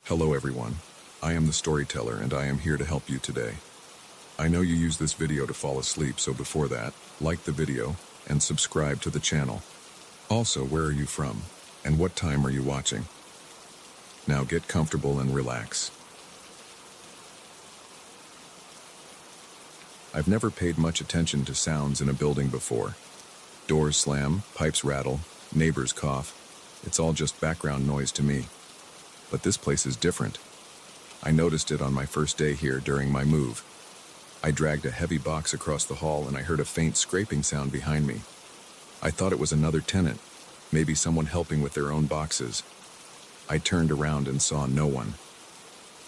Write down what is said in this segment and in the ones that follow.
Hello everyone, I am the storyteller and I am here to help you today. I know you use this video to fall asleep, so before that, like the video and subscribe to the channel. Also, where are you from and what time are you watching? Now get comfortable and relax. I've never paid much attention to sounds in a building before. Doors slam, pipes rattle, neighbors cough. It's all just background noise to me. But this place is different. I noticed it on my first day here during my move. I dragged a heavy box across the hall and I heard a faint scraping sound behind me. I thought it was another tenant, maybe someone helping with their own boxes. I turned around and saw no one.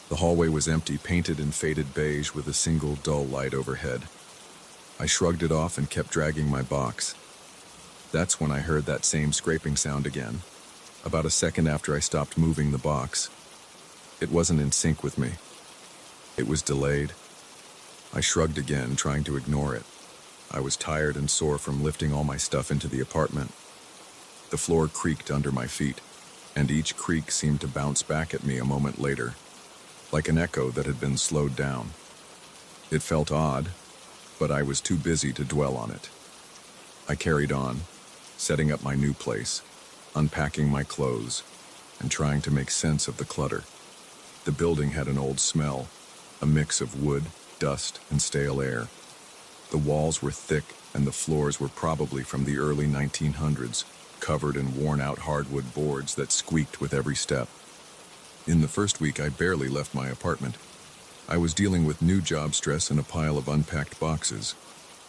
The hallway was empty, painted in faded beige with a single dull light overhead. I shrugged it off and kept dragging my box. That's when I heard that same scraping sound again. About a second after I stopped moving the box. It wasn't in sync with me. It was delayed. I shrugged again, trying to ignore it. I was tired and sore from lifting all my stuff into the apartment. The floor creaked under my feet, and each creak seemed to bounce back at me a moment later, like an echo that had been slowed down. It felt odd, but I was too busy to dwell on it. I carried on, setting up my new place, unpacking my clothes, and trying to make sense of the clutter. The building had an old smell, a mix of wood, dust, and stale air. The walls were thick, and the floors were probably from the early 1900s, covered in worn-out hardwood boards that squeaked with every step. In the first week, I barely left my apartment. I was dealing with new job stress and a pile of unpacked boxes.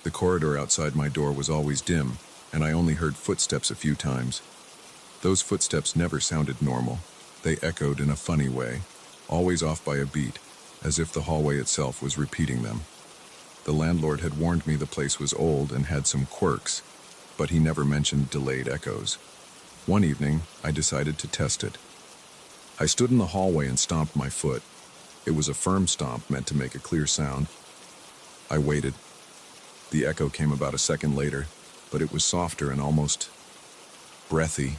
The corridor outside my door was always dim, and I only heard footsteps a few times. Those footsteps never sounded normal. They echoed in a funny way, always off by a beat, as if the hallway itself was repeating them. The landlord had warned me the place was old and had some quirks, but he never mentioned delayed echoes. One evening, I decided to test it. I stood in the hallway and stomped my foot. It was a firm stomp meant to make a clear sound. I waited. The echo came about a second later, but it was softer and almost breathy.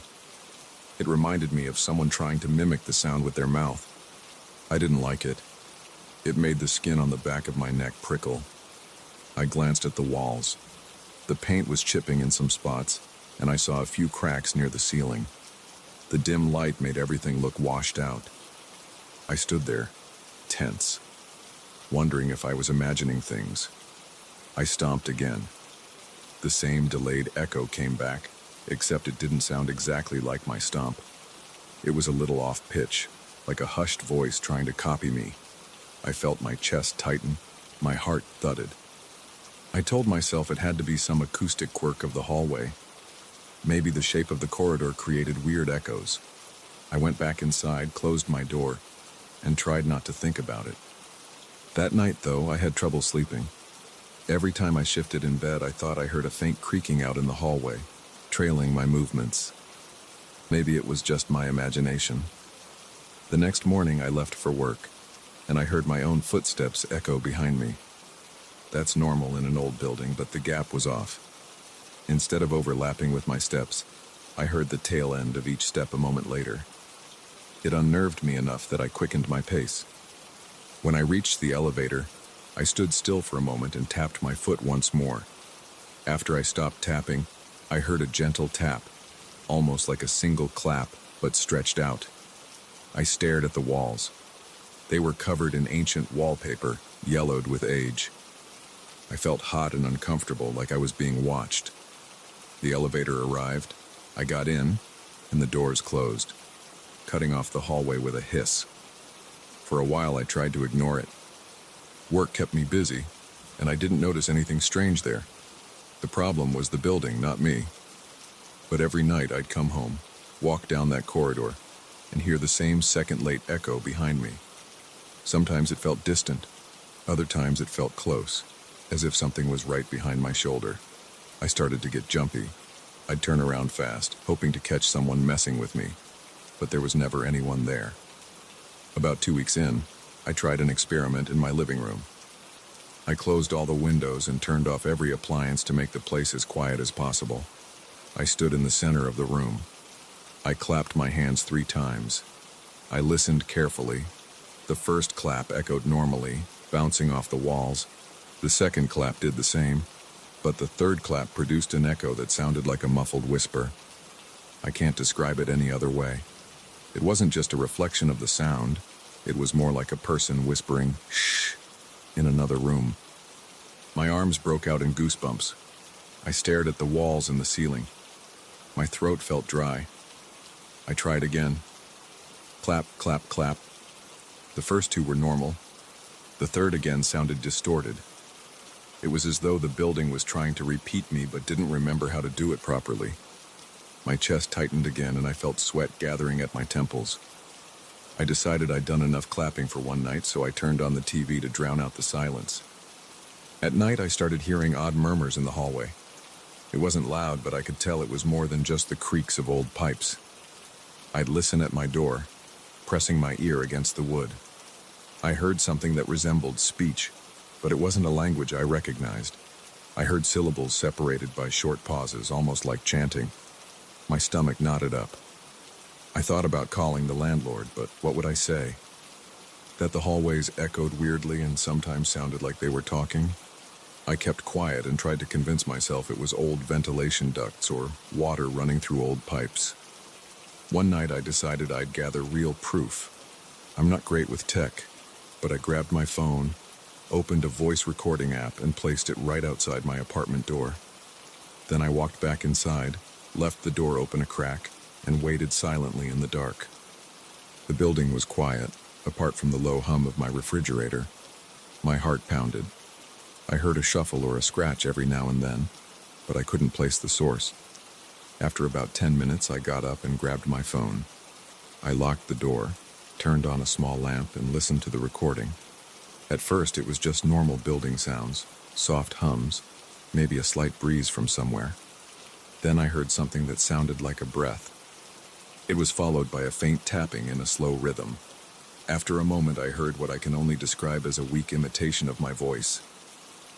It reminded me of someone trying to mimic the sound with their mouth. I didn't like it. It made the skin on the back of my neck prickle. I glanced at the walls. The paint was chipping in some spots, and I saw a few cracks near the ceiling. The dim light made everything look washed out. I stood there, tense, wondering if I was imagining things. I stomped again. The same delayed echo came back, except it didn't sound exactly like my stomp. It was a little off pitch, like a hushed voice trying to copy me. I felt my chest tighten, my heart thudded. I told myself it had to be some acoustic quirk of the hallway. Maybe the shape of the corridor created weird echoes. I went back inside, closed my door, and tried not to think about it. That night, though, I had trouble sleeping. Every time I shifted in bed, I thought I heard a faint creaking out in the hallway, trailing my movements. Maybe it was just my imagination. The next morning, I left for work, and I heard my own footsteps echo behind me. That's normal in an old building, but the gap was off. Instead of overlapping with my steps, I heard the tail end of each step a moment later. It unnerved me enough that I quickened my pace. When I reached the elevator, I stood still for a moment and tapped my foot once more. After I stopped tapping, I heard a gentle tap, almost like a single clap, but stretched out. I stared at the walls. They were covered in ancient wallpaper, yellowed with age. I felt hot and uncomfortable, like I was being watched. The elevator arrived. I got in, and the doors closed, cutting off the hallway with a hiss. For a while, I tried to ignore it. Work kept me busy, and I didn't notice anything strange there. The problem was the building, not me. But every night I'd come home, walk down that corridor, and hear the same second-late echo behind me. Sometimes it felt distant. Other times it felt close, as if something was right behind my shoulder. I started to get jumpy. I'd turn around fast, hoping to catch someone messing with me, but there was never anyone there. About 2 weeks in, I tried an experiment in my living room. I closed all the windows and turned off every appliance to make the place as quiet as possible. I stood in the center of the room. I clapped my hands 3 times. I listened carefully. The first clap echoed normally, bouncing off the walls. The second clap did the same, but the third clap produced an echo that sounded like a muffled whisper. I can't describe it any other way. It wasn't just a reflection of the sound, it was more like a person whispering, "shh," in another room. My arms broke out in goosebumps. I stared at the walls and the ceiling. My throat felt dry. I tried again. Clap, clap, clap. The first two were normal. The third again sounded distorted. It was as though the building was trying to repeat me but didn't remember how to do it properly. My chest tightened again and I felt sweat gathering at my temples. I decided I'd done enough clapping for one night, so I turned on the TV to drown out the silence. At night, I started hearing odd murmurs in the hallway. It wasn't loud, but I could tell it was more than just the creaks of old pipes. I'd listen at my door, pressing my ear against the wood. I heard something that resembled speech, but it wasn't a language I recognized. I heard syllables separated by short pauses, almost like chanting. My stomach knotted up. I thought about calling the landlord, but what would I say? That the hallways echoed weirdly and sometimes sounded like they were talking? I kept quiet and tried to convince myself it was old ventilation ducts or water running through old pipes. One night I decided I'd gather real proof. I'm not great with tech, but I grabbed my phone, opened a voice recording app, and placed it right outside my apartment door. Then I walked back inside, left the door open a crack, and waited silently in the dark. The building was quiet, apart from the low hum of my refrigerator. My heart pounded. I heard a shuffle or a scratch every now and then, but I couldn't place the source. After about 10 minutes, I got up and grabbed my phone. I locked the door, turned on a small lamp, and listened to the recording. At first, it was just normal building sounds, soft hums, maybe a slight breeze from somewhere. Then I heard something that sounded like a breath. It was followed by a faint tapping in a slow rhythm. After a moment, I heard what I can only describe as a weak imitation of my voice.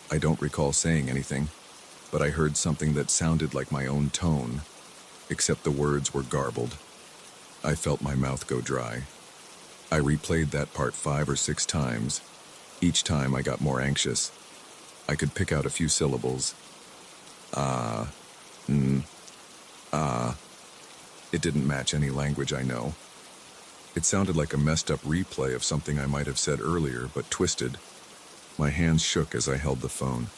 I don't recall saying anything, but I heard something that sounded like my own tone, except the words were garbled. I felt my mouth go dry. I replayed that part 5 or 6 times. Each time I got more anxious. I could pick out a few syllables. Ah. It didn't match any language I know. It sounded like a messed up replay of something I might have said earlier, but twisted. My hands shook as I held the phone.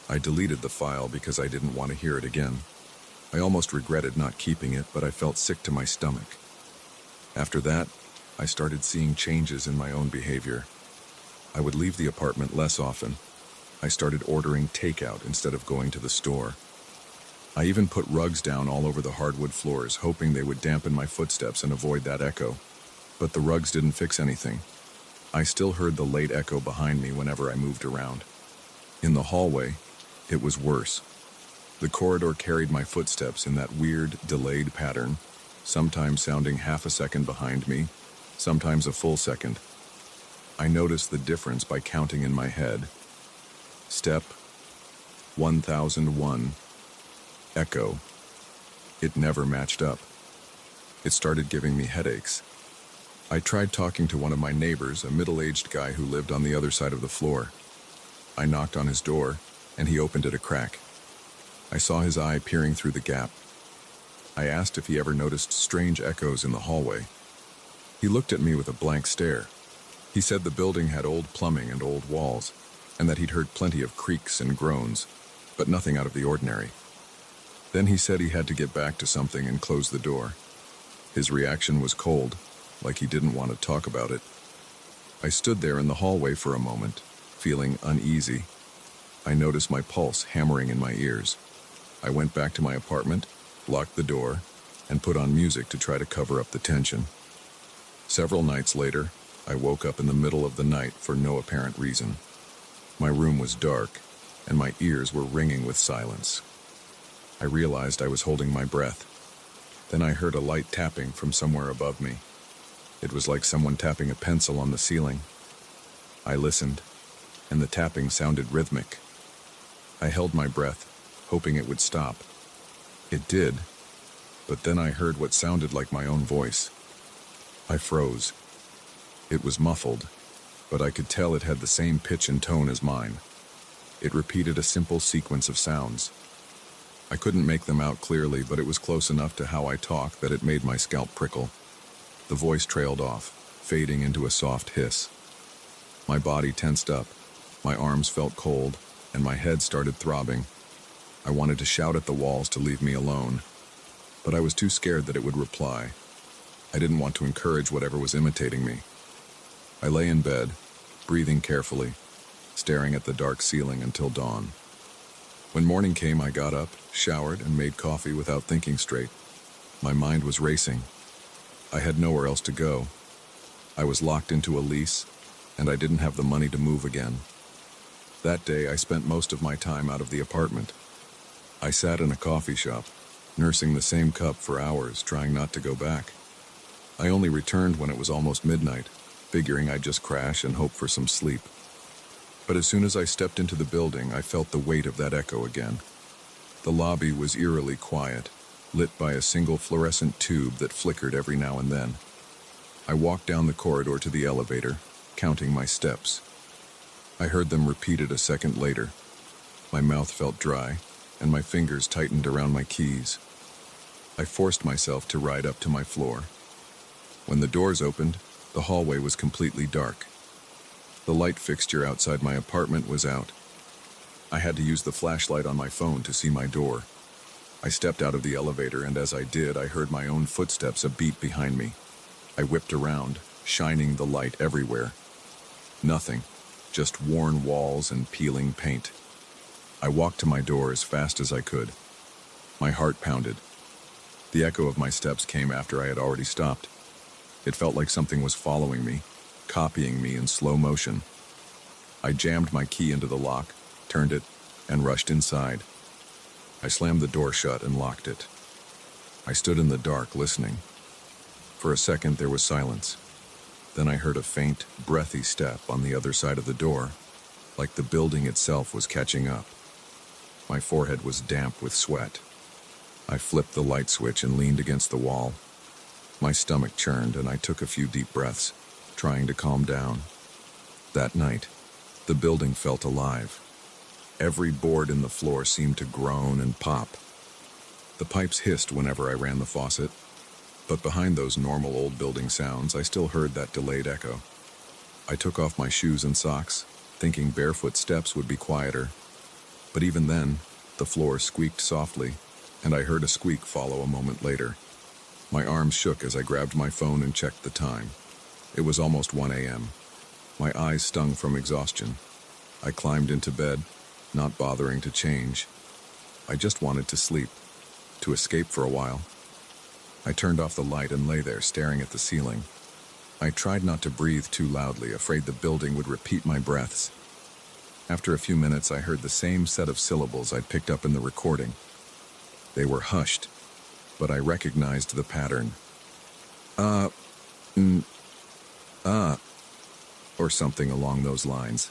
I deleted the file because I didn't want to hear it again. I almost regretted not keeping it, but I felt sick to my stomach. After that, I started seeing changes in my own behavior. I would leave the apartment less often. I started ordering takeout instead of going to the store. I even put rugs down all over the hardwood floors, hoping they would dampen my footsteps and avoid that echo. But the rugs didn't fix anything. I still heard the late echo behind me whenever I moved around. In the hallway, it was worse. The corridor carried my footsteps in that weird, delayed pattern, sometimes sounding half a second behind me, sometimes a full second. I noticed the difference by counting in my head. Step 1001. Echo. It never matched up. It started giving me headaches. I tried talking to one of my neighbors, a middle-aged guy who lived on the other side of the floor. I knocked on his door, and he opened it a crack. I saw his eye peering through the gap. I asked if he ever noticed strange echoes in the hallway. He looked at me with a blank stare. He said the building had old plumbing and old walls, and that he'd heard plenty of creaks and groans, but nothing out of the ordinary. Then he said he had to get back to something and close the door. His reaction was cold, like he didn't want to talk about it. I stood there in the hallway for a moment, feeling uneasy. I noticed my pulse hammering in my ears. I went back to my apartment, locked the door, and put on music to try to cover up the tension. Several nights later, I woke up in the middle of the night for no apparent reason. My room was dark, and my ears were ringing with silence. I realized I was holding my breath. Then I heard a light tapping from somewhere above me. It was like someone tapping a pencil on the ceiling. I listened, and the tapping sounded rhythmic. I held my breath, hoping it would stop. It did, but then I heard what sounded like my own voice. I froze. It was muffled, but I could tell it had the same pitch and tone as mine. It repeated a simple sequence of sounds. I couldn't make them out clearly, but it was close enough to how I talk that it made my scalp prickle. The voice trailed off, fading into a soft hiss. My body tensed up, my arms felt cold, and my head started throbbing. I wanted to shout at the walls to leave me alone, but I was too scared that it would reply. I didn't want to encourage whatever was imitating me. I lay in bed, breathing carefully, staring at the dark ceiling until dawn. When morning came, I got up, showered, and made coffee without thinking straight. My mind was racing. I had nowhere else to go. I was locked into a lease, and I didn't have the money to move again. That day, I spent most of my time out of the apartment. I sat in a coffee shop, nursing the same cup for hours, trying not to go back. I only returned when it was almost midnight, figuring I'd just crash and hope for some sleep. But as soon as I stepped into the building, I felt the weight of that echo again. The lobby was eerily quiet, lit by a single fluorescent tube that flickered every now and then. I walked down the corridor to the elevator, counting my steps. I heard them repeated a second later. My mouth felt dry, and my fingers tightened around my keys. I forced myself to ride up to my floor. When the doors opened, the hallway was completely dark. The light fixture outside my apartment was out. I had to use the flashlight on my phone to see my door. I stepped out of the elevator, and as I did, I heard my own footsteps a beat behind me. I whipped around, shining the light everywhere. Nothing, just worn walls and peeling paint. I walked to my door as fast as I could. My heart pounded. The echo of my steps came after I had already stopped. It felt like something was following me, copying me in slow motion. I jammed my key into the lock, turned it, and rushed inside. I slammed the door shut and locked it. I stood in the dark, listening. For a second, there was silence. Then I heard a faint, breathy step on the other side of the door, like the building itself was catching up. My forehead was damp with sweat. I flipped the light switch and leaned against the wall. My stomach churned, and I took a few deep breaths, trying to calm down. That night, the building felt alive. Every board in the floor seemed to groan and pop. The pipes hissed whenever I ran the faucet, but behind those normal old building sounds, I still heard that delayed echo. I took off my shoes and socks, thinking barefoot steps would be quieter. But even then, the floor squeaked softly, and I heard a squeak follow a moment later. My arms shook as I grabbed my phone and checked the time. It was almost 1 a.m. My eyes stung from exhaustion. I climbed into bed, not bothering to change. I just wanted to sleep, to escape for a while. I turned off the light and lay there staring at the ceiling. I tried not to breathe too loudly, afraid the building would repeat my breaths. After a few minutes, I heard the same set of syllables I'd picked up in the recording. They were hushed, but I recognized the pattern. Or something along those lines.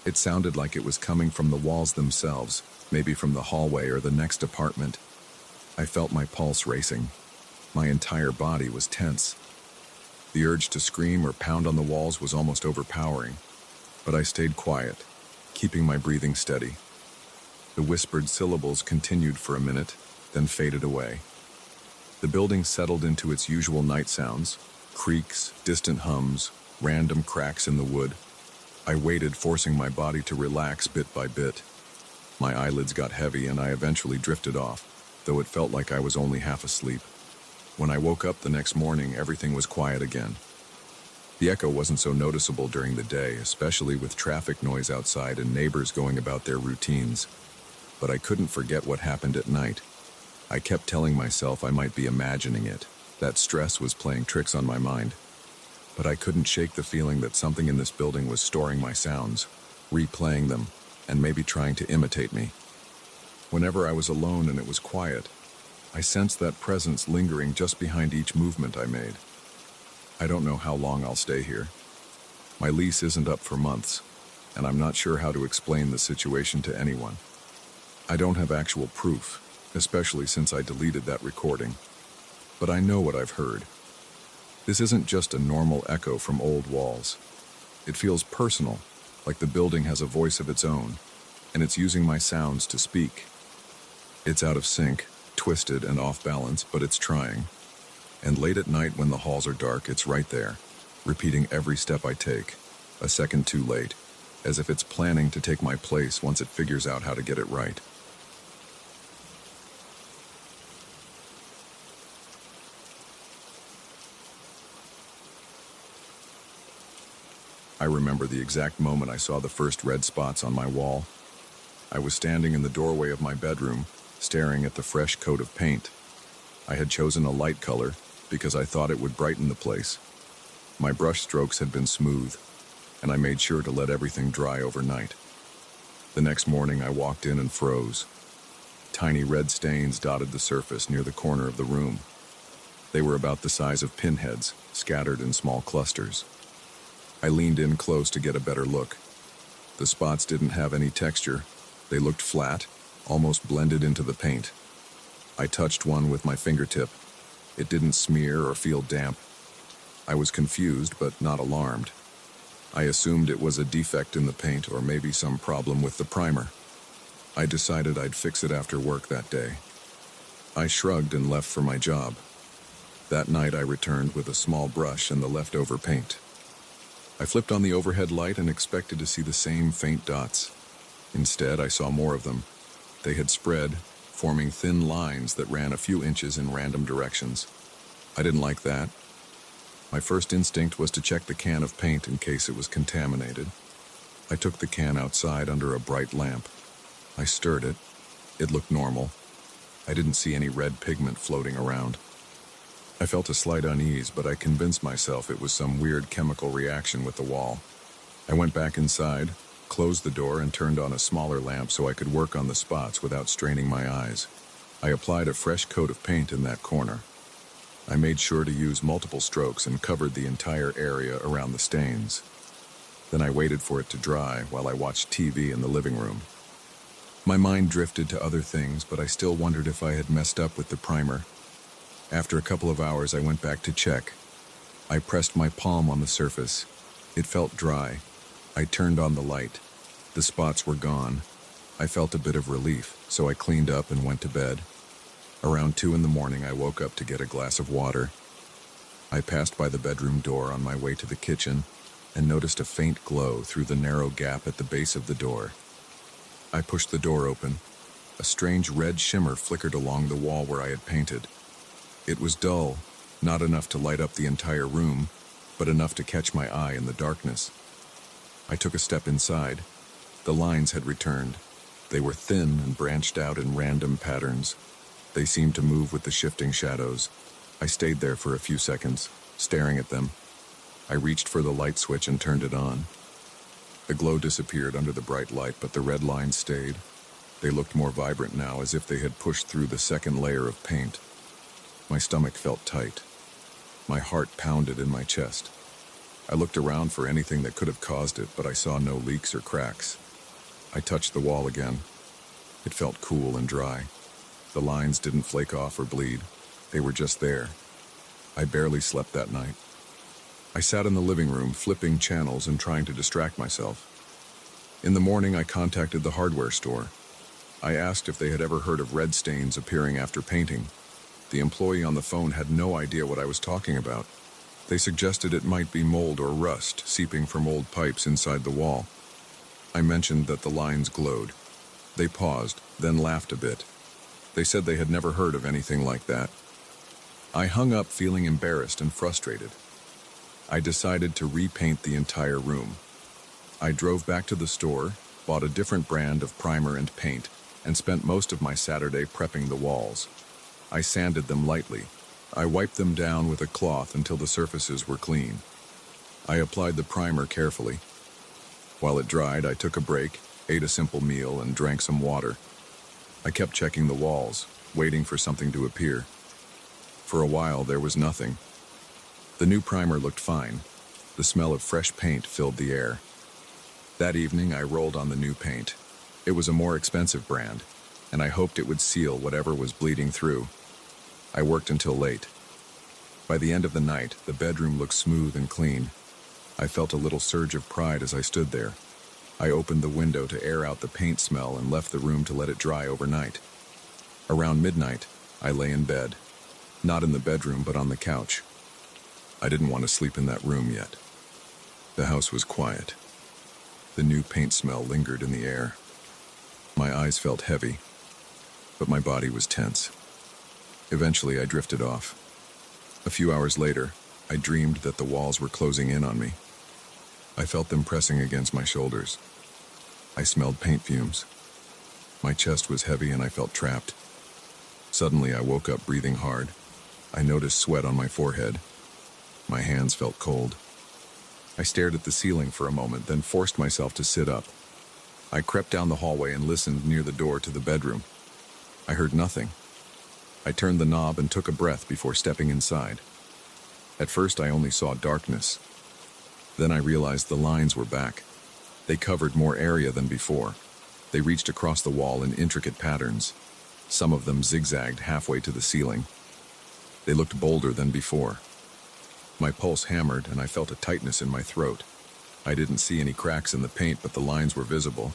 It sounded like it was coming from the walls themselves, maybe from the hallway or the next apartment. I felt my pulse racing. My entire body was tense. The urge to scream or pound on the walls was almost overpowering, but I stayed quiet, keeping my breathing steady. The whispered syllables continued for a minute, then faded away. The building settled into its usual night sounds, creaks, distant hums, random cracks in the wood. I waited, forcing my body to relax bit by bit. My eyelids got heavy and I eventually drifted off, though it felt like I was only half asleep. When I woke up the next morning, everything was quiet again. The echo wasn't so noticeable during the day, especially with traffic noise outside and neighbors going about their routines. But I couldn't forget what happened at night. I kept telling myself I might be imagining it, that stress was playing tricks on my mind. But I couldn't shake the feeling that something in this building was storing my sounds, replaying them, and maybe trying to imitate me. Whenever I was alone and it was quiet, I sensed that presence lingering just behind each movement I made. I don't know how long I'll stay here. My lease isn't up for months, and I'm not sure how to explain the situation to anyone. I don't have actual proof, especially since I deleted that recording. But I know what I've heard. This isn't just a normal echo from old walls. It feels personal, like the building has a voice of its own, and it's using my sounds to speak. It's out of sync, twisted and off balance, but it's trying. And late at night when the halls are dark, it's right there, repeating every step I take, a second too late, as if it's planning to take my place once it figures out how to get it right. I remember the exact moment I saw the first red spots on my wall. I was standing in the doorway of my bedroom, staring at the fresh coat of paint. I had chosen a light color because I thought it would brighten the place. My brush strokes had been smooth, and I made sure to let everything dry overnight. The next morning I walked in and froze. Tiny red stains dotted the surface near the corner of the room. They were about the size of pinheads, scattered in small clusters. I leaned in close to get a better look. The spots didn't have any texture. They looked flat, almost blended into the paint. I touched one with my fingertip. It didn't smear or feel damp. I was confused, but not alarmed. I assumed it was a defect in the paint or maybe some problem with the primer. I decided I'd fix it after work that day. I shrugged and left for my job. That night I returned with a small brush and the leftover paint. I flipped on the overhead light and expected to see the same faint dots. Instead, I saw more of them. They had spread, forming thin lines that ran a few inches in random directions. I didn't like that. My first instinct was to check the can of paint in case it was contaminated. I took the can outside under a bright lamp. I stirred it. It looked normal. I didn't see any red pigment floating around. I felt a slight unease, but I convinced myself it was some weird chemical reaction with the wall. I went back inside, closed the door, and turned on a smaller lamp so I could work on the spots without straining my eyes. I applied a fresh coat of paint in that corner. I made sure to use multiple strokes and covered the entire area around the stains. Then I waited for it to dry while I watched TV in the living room. My mind drifted to other things, but I still wondered if I had messed up with the primer. After a couple of hours, I went back to check. I pressed my palm on the surface. It felt dry. I turned on the light. The spots were gone. I felt a bit of relief, so I cleaned up and went to bed. Around 2 in the morning, I woke up to get a glass of water. I passed by the bedroom door on my way to the kitchen and noticed a faint glow through the narrow gap at the base of the door. I pushed the door open. A strange red shimmer flickered along the wall where I had painted. It was dull, not enough to light up the entire room, but enough to catch my eye in the darkness. I took a step inside. The lines had returned. They were thin and branched out in random patterns. They seemed to move with the shifting shadows. I stayed there for a few seconds, staring at them. I reached for the light switch and turned it on. The glow disappeared under the bright light, but the red lines stayed. They looked more vibrant now, as if they had pushed through the second layer of paint. My stomach felt tight. My heart pounded in my chest. I looked around for anything that could have caused it, but I saw no leaks or cracks. I touched the wall again. It felt cool and dry. The lines didn't flake off or bleed. They were just there. I barely slept that night. I sat in the living room, flipping channels and trying to distract myself. In the morning, I contacted the hardware store. I asked if they had ever heard of red stains appearing after painting. The employee on the phone had no idea what I was talking about. They suggested it might be mold or rust seeping from old pipes inside the wall. I mentioned that the lines glowed. They paused, then laughed a bit. They said they had never heard of anything like that. I hung up feeling embarrassed and frustrated. I decided to repaint the entire room. I drove back to the store, bought a different brand of primer and paint, and spent most of my Saturday prepping the walls. I sanded them lightly. I wiped them down with a cloth until the surfaces were clean. I applied the primer carefully. While it dried, I took a break, ate a simple meal, and drank some water. I kept checking the walls, waiting for something to appear. For a while, there was nothing. The new primer looked fine. The smell of fresh paint filled the air. That evening, I rolled on the new paint. It was a more expensive brand, and I hoped it would seal whatever was bleeding through. I worked until late. By the end of the night, the bedroom looked smooth and clean. I felt a little surge of pride as I stood there. I opened the window to air out the paint smell and left the room to let it dry overnight. Around midnight, I lay in bed. Not in the bedroom, but on the couch. I didn't want to sleep in that room yet. The house was quiet. The new paint smell lingered in the air. My eyes felt heavy, but my body was tense. Eventually, I drifted off. A few hours later, I dreamed that the walls were closing in on me. I felt them pressing against my shoulders. I smelled paint fumes. My chest was heavy and I felt trapped. Suddenly, I woke up breathing hard. I noticed sweat on my forehead. My hands felt cold. I stared at the ceiling for a moment, then forced myself to sit up. I crept down the hallway and listened near the door to the bedroom. I heard nothing. I turned the knob and took a breath before stepping inside. At first, I only saw darkness. Then I realized the lines were back. They covered more area than before. They reached across the wall in intricate patterns. Some of them zigzagged halfway to the ceiling. They looked bolder than before. My pulse hammered and I felt a tightness in my throat. I didn't see any cracks in the paint, but the lines were visible.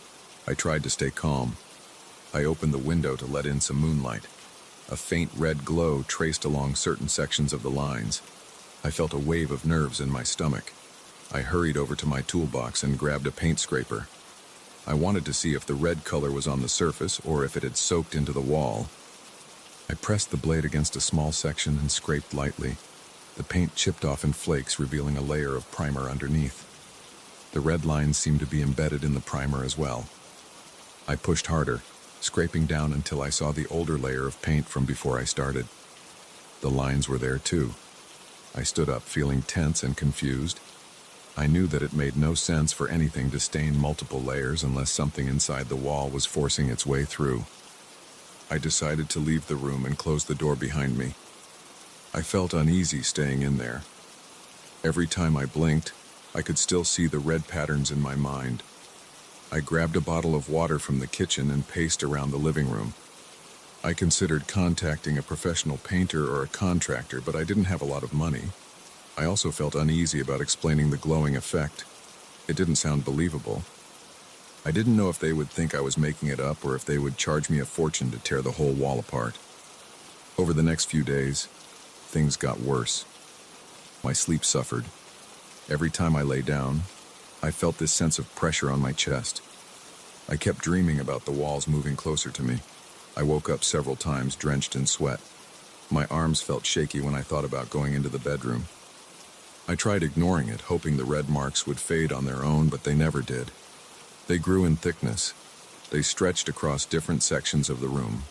I tried to stay calm. I opened the window to let in some moonlight. A faint red glow traced along certain sections of the lines. I felt a wave of nerves in my stomach. I hurried over to my toolbox and grabbed a paint scraper. I wanted to see if the red color was on the surface or if it had soaked into the wall. I pressed the blade against a small section and scraped lightly. The paint chipped off in flakes, revealing a layer of primer underneath. The red lines seemed to be embedded in the primer as well. I pushed harder, scraping down until I saw the older layer of paint from before I started. The lines were there too. I stood up, feeling tense and confused. I knew that it made no sense for anything to stain multiple layers unless something inside the wall was forcing its way through. I decided to leave the room and close the door behind me. I felt uneasy staying in there. Every time I blinked, I could still see the red patterns in my mind. I grabbed a bottle of water from the kitchen and paced around the living room. I considered contacting a professional painter or a contractor, but I didn't have a lot of money. I also felt uneasy about explaining the glowing effect. It didn't sound believable. I didn't know if they would think I was making it up or if they would charge me a fortune to tear the whole wall apart. Over the next few days, things got worse. My sleep suffered. Every time I lay down, I felt this sense of pressure on my chest. I kept dreaming about the walls moving closer to me. I woke up several times drenched in sweat. My arms felt shaky when I thought about going into the bedroom. I tried ignoring it, hoping the red marks would fade on their own, but they never did. They grew in thickness. They stretched across different sections of the room.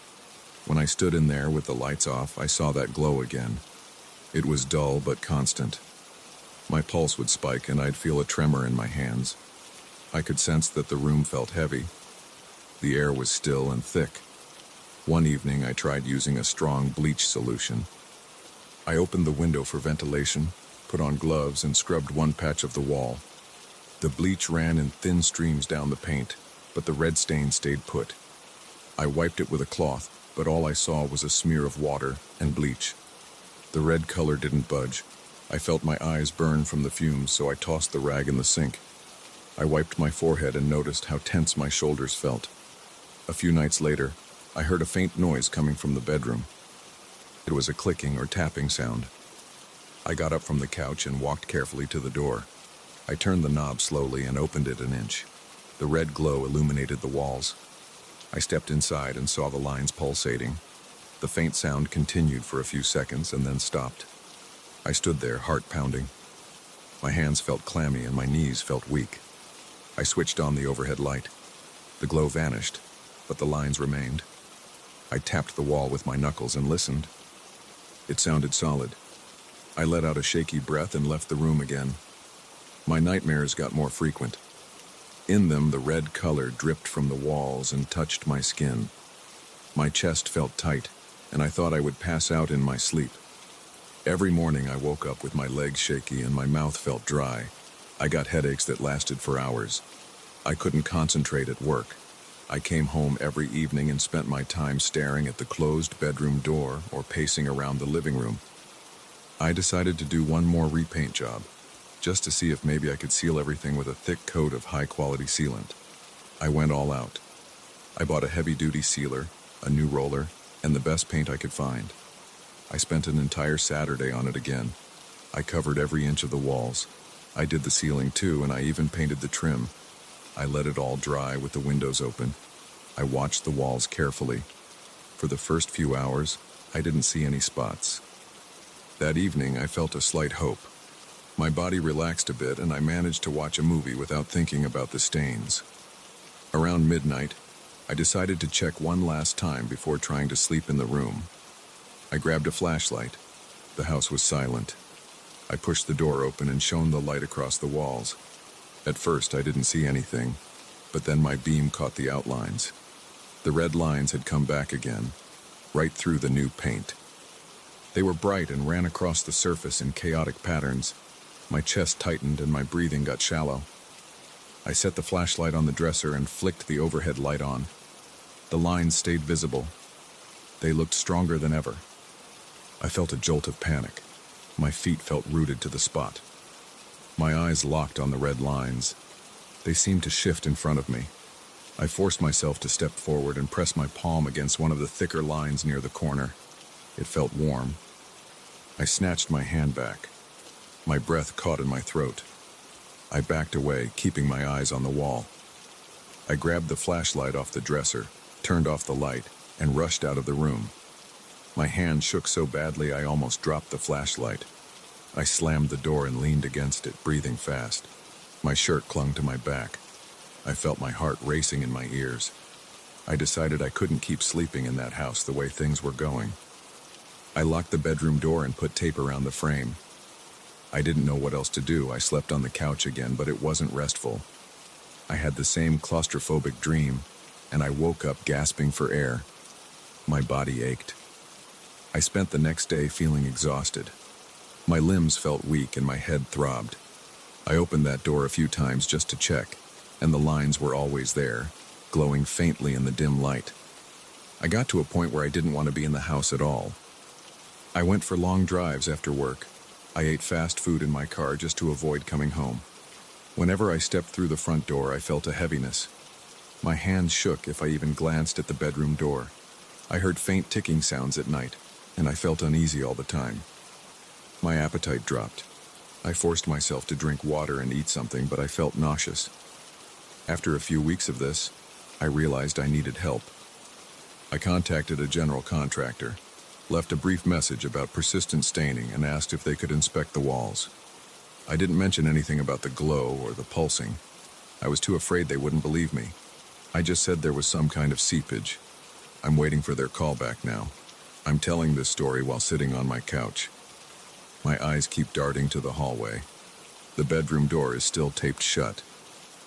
When I stood in there with the lights off, I saw that glow again. It was dull but constant. My pulse would spike and I'd feel a tremor in my hands. I could sense that the room felt heavy. The air was still and thick. One evening, I tried using a strong bleach solution. I opened the window for ventilation, put on gloves, and scrubbed one patch of the wall. The bleach ran in thin streams down the paint, but the red stain stayed put. I wiped it with a cloth, but all I saw was a smear of water and bleach. The red color didn't budge. I felt my eyes burn from the fumes, so I tossed the rag in the sink. I wiped my forehead and noticed how tense my shoulders felt. A few nights later, I heard a faint noise coming from the bedroom. It was a clicking or tapping sound. I got up from the couch and walked carefully to the door. I turned the knob slowly and opened it an inch. The red glow illuminated the walls. I stepped inside and saw the lines pulsating. The faint sound continued for a few seconds and then stopped. I stood there, heart pounding. My hands felt clammy and my knees felt weak. I switched on the overhead light. The glow vanished, but the lines remained. I tapped the wall with my knuckles and listened. It sounded solid. I let out a shaky breath and left the room again. My nightmares got more frequent. In them, the red color dripped from the walls and touched my skin. My chest felt tight, and I thought I would pass out in my sleep. Every morning I woke up with my legs shaky and my mouth felt dry. I got headaches that lasted for hours. I couldn't concentrate at work. I came home every evening and spent my time staring at the closed bedroom door or pacing around the living room. I decided to do one more repaint job, just to see if maybe I could seal everything with a thick coat of high-quality sealant. I went all out. I bought a heavy-duty sealer, a new roller, and the best paint I could find. I spent an entire Saturday on it again. I covered every inch of the walls. I did the ceiling too, and I even painted the trim. I let it all dry with the windows open. I watched the walls carefully. For the first few hours, I didn't see any spots. That evening, I felt a slight hope. My body relaxed a bit, and I managed to watch a movie without thinking about the stains. Around midnight, I decided to check one last time before trying to sleep in the room. I grabbed a flashlight. The house was silent. I pushed the door open and shone the light across the walls. At first, I didn't see anything, but then my beam caught the outlines. The red lines had come back again, right through the new paint. They were bright and ran across the surface in chaotic patterns. My chest tightened and my breathing got shallow. I set the flashlight on the dresser and flicked the overhead light on. The lines stayed visible. They looked stronger than ever. I felt a jolt of panic. My feet felt rooted to the spot. My eyes locked on the red lines. They seemed to shift in front of me. I forced myself to step forward and press my palm against one of the thicker lines near the corner. It felt warm. I snatched my hand back. My breath caught in my throat. I backed away, keeping my eyes on the wall. I grabbed the flashlight off the dresser, turned off the light, and rushed out of the room. My hand shook so badly I almost dropped the flashlight. I slammed the door and leaned against it, breathing fast. My shirt clung to my back. I felt my heart racing in my ears. I decided I couldn't keep sleeping in that house the way things were going. I locked the bedroom door and put tape around the frame. I didn't know what else to do. I slept on the couch again, but it wasn't restful. I had the same claustrophobic dream, and I woke up gasping for air. My body ached. I spent the next day feeling exhausted. My limbs felt weak and my head throbbed. I opened that door a few times just to check, and the lines were always there, glowing faintly in the dim light. I got to a point where I didn't want to be in the house at all. I went for long drives after work. I ate fast food in my car just to avoid coming home. Whenever I stepped through the front door, I felt a heaviness. My hands shook if I even glanced at the bedroom door. I heard faint ticking sounds at night, and I felt uneasy all the time. My appetite dropped. I forced myself to drink water and eat something, but I felt nauseous. After a few weeks of this, I realized I needed help. I contacted a general contractor, left a brief message about persistent staining, and asked if they could inspect the walls. I didn't mention anything about the glow or the pulsing. I was too afraid they wouldn't believe me. I just said there was some kind of seepage. I'm waiting for their call back now. I'm telling this story while sitting on my couch. My eyes keep darting to the hallway. The bedroom door is still taped shut.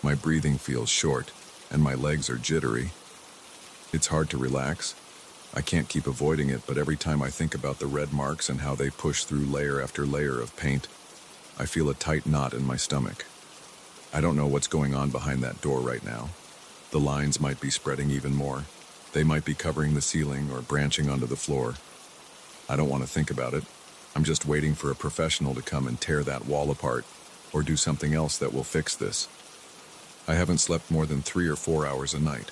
My breathing feels short, and my legs are jittery. It's hard to relax. I can't keep avoiding it, but every time I think about the red marks and how they push through layer after layer of paint, I feel a tight knot in my stomach. I don't know what's going on behind that door right now. The lines might be spreading even more. They might be covering the ceiling or branching onto the floor. I don't want to think about it. I'm just waiting for a professional to come and tear that wall apart, or do something else that will fix this. I haven't slept more than 3 or 4 hours a night.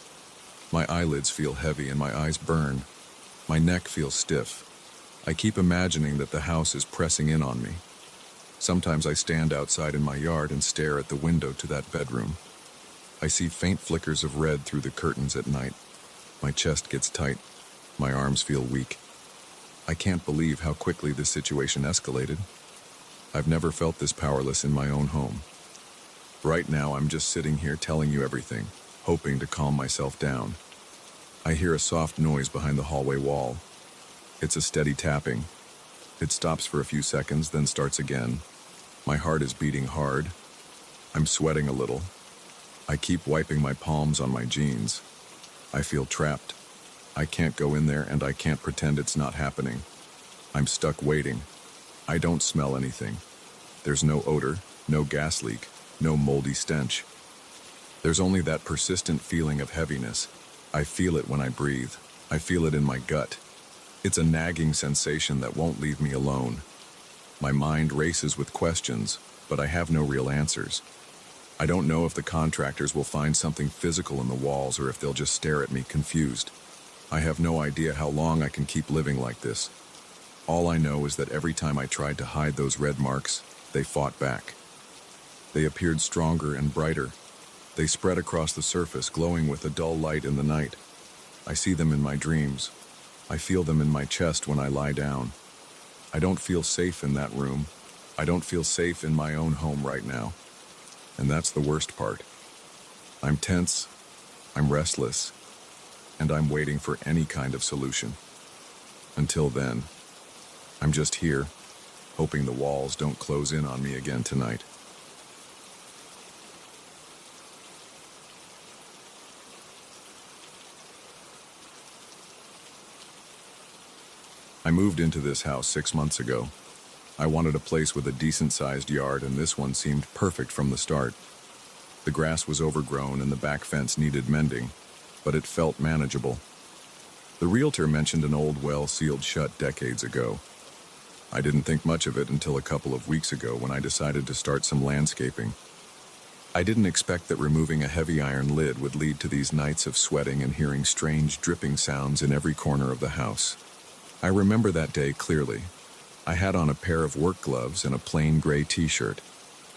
My eyelids feel heavy and my eyes burn. My neck feels stiff. I keep imagining that the house is pressing in on me. Sometimes I stand outside in my yard and stare at the window to that bedroom. I see faint flickers of red through the curtains at night. My chest gets tight. My arms feel weak. I can't believe how quickly this situation escalated. I've never felt this powerless in my own home. Right now, I'm just sitting here telling you everything, hoping to calm myself down. I hear a soft noise behind the hallway wall. It's a steady tapping. It stops for a few seconds, then starts again. My heart is beating hard. I'm sweating a little. I keep wiping my palms on my jeans. I feel trapped. I can't go in there, and I can't pretend it's not happening. I'm stuck waiting. I don't smell anything. There's no odor, no gas leak, no moldy stench. There's only that persistent feeling of heaviness. I feel it when I breathe. I feel it in my gut. It's a nagging sensation that won't leave me alone. My mind races with questions, but I have no real answers. I don't know if the contractors will find something physical in the walls or if they'll just stare at me confused. I have no idea how long I can keep living like this. All I know is that every time I tried to hide those red marks, they fought back. They appeared stronger and brighter. They spread across the surface, glowing with a dull light in the night. I see them in my dreams. I feel them in my chest when I lie down. I don't feel safe in that room. I don't feel safe in my own home right now. And that's the worst part. I'm tense, I'm restless, and I'm waiting for any kind of solution. Until then, I'm just here, hoping the walls don't close in on me again tonight. I moved into this house 6 months ago. I wanted a place with a decent-sized yard, and this one seemed perfect from the start. The grass was overgrown and the back fence needed mending, but it felt manageable. The realtor mentioned an old well sealed shut decades ago. I didn't think much of it until a couple of weeks ago when I decided to start some landscaping. I didn't expect that removing a heavy iron lid would lead to these nights of sweating and hearing strange dripping sounds in every corner of the house. I remember that day clearly. I had on a pair of work gloves and a plain gray t-shirt.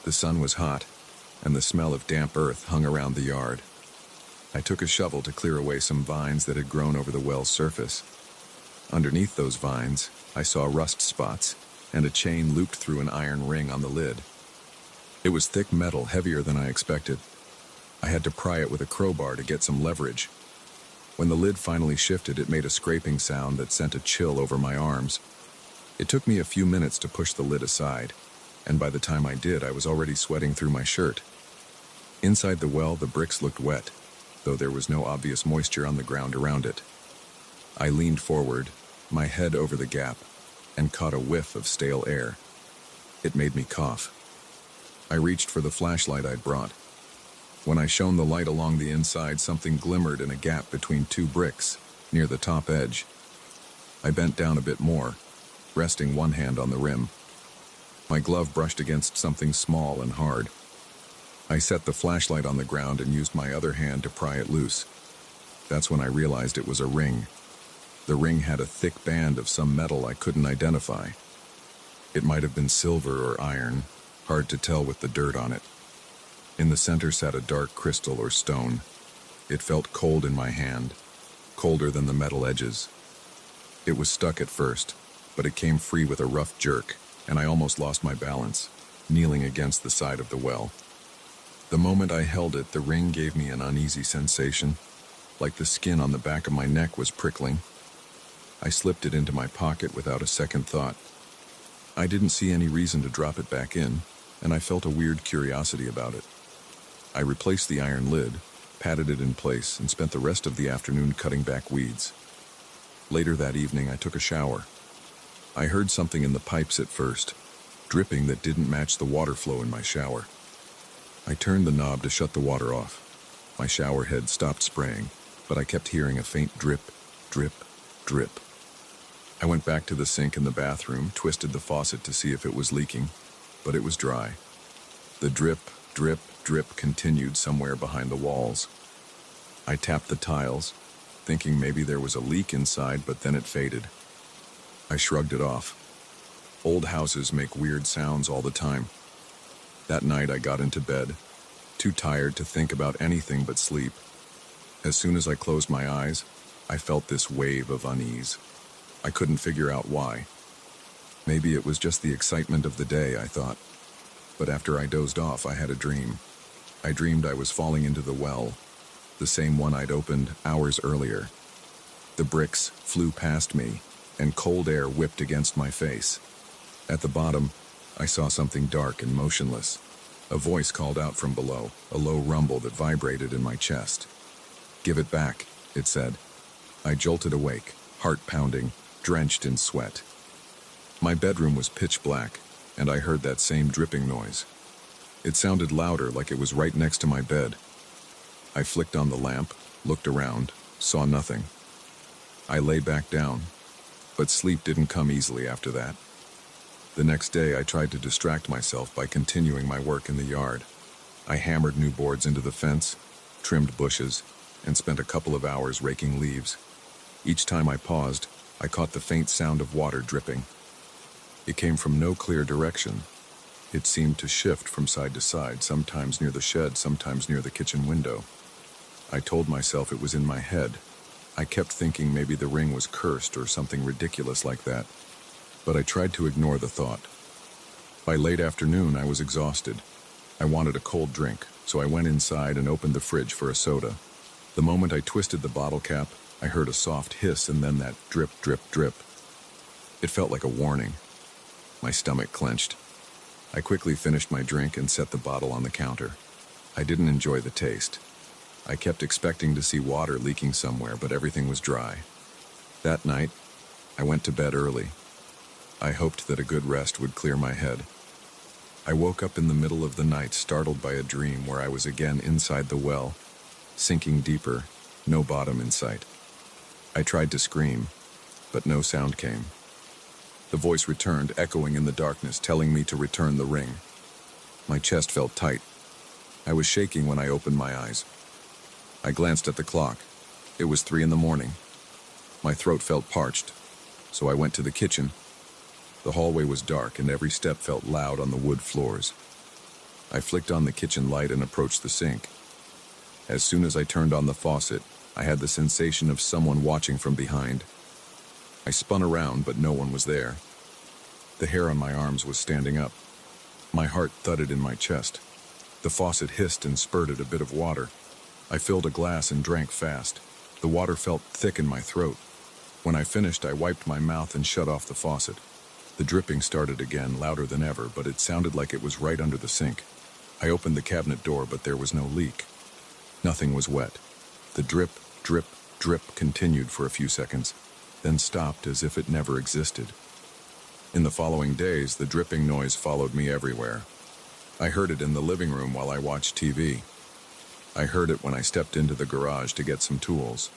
The sun was hot, and the smell of damp earth hung around the yard. I took a shovel to clear away some vines that had grown over the well's surface. Underneath those vines, I saw rust spots and a chain looped through an iron ring on the lid. It was thick metal, heavier than I expected. I had to pry it with a crowbar to get some leverage. When the lid finally shifted, it made a scraping sound that sent a chill over my arms. It took me a few minutes to push the lid aside, and by the time I did, I was already sweating through my shirt. Inside the well, the bricks looked wet, though there was no obvious moisture on the ground around it. I leaned forward, my head over the gap, and caught a whiff of stale air. It made me cough. I reached for the flashlight I'd brought. When I shone the light along the inside, something glimmered in a gap between two bricks, near the top edge. I bent down a bit more, resting one hand on the rim. My glove brushed against something small and hard. I set the flashlight on the ground and used my other hand to pry it loose. That's when I realized it was a ring. The ring had a thick band of some metal I couldn't identify. It might have been silver or iron, hard to tell with the dirt on it. In the center sat a dark crystal or stone. It felt cold in my hand, colder than the metal edges. It was stuck at first, but it came free with a rough jerk, and I almost lost my balance, kneeling against the side of the well. The moment I held it, the ring gave me an uneasy sensation, like the skin on the back of my neck was prickling. I slipped it into my pocket without a second thought. I didn't see any reason to drop it back in, and I felt a weird curiosity about it. I replaced the iron lid, patted it in place, and spent the rest of the afternoon cutting back weeds. Later that evening, I took a shower. I heard something in the pipes at first, dripping that didn't match the water flow in my shower. I turned the knob to shut the water off. My shower head stopped spraying, but I kept hearing a faint drip, drip, drip. I went back to the sink in the bathroom, twisted the faucet to see if it was leaking, but it was dry. The drip, drip, drip continued somewhere behind the walls. I tapped the tiles, thinking maybe there was a leak inside, but then it faded. I shrugged it off. Old houses make weird sounds all the time. That night I got into bed, too tired to think about anything but sleep. As soon as I closed my eyes, I felt this wave of unease. I couldn't figure out why. Maybe it was just the excitement of the day, I thought. But after I dozed off, I had a dream. I dreamed I was falling into the well, the same one I'd opened hours earlier. The bricks flew past me, and cold air whipped against my face. At the bottom, I saw something dark and motionless. A voice called out from below, a low rumble that vibrated in my chest. "Give it back," it said. I jolted awake, heart pounding, drenched in sweat. My bedroom was pitch black, and I heard that same dripping noise. It sounded louder, like it was right next to my bed. I flicked on the lamp, looked around, saw nothing. I lay back down, but sleep didn't come easily after that. The next day, I tried to distract myself by continuing my work in the yard. I hammered new boards into the fence, trimmed bushes, and spent a couple of hours raking leaves. Each time I paused, I caught the faint sound of water dripping. It came from no clear direction. It seemed to shift from side to side, sometimes near the shed, sometimes near the kitchen window. I told myself it was in my head. I kept thinking maybe the ring was cursed or something ridiculous like that, but I tried to ignore the thought. By late afternoon, I was exhausted. I wanted a cold drink, so I went inside and opened the fridge for a soda. The moment I twisted the bottle cap, I heard a soft hiss and then that drip, drip, drip. It felt like a warning. My stomach clenched. I quickly finished my drink and set the bottle on the counter. I didn't enjoy the taste. I kept expecting to see water leaking somewhere, but everything was dry. That night, I went to bed early. I hoped that a good rest would clear my head. I woke up in the middle of the night, startled by a dream where I was again inside the well, sinking deeper, no bottom in sight. I tried to scream, but no sound came. The voice returned, echoing in the darkness, telling me to return the ring. My chest felt tight. I was shaking when I opened my eyes. I glanced at the clock. It was 3 a.m. My throat felt parched, so I went to the kitchen. The hallway was dark and every step felt loud on the wood floors. I flicked on the kitchen light and approached the sink. As soon as I turned on the faucet, I had the sensation of someone watching from behind. I spun around, but no one was there. The hair on my arms was standing up. My heart thudded in my chest. The faucet hissed and spurted a bit of water. I filled a glass and drank fast. The water felt thick in my throat. When I finished, I wiped my mouth and shut off the faucet. The dripping started again, louder than ever, but it sounded like it was right under the sink. I opened the cabinet door, but there was no leak. Nothing was wet. The drip, drip, drip continued for a few seconds, then stopped as if it never existed. In the following days, the dripping noise followed me everywhere. I heard it in the living room while I watched TV. I heard it when I stepped into the garage to get some tools.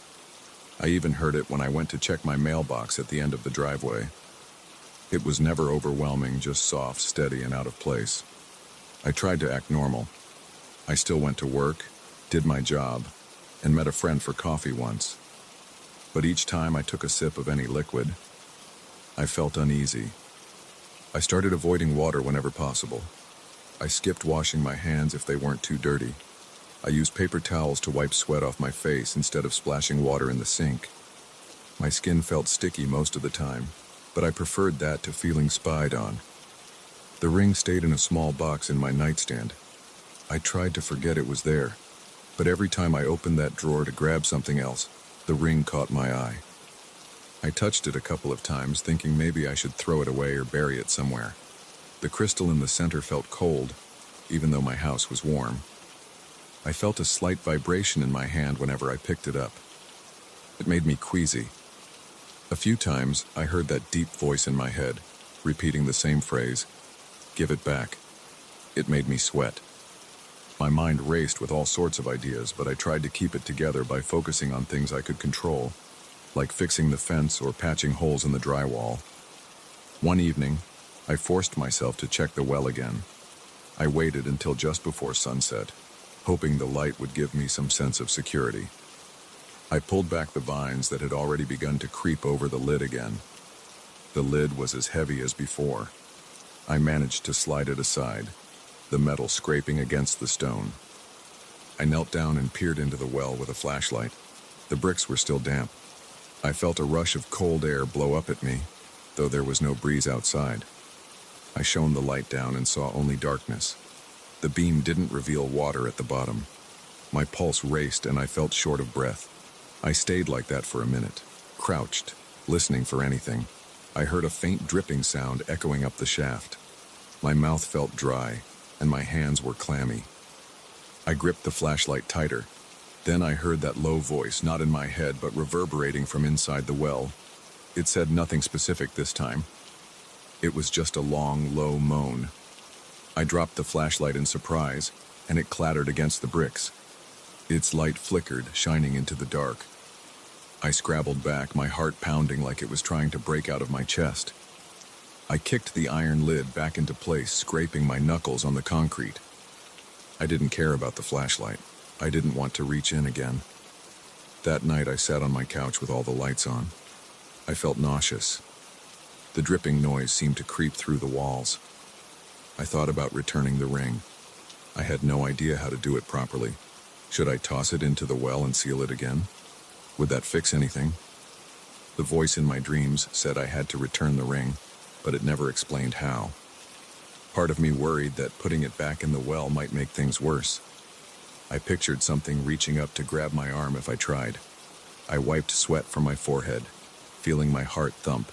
I even heard it when I went to check my mailbox at the end of the driveway. It was never overwhelming, just soft, steady, and out of place. I tried to act normal. I still went to work, did my job, and met a friend for coffee once. But each time I took a sip of any liquid, I felt uneasy. I started avoiding water whenever possible. I skipped washing my hands if they weren't too dirty. I used paper towels to wipe sweat off my face instead of splashing water in the sink. My skin felt sticky most of the time, but I preferred that to feeling spied on. The ring stayed in a small box in my nightstand. I tried to forget it was there, but every time I opened that drawer to grab something else, the ring caught my eye. I touched it a couple of times, thinking maybe I should throw it away or bury it somewhere. The crystal in the center felt cold, even though my house was warm. I felt a slight vibration in my hand whenever I picked it up. It made me queasy. A few times, I heard that deep voice in my head, repeating the same phrase, "Give it back." It made me sweat. My mind raced with all sorts of ideas, but I tried to keep it together by focusing on things I could control, like fixing the fence or patching holes in the drywall. One evening, I forced myself to check the well again. I waited until just before sunset, hoping the light would give me some sense of security. I pulled back the vines that had already begun to creep over the lid again. The lid was as heavy as before. I managed to slide it aside, the metal scraping against the stone. I knelt down and peered into the well with a flashlight. The bricks were still damp. I felt a rush of cold air blow up at me, though there was no breeze outside. I shone the light down and saw only darkness. The beam didn't reveal water at the bottom. My pulse raced and I felt short of breath. I stayed like that for a minute, crouched, listening for anything. I heard a faint dripping sound echoing up the shaft. My mouth felt dry, and my hands were clammy. I gripped the flashlight tighter. Then I heard that low voice, not in my head, but reverberating from inside the well. It said nothing specific this time. It was just a long, low moan. I dropped the flashlight in surprise, and it clattered against the bricks. Its light flickered, shining into the dark. I scrabbled back, my heart pounding like it was trying to break out of my chest. I kicked the iron lid back into place, scraping my knuckles on the concrete. I didn't care about the flashlight. I didn't want to reach in again. That night I sat on my couch with all the lights on. I felt nauseous. The dripping noise seemed to creep through the walls. I thought about returning the ring. I had no idea how to do it properly. Should I toss it into the well and seal it again? Would that fix anything? The voice in my dreams said I had to return the ring, but it never explained how. Part of me worried that putting it back in the well might make things worse. I pictured something reaching up to grab my arm if I tried. I wiped sweat from my forehead, feeling my heart thump.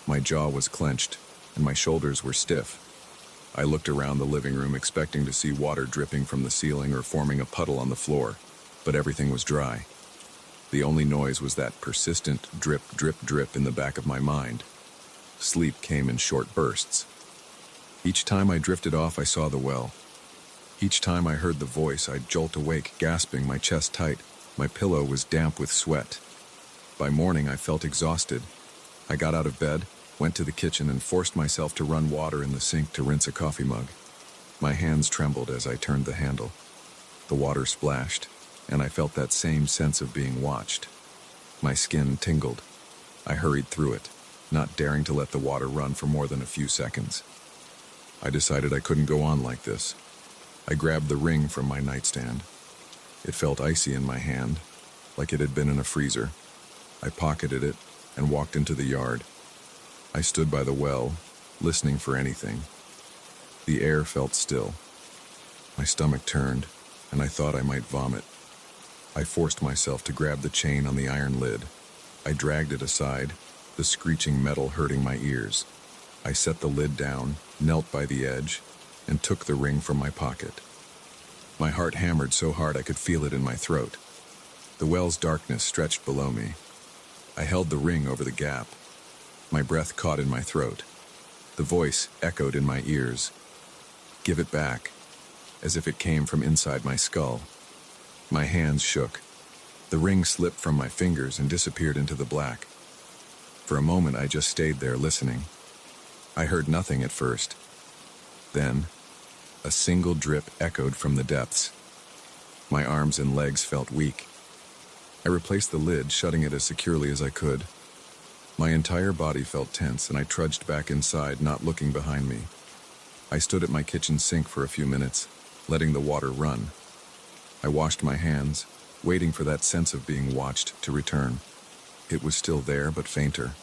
My jaw was clenched, and my shoulders were stiff. I looked around the living room expecting to see water dripping from the ceiling or forming a puddle on the floor, but everything was dry. The only noise was that persistent drip, drip, drip in the back of my mind. Sleep came in short bursts. Each time I drifted off, I saw the well. Each time I heard the voice, I'd jolt awake, gasping, my chest tight. My pillow was damp with sweat. By morning, I felt exhausted. I got out of bed, went to the kitchen, and forced myself to run water in the sink to rinse a coffee mug. My hands trembled as I turned the handle. The water splashed, and I felt that same sense of being watched. My skin tingled. I hurried through it, not daring to let the water run for more than a few seconds. I decided I couldn't go on like this. I grabbed the ring from my nightstand. It felt icy in my hand, like it had been in a freezer. I pocketed it and walked into the yard. I stood by the well, listening for anything. The air felt still. My stomach turned, and I thought I might vomit. I forced myself to grab the chain on the iron lid. I dragged it aside, the screeching metal hurting my ears. I set the lid down, knelt by the edge, and took the ring from my pocket. My heart hammered so hard I could feel it in my throat. The well's darkness stretched below me. I held the ring over the gap. My breath caught in my throat. The voice echoed in my ears. "Give it back," as if it came from inside my skull. My hands shook. The ring slipped from my fingers and disappeared into the black. For a moment, I just stayed there listening. I heard nothing at first. Then, a single drip echoed from the depths. My arms and legs felt weak. I replaced the lid, shutting it as securely as I could. My entire body felt tense, and I trudged back inside, not looking behind me. I stood at my kitchen sink for a few minutes, letting the water run. I washed my hands, waiting for that sense of being watched to return. It was still there, but fainter.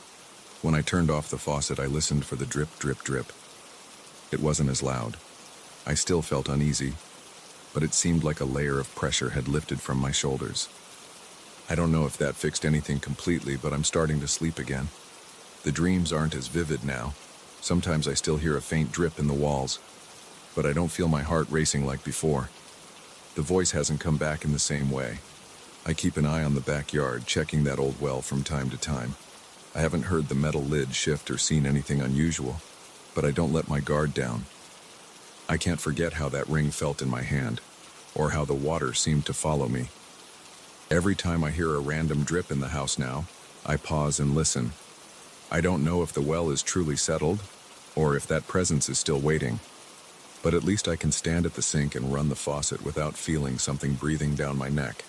When I turned off the faucet, I listened for the drip, drip, drip. It wasn't as loud. I still felt uneasy, but it seemed like a layer of pressure had lifted from my shoulders. I don't know if that fixed anything completely, but I'm starting to sleep again. The dreams aren't as vivid now. Sometimes I still hear a faint drip in the walls, but I don't feel my heart racing like before. The voice hasn't come back in the same way. I keep an eye on the backyard, checking that old well from time to time. I haven't heard the metal lid shift or seen anything unusual, but I don't let my guard down. I can't forget how that ring felt in my hand, or how the water seemed to follow me. Every time I hear a random drip in the house now, I pause and listen. I don't know if the well is truly settled, or if that presence is still waiting, but at least I can stand at the sink and run the faucet without feeling something breathing down my neck.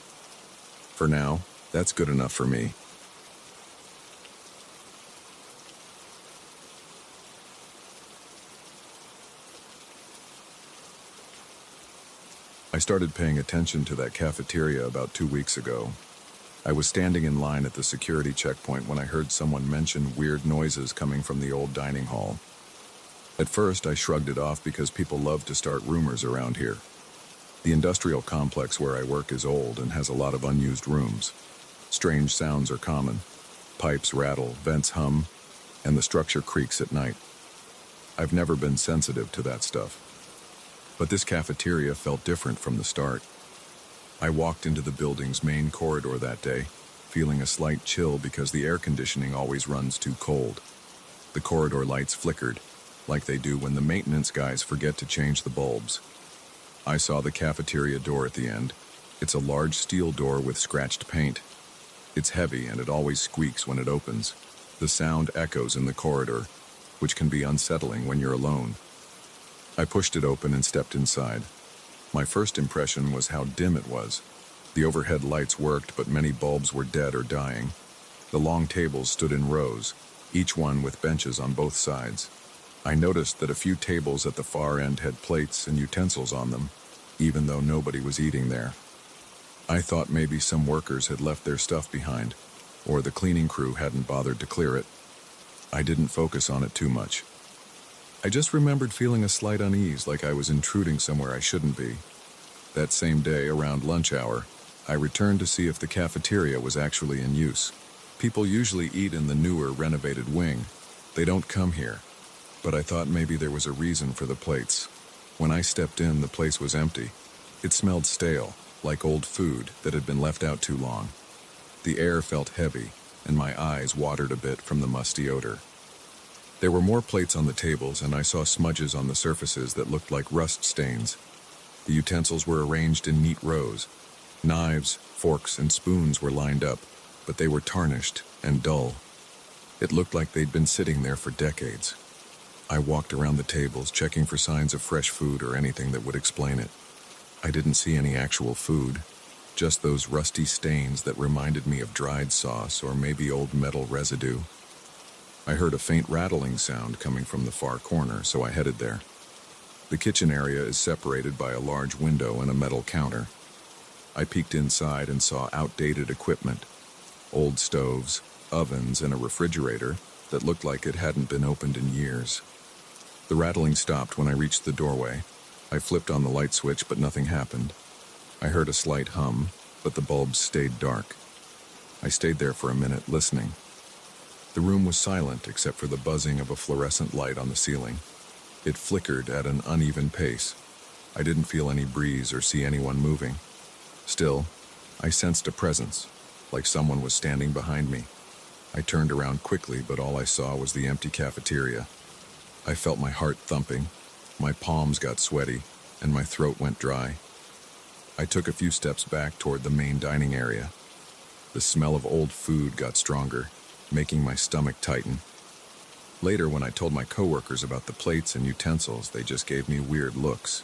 For now, that's good enough for me. I started paying attention to that cafeteria about 2 weeks ago. I was standing in line at the security checkpoint when I heard someone mention weird noises coming from the old dining hall. At first, I shrugged it off because people love to start rumors around here. The industrial complex where I work is old and has a lot of unused rooms. Strange sounds are common. Pipes rattle, vents hum, and the structure creaks at night. I've never been sensitive to that stuff. But this cafeteria felt different from the start. I walked into the building's main corridor that day, feeling a slight chill because the air conditioning always runs too cold. The corridor lights flickered, like they do when the maintenance guys forget to change the bulbs. I saw the cafeteria door at the end. It's a large steel door with scratched paint. It's heavy and it always squeaks when it opens. The sound echoes in the corridor. which can be unsettling when you're alone. I pushed it open and stepped inside. My first impression was how dim it was. The overhead lights worked, but many bulbs were dead or dying. The long tables stood in rows, each one with benches on both sides. I noticed that a few tables at the far end had plates and utensils on them, even though nobody was eating there. I thought maybe some workers had left their stuff behind, or the cleaning crew hadn't bothered to clear it. I didn't focus on it too much. I just remembered feeling a slight unease, like I was intruding somewhere I shouldn't be. That same day, around lunch hour, I returned to see if the cafeteria was actually in use. People usually eat in the newer, renovated wing. They don't come here. But I thought maybe there was a reason for the plates. When I stepped in, the place was empty. It smelled stale, like old food that had been left out too long. The air felt heavy, and my eyes watered a bit from the musty odor. There were more plates on the tables, and I saw smudges on the surfaces that looked like rust stains. The utensils were arranged in neat rows. Knives, forks, and spoons were lined up, but they were tarnished and dull. It looked like they'd been sitting there for decades. I walked around the tables, checking for signs of fresh food or anything that would explain it. I didn't see any actual food, just those rusty stains that reminded me of dried sauce or maybe old metal residue. I heard a faint rattling sound coming from the far corner, so I headed there. The kitchen area is separated by a large window and a metal counter. I peeked inside and saw outdated equipment, old stoves, ovens, and a refrigerator that looked like it hadn't been opened in years. The rattling stopped when I reached the doorway. I flipped on the light switch, but nothing happened. I heard a slight hum, but the bulbs stayed dark. I stayed there for a minute, listening. The room was silent except for the buzzing of a fluorescent light on the ceiling. It flickered at an uneven pace. I didn't feel any breeze or see anyone moving. Still, I sensed a presence, like someone was standing behind me. I turned around quickly, but all I saw was the empty cafeteria. I felt my heart thumping, my palms got sweaty, and my throat went dry. I took a few steps back toward the main dining area. The smell of old food got stronger, making my stomach tighten. Later, when I told my coworkers about the plates and utensils, they just gave me weird looks.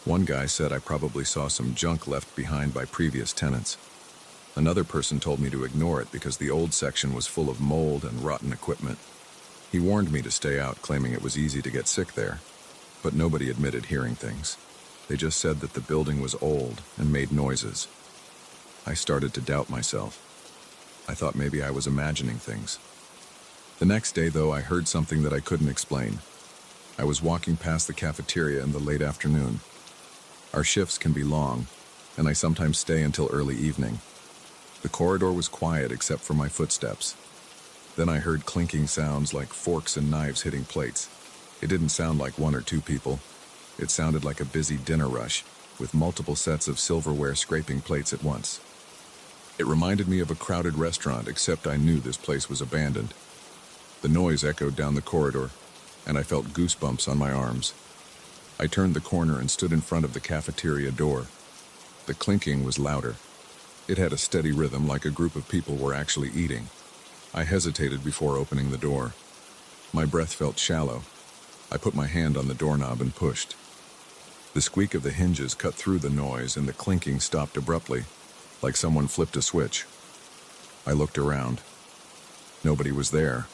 One guy said I probably saw some junk left behind by previous tenants. Another person told me to ignore it because the old section was full of mold and rotten equipment. He warned me to stay out, claiming it was easy to get sick there. But nobody admitted hearing things. They just said that the building was old and made noises. I started to doubt myself. I thought maybe I was imagining things. The next day, though, I heard something that I couldn't explain. I was walking past the cafeteria in the late afternoon. Our shifts can be long, and I sometimes stay until early evening. The corridor was quiet except for my footsteps. Then I heard clinking sounds like forks and knives hitting plates. It didn't sound like one or two people. It sounded like a busy dinner rush, with multiple sets of silverware scraping plates at once. It reminded me of a crowded restaurant, except I knew this place was abandoned. The noise echoed down the corridor, and I felt goosebumps on my arms. I turned the corner and stood in front of the cafeteria door. The clinking was louder. It had a steady rhythm, like a group of people were actually eating. I hesitated before opening the door. My breath felt shallow. I put my hand on the doorknob and pushed. The squeak of the hinges cut through the noise, and the clinking stopped abruptly, like someone flipped a switch. I looked around. Nobody was there.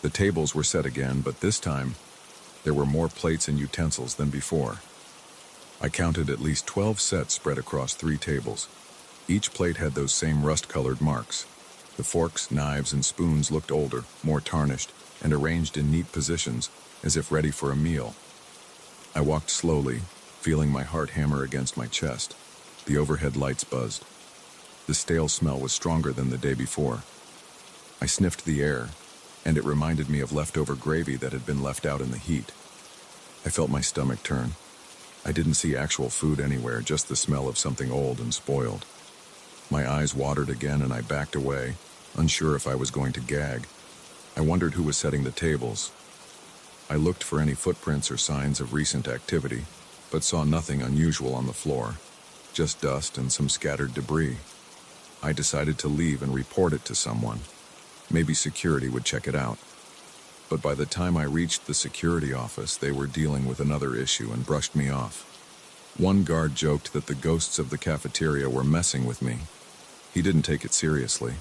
The tables were set again, but this time, there were more plates and utensils than before. I counted at least 12 sets spread across 3 tables. Each plate had those same rust-colored marks. The forks, knives, and spoons looked older, more tarnished, and arranged in neat positions, as if ready for a meal. I walked slowly, feeling my heart hammer against my chest. The overhead lights buzzed. The stale smell was stronger than the day before. I sniffed the air, and it reminded me of leftover gravy that had been left out in the heat. I felt my stomach turn. I didn't see actual food anywhere, just the smell of something old and spoiled. My eyes watered again, and I backed away, unsure if I was going to gag. I wondered who was setting the tables. I looked for any footprints or signs of recent activity, but saw nothing unusual on the floor, just dust and some scattered debris. I decided to leave and report it to someone. Maybe security would check it out. But by the time I reached the security office, they were dealing with another issue and brushed me off. One guard joked that the ghosts of the cafeteria were messing with me. He didn't take it seriously.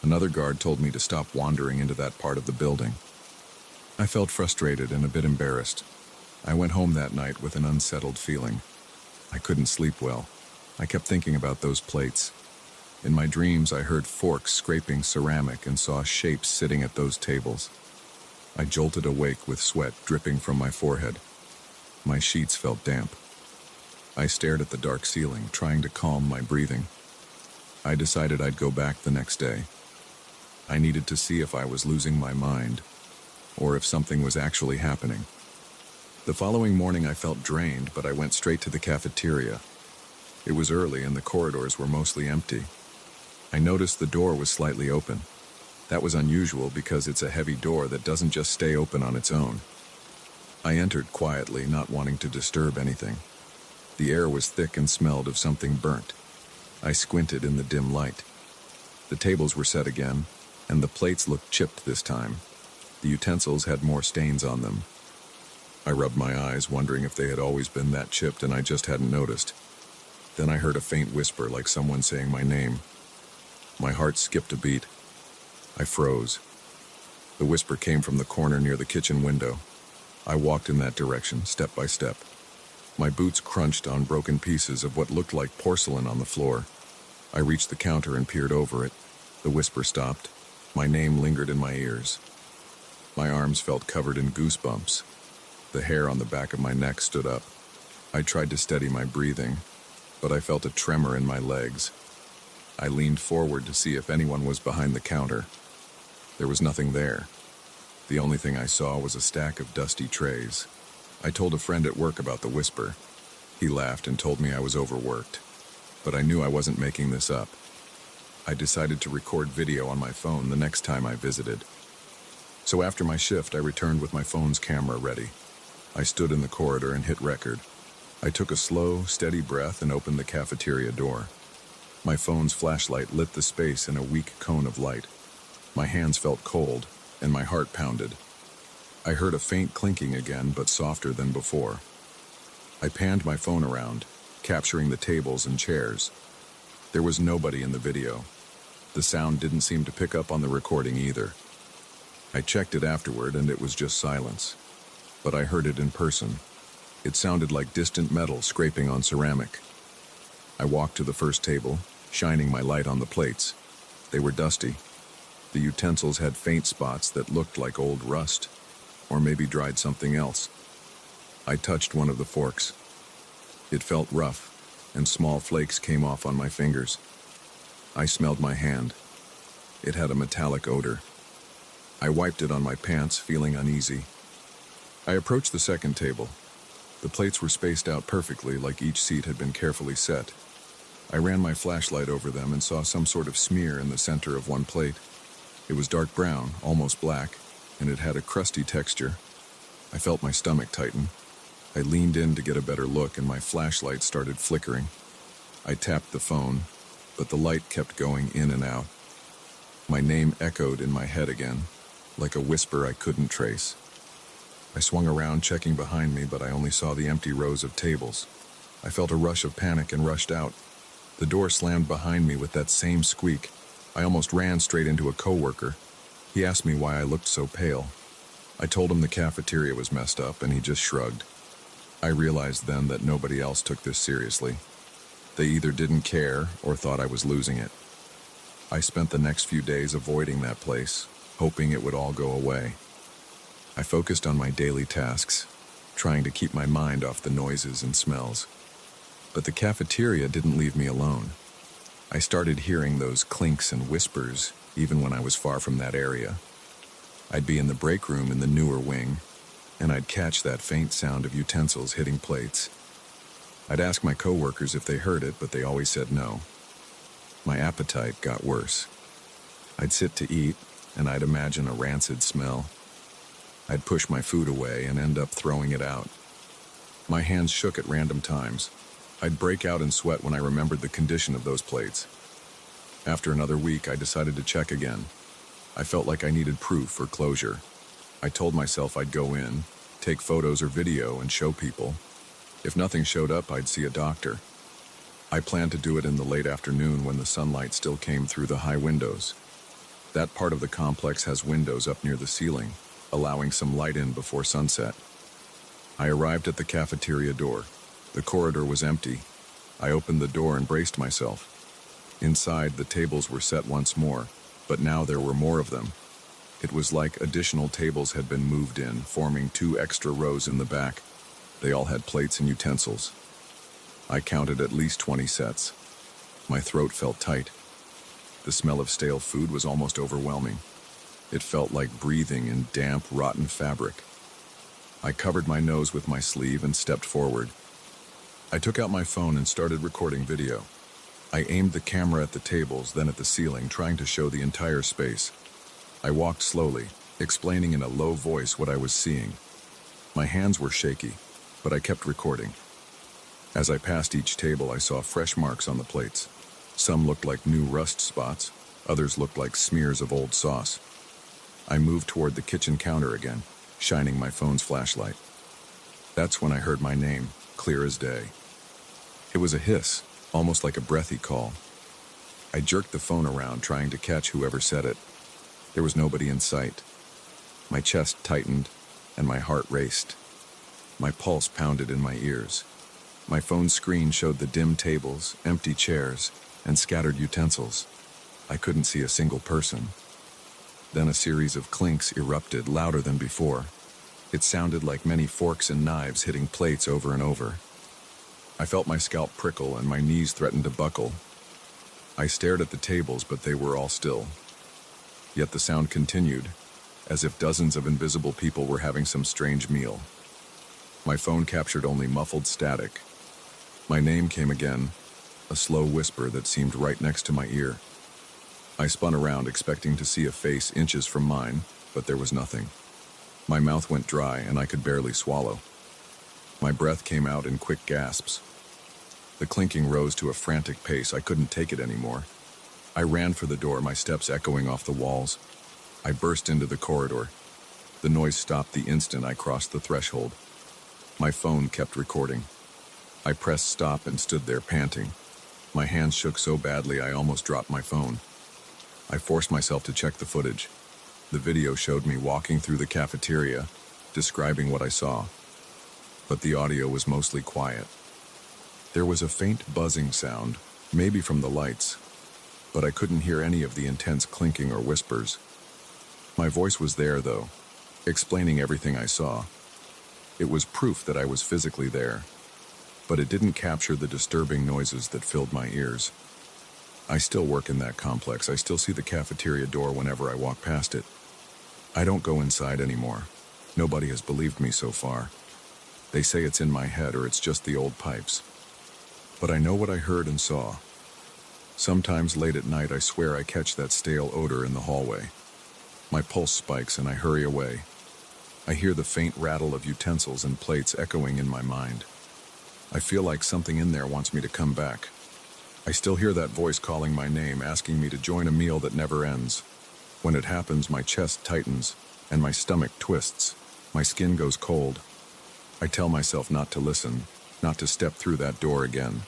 Another guard told me to stop wandering into that part of the building. I felt frustrated and a bit embarrassed. I went home that night with an unsettled feeling. I couldn't sleep well. I kept thinking about those plates. In my dreams, I heard forks scraping ceramic and saw shapes sitting at those tables. I jolted awake with sweat dripping from my forehead. My sheets felt damp. I stared at the dark ceiling, trying to calm my breathing. I decided I'd go back the next day. I needed to see if I was losing my mind, or if something was actually happening. The following morning I felt drained, but I went straight to the cafeteria. It was early and the corridors were mostly empty. I noticed the door was slightly open. That was unusual because it's a heavy door that doesn't just stay open on its own. I entered quietly, not wanting to disturb anything. The air was thick and smelled of something burnt. I squinted in the dim light. The tables were set again, and the plates looked chipped this time. The utensils had more stains on them. I rubbed my eyes, wondering if they had always been that chipped and I just hadn't noticed. Then I heard a faint whisper, like someone saying my name. My heart skipped a beat. I froze. The whisper came from the corner near the kitchen window. I walked in that direction, step by step. My boots crunched on broken pieces of what looked like porcelain on the floor. I reached the counter and peered over it. The whisper stopped. My name lingered in my ears. My arms felt covered in goosebumps. The hair on the back of my neck stood up. I tried to steady my breathing, but I felt a tremor in my legs. I leaned forward to see if anyone was behind the counter. There was nothing there. The only thing I saw was a stack of dusty trays. I told a friend at work about the whisper. He laughed and told me I was overworked, but I knew I wasn't making this up. I decided to record video on my phone the next time I visited. So after my shift, I returned with my phone's camera ready. I stood in the corridor and hit record. I took a slow, steady breath and opened the cafeteria door. My phone's flashlight lit the space in a weak cone of light. My hands felt cold, and my heart pounded. I heard a faint clinking again, but softer than before. I panned my phone around, capturing the tables and chairs. There was nobody in the video. The sound didn't seem to pick up on the recording either. I checked it afterward, and it was just silence. But I heard it in person. It sounded like distant metal scraping on ceramic. I walked to the first table, shining my light on the plates. They were dusty. The utensils had faint spots that looked like old rust, or maybe dried something else. I touched one of the forks. It felt rough, and small flakes came off on my fingers. I smelled my hand. It had a metallic odor. I wiped it on my pants, feeling uneasy. I approached the second table. The plates were spaced out perfectly, like each seat had been carefully set. I ran my flashlight over them and saw some sort of smear in the center of one plate. It was dark brown, almost black, and it had a crusty texture. I felt my stomach tighten. I leaned in to get a better look, and my flashlight started flickering. I tapped the phone, but the light kept going in and out. My name echoed in my head again, like a whisper I couldn't trace. I swung around, checking behind me, but I only saw the empty rows of tables. I felt a rush of panic and rushed out. The door slammed behind me with that same squeak. I almost ran straight into a coworker. He asked me why I looked so pale. I told him the cafeteria was messed up, and he just shrugged. I realized then that nobody else took this seriously. They either didn't care or thought I was losing it. I spent the next few days avoiding that place, hoping it would all go away. I focused on my daily tasks, trying to keep my mind off the noises and smells. But the cafeteria didn't leave me alone. I started hearing those clinks and whispers even when I was far from that area. I'd be in the break room in the newer wing, and I'd catch that faint sound of utensils hitting plates. I'd ask my coworkers if they heard it, but they always said no. My appetite got worse. I'd sit to eat, and I'd imagine a rancid smell. I'd push my food away and end up throwing it out. My hands shook at random times. I'd break out in sweat when I remembered the condition of those plates. After another week, I decided to check again. I felt like I needed proof or closure. I told myself I'd go in, take photos or video, and show people. If nothing showed up, I'd see a doctor. I planned to do it in the late afternoon when the sunlight still came through the high windows. That part of the complex has windows up near the ceiling, allowing some light in before sunset. I arrived at the cafeteria door. The corridor was empty. I opened the door and braced myself. Inside, the tables were set once more, but now there were more of them. It was like additional tables had been moved in, forming 2 extra rows in the back. They all had plates and utensils. I counted at least 20 sets. My throat felt tight. The smell of stale food was almost overwhelming. It felt like breathing in damp, rotten fabric. I covered my nose with my sleeve and stepped forward. I took out my phone and started recording video. I aimed the camera at the tables, then at the ceiling, trying to show the entire space. I walked slowly, explaining in a low voice what I was seeing. My hands were shaky, but I kept recording. As I passed each table, I saw fresh marks on the plates. Some looked like new rust spots, others looked like smears of old sauce. I moved toward the kitchen counter again, shining my phone's flashlight. That's when I heard my name, clear as day. It was a hiss, almost like a breathy call. I jerked the phone around, trying to catch whoever said it. There was nobody in sight. My chest tightened, and my heart raced. My pulse pounded in my ears. My phone screen showed the dim tables, empty chairs, and scattered utensils. I couldn't see a single person. Then a series of clinks erupted, louder than before. It sounded like many forks and knives hitting plates over and over. I felt my scalp prickle and my knees threatened to buckle. I stared at the tables, but they were all still. Yet the sound continued, as if dozens of invisible people were having some strange meal. My phone captured only muffled static. My name came again, a slow whisper that seemed right next to my ear. I spun around, expecting to see a face inches from mine, but there was nothing. My mouth went dry and I could barely swallow. My breath came out in quick gasps. The clinking rose to a frantic pace. I couldn't take it anymore. I ran for the door, my steps echoing off the walls. I burst into the corridor. The noise stopped the instant I crossed the threshold. My phone kept recording. I pressed stop and stood there panting. My hands shook so badly I almost dropped my phone. I forced myself to check the footage. The video showed me walking through the cafeteria, describing what I saw. But the audio was mostly quiet. There was a faint buzzing sound, maybe from the lights, but I couldn't hear any of the intense clinking or whispers. My voice was there, though, explaining everything I saw. It was proof that I was physically there, but it didn't capture the disturbing noises that filled my ears. I still work in that complex. I still see the cafeteria door whenever I walk past it. I don't go inside anymore. Nobody has believed me so far. They say it's in my head or it's just the old pipes. But I know what I heard and saw. Sometimes late at night I swear I catch that stale odor in the hallway. My pulse spikes and I hurry away. I hear the faint rattle of utensils and plates echoing in my mind. I feel like something in there wants me to come back. I still hear that voice calling my name, asking me to join a meal that never ends. When it happens, my chest tightens and my stomach twists. My skin goes cold. I tell myself not to listen, not to step through that door again.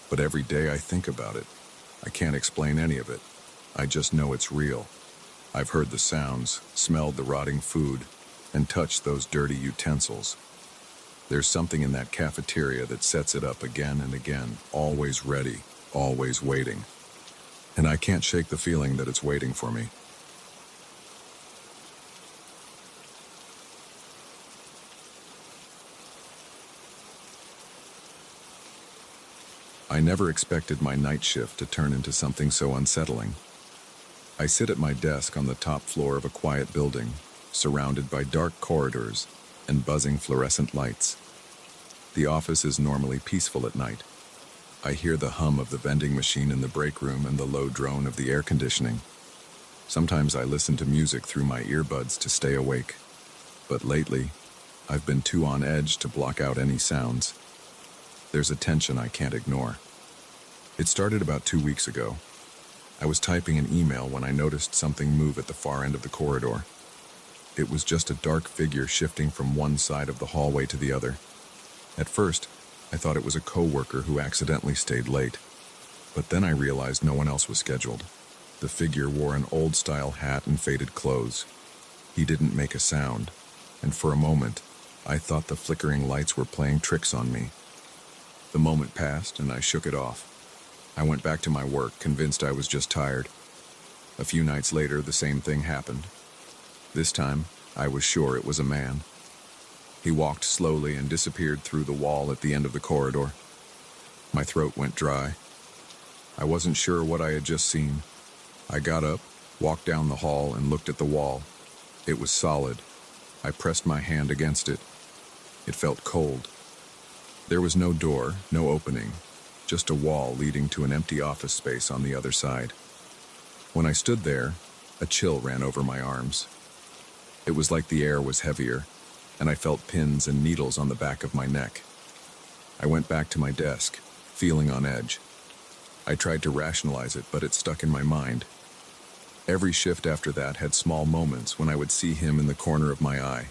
But every day I think about it. I can't explain any of it. I just know it's real. I've heard the sounds, smelled the rotting food, and touched those dirty utensils. There's something in that cafeteria that sets it up again and again, always ready, always waiting. And I can't shake the feeling that it's waiting for me. I never expected my night shift to turn into something so unsettling. I sit at my desk on the top floor of a quiet building, surrounded by dark corridors and buzzing fluorescent lights. The office is normally peaceful at night. I hear the hum of the vending machine in the break room and the low drone of the air conditioning. Sometimes I listen to music through my earbuds to stay awake. But lately, I've been too on edge to block out any sounds. There's a tension I can't ignore. It started about 2 weeks ago. I was typing an email when I noticed something move at the far end of the corridor. It was just a dark figure shifting from one side of the hallway to the other. At first, I thought it was a coworker who accidentally stayed late. But then I realized no one else was scheduled. The figure wore an old-style hat and faded clothes. He didn't make a sound, and for a moment, I thought the flickering lights were playing tricks on me. The moment passed, and I shook it off. I went back to my work, convinced I was just tired. A few nights later, the same thing happened. This time, I was sure it was a man. He walked slowly and disappeared through the wall at the end of the corridor. My throat went dry. I wasn't sure what I had just seen. I got up, walked down the hall, and looked at the wall. It was solid. I pressed my hand against it. It felt cold. There was no door, no opening, just a wall leading to an empty office space on the other side. When I stood there, a chill ran over my arms. It was like the air was heavier, and I felt pins and needles on the back of my neck. I went back to my desk, feeling on edge. I tried to rationalize it, but it stuck in my mind. Every shift after that had small moments when I would see him in the corner of my eye.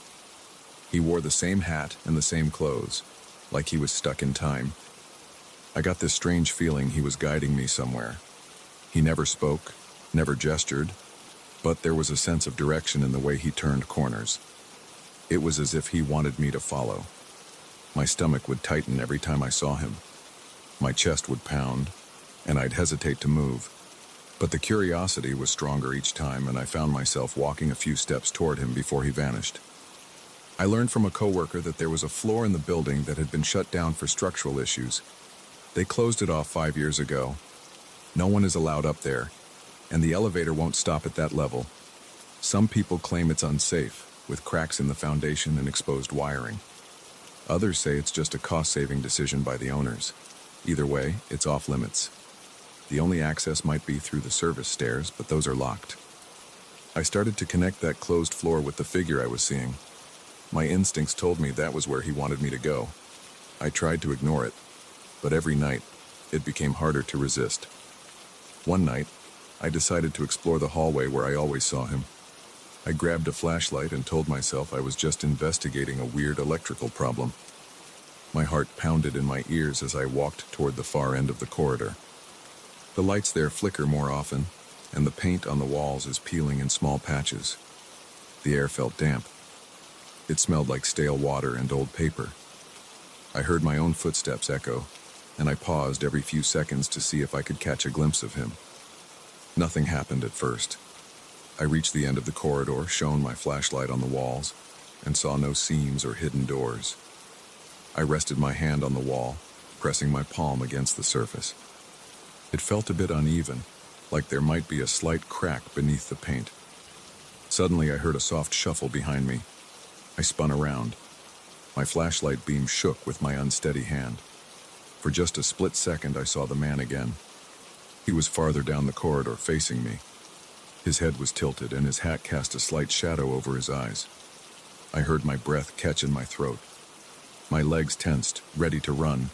He wore the same hat and the same clothes, like he was stuck in time. I got this strange feeling he was guiding me somewhere. He never spoke, never gestured, but there was a sense of direction in the way he turned corners. It was as if he wanted me to follow. My stomach would tighten every time I saw him. My chest would pound, and I'd hesitate to move. But the curiosity was stronger each time, and I found myself walking a few steps toward him before he vanished. I learned from a coworker that there was a floor in the building that had been shut down for structural issues. They closed it off 5 years ago. No one is allowed up there, and the elevator won't stop at that level. Some people claim it's unsafe, with cracks in the foundation and exposed wiring. Others say it's just a cost-saving decision by the owners. Either way, it's off limits. The only access might be through the service stairs, but those are locked. I started to connect that closed floor with the figure I was seeing. My instincts told me that was where he wanted me to go. I tried to ignore it, but every night, it became harder to resist. One night, I decided to explore the hallway where I always saw him. I grabbed a flashlight and told myself I was just investigating a weird electrical problem. My heart pounded in my ears as I walked toward the far end of the corridor. The lights there flicker more often, and the paint on the walls is peeling in small patches. The air felt damp. It smelled like stale water and old paper. I heard my own footsteps echo, and I paused every few seconds to see if I could catch a glimpse of him. Nothing happened at first. I reached the end of the corridor, shone my flashlight on the walls, and saw no seams or hidden doors. I rested my hand on the wall, pressing my palm against the surface. It felt a bit uneven, like there might be a slight crack beneath the paint. Suddenly I heard a soft shuffle behind me. I spun around. My flashlight beam shook with my unsteady hand. For just a split second I saw the man again. He was farther down the corridor, facing me. His head was tilted, and his hat cast a slight shadow over his eyes. I heard my breath catch in my throat. My legs tensed, ready to run.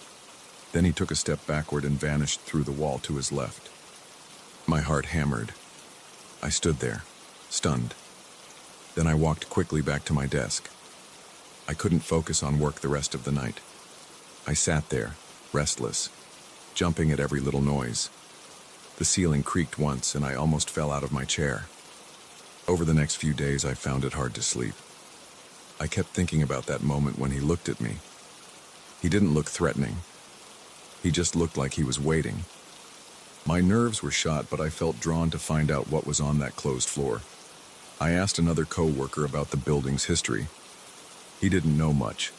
Then he took a step backward and vanished through the wall to his left. My heart hammered. I stood there, stunned. Then I walked quickly back to my desk. I couldn't focus on work the rest of the night. I sat there, restless, jumping at every little noise. The ceiling creaked once, and I almost fell out of my chair. Over the next few days, I found it hard to sleep. I kept thinking about that moment when he looked at me. He didn't look threatening. He just looked like he was waiting. My nerves were shot, but I felt drawn to find out what was on that closed floor. I asked another co-worker about the building's history. He didn't know much,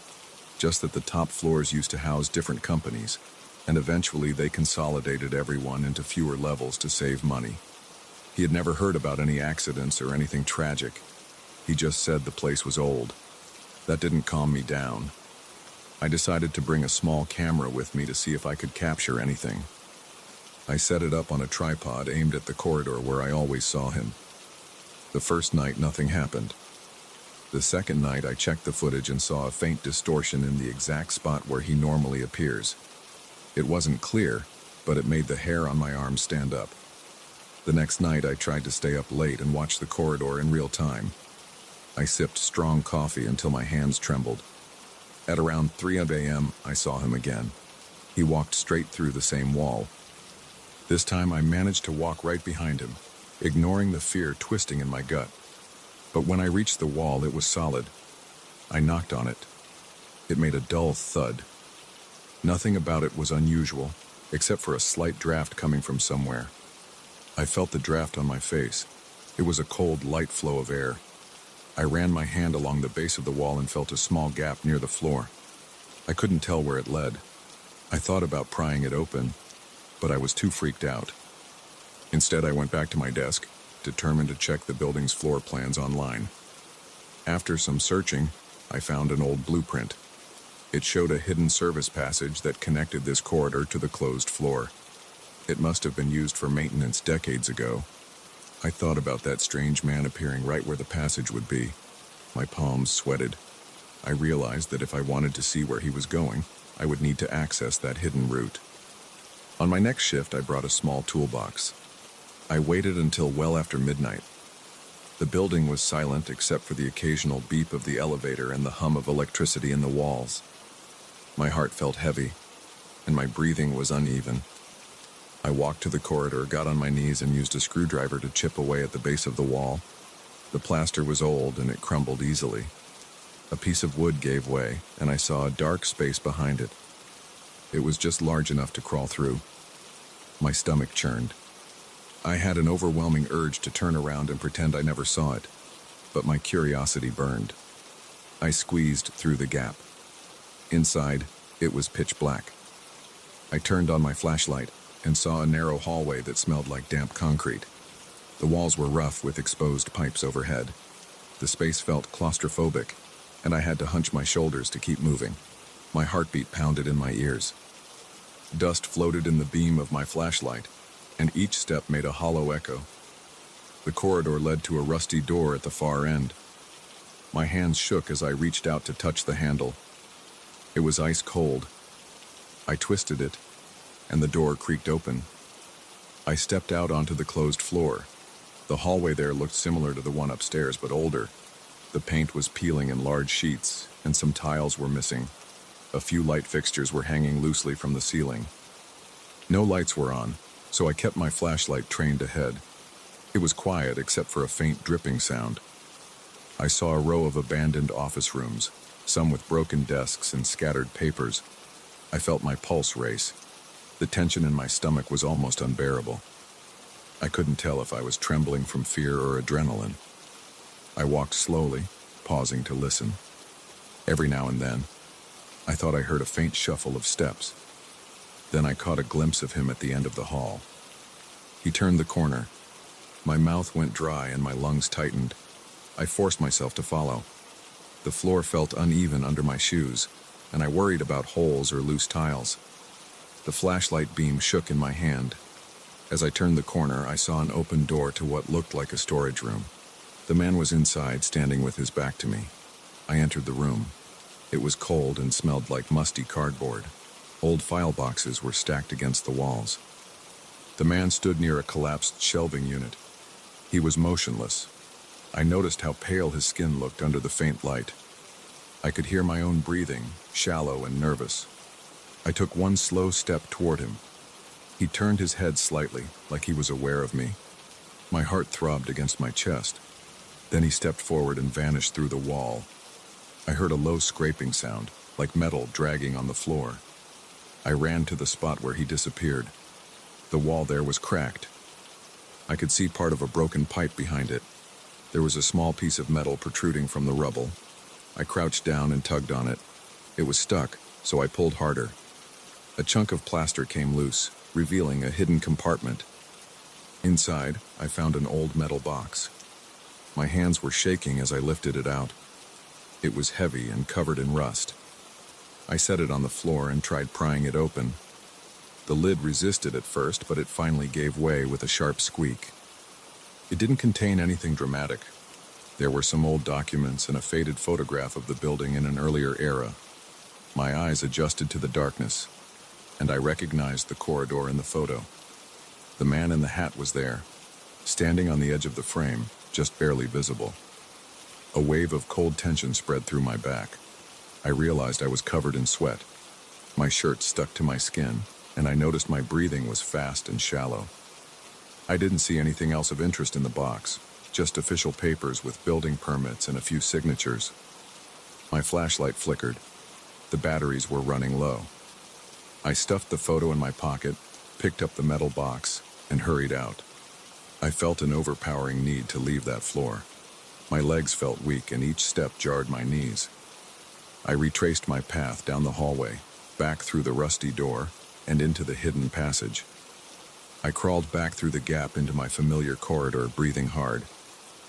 just that the top floors used to house different companies, and eventually they consolidated everyone into fewer levels to save money. He had never heard about any accidents or anything tragic. He just said the place was old. That didn't calm me down. I decided to bring a small camera with me to see if I could capture anything. I set it up on a tripod aimed at the corridor where I always saw him. The first night, nothing happened. The second night, I checked the footage and saw a faint distortion in the exact spot where he normally appears. It wasn't clear, but it made the hair on my arm stand up. The next night, I tried to stay up late and watch the corridor in real time. I sipped strong coffee until my hands trembled. At around 3 a.m., I saw him again. He walked straight through the same wall. This time I managed to walk right behind him, ignoring the fear twisting in my gut. But when I reached the wall, it was solid. I knocked on it. It made a dull thud. Nothing about it was unusual, except for a slight draft coming from somewhere. I felt the draft on my face. It was a cold, light flow of air. I ran my hand along the base of the wall and felt a small gap near the floor. I couldn't tell where it led. I thought about prying it open, but I was too freaked out. Instead, I went back to my desk, determined to check the building's floor plans online. After some searching, I found an old blueprint. It showed a hidden service passage that connected this corridor to the closed floor. It must have been used for maintenance decades ago. I thought about that strange man appearing right where the passage would be. My palms sweated. I realized that if I wanted to see where he was going, I would need to access that hidden route. On my next shift, I brought a small toolbox. I waited until well after midnight. The building was silent except for the occasional beep of the elevator and the hum of electricity in the walls. My heart felt heavy, and my breathing was uneven. I walked to the corridor, got on my knees, and used a screwdriver to chip away at the base of the wall. The plaster was old, and it crumbled easily. A piece of wood gave way, and I saw a dark space behind it. It was just large enough to crawl through. My stomach churned. I had an overwhelming urge to turn around and pretend I never saw it, but my curiosity burned. I squeezed through the gap. Inside, it was pitch black. I turned on my flashlight and saw a narrow hallway that smelled like damp concrete. The walls were rough with exposed pipes overhead. The space felt claustrophobic, and I had to hunch my shoulders to keep moving. My heartbeat pounded in my ears. Dust floated in the beam of my flashlight, and each step made a hollow echo. The corridor led to a rusty door at the far end. My hands shook as I reached out to touch the handle. It was ice cold. I twisted it, and the door creaked open. I stepped out onto the closed floor. The hallway there looked similar to the one upstairs, but older. The paint was peeling in large sheets, and some tiles were missing. A few light fixtures were hanging loosely from the ceiling. No lights were on, so I kept my flashlight trained ahead. It was quiet except for a faint dripping sound. I saw a row of abandoned office rooms, some with broken desks and scattered papers. I felt my pulse race. The tension in my stomach was almost unbearable. I couldn't tell if I was trembling from fear or adrenaline. I walked slowly, pausing to listen. Every now and then, I thought I heard a faint shuffle of steps. Then I caught a glimpse of him at the end of the hall. He turned the corner. My mouth went dry and my lungs tightened. I forced myself to follow. The floor felt uneven under my shoes, and I worried about holes or loose tiles. The flashlight beam shook in my hand. As I turned the corner, I saw an open door to what looked like a storage room. The man was inside, standing with his back to me. I entered the room. It was cold and smelled like musty cardboard. Old file boxes were stacked against the walls. The man stood near a collapsed shelving unit. He was motionless. I noticed how pale his skin looked under the faint light. I could hear my own breathing, shallow and nervous. I took one slow step toward him. He turned his head slightly, like he was aware of me. My heart throbbed against my chest. Then he stepped forward and vanished through the wall. I heard a low scraping sound, like metal dragging on the floor. I ran to the spot where he disappeared. The wall there was cracked. I could see part of a broken pipe behind it. There was a small piece of metal protruding from the rubble. I crouched down and tugged on it. It was stuck, so I pulled harder. A chunk of plaster came loose, revealing a hidden compartment. Inside, I found an old metal box. My hands were shaking as I lifted it out. It was heavy and covered in rust. I set it on the floor and tried prying it open. The lid resisted at first, but it finally gave way with a sharp squeak. It didn't contain anything dramatic. There were some old documents and a faded photograph of the building in an earlier era. My eyes adjusted to the darkness, and I recognized the corridor in the photo. The man in the hat was there, standing on the edge of the frame, just barely visible. A wave of cold tension spread through my back. I realized I was covered in sweat. My shirt stuck to my skin, and I noticed my breathing was fast and shallow. I didn't see anything else of interest in the box, just official papers with building permits and a few signatures. My flashlight flickered. The batteries were running low. I stuffed the photo in my pocket, picked up the metal box, and hurried out. I felt an overpowering need to leave that floor. My legs felt weak and each step jarred my knees. I retraced my path down the hallway, back through the rusty door, and into the hidden passage. I crawled back through the gap into my familiar corridor, breathing hard.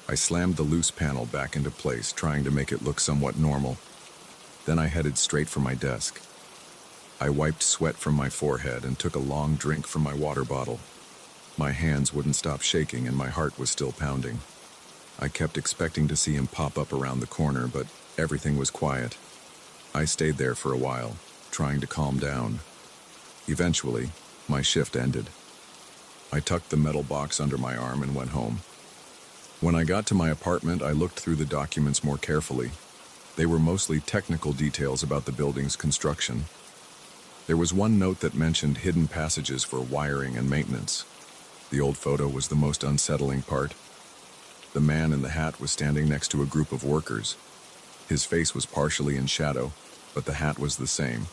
I slammed the loose panel back into place, trying to make it look somewhat normal. Then I headed straight for my desk. I wiped sweat from my forehead and took a long drink from my water bottle. My hands wouldn't stop shaking and my heart was still pounding. I kept expecting to see him pop up around the corner, but everything was quiet. I stayed there for a while, trying to calm down. Eventually, my shift ended. I tucked the metal box under my arm and went home. When I got to my apartment, I looked through the documents more carefully. They were mostly technical details about the building's construction. There was one note that mentioned hidden passages for wiring and maintenance. The old photo was the most unsettling part. The man in the hat was standing next to a group of workers. His face was partially in shadow, but the hat was the same,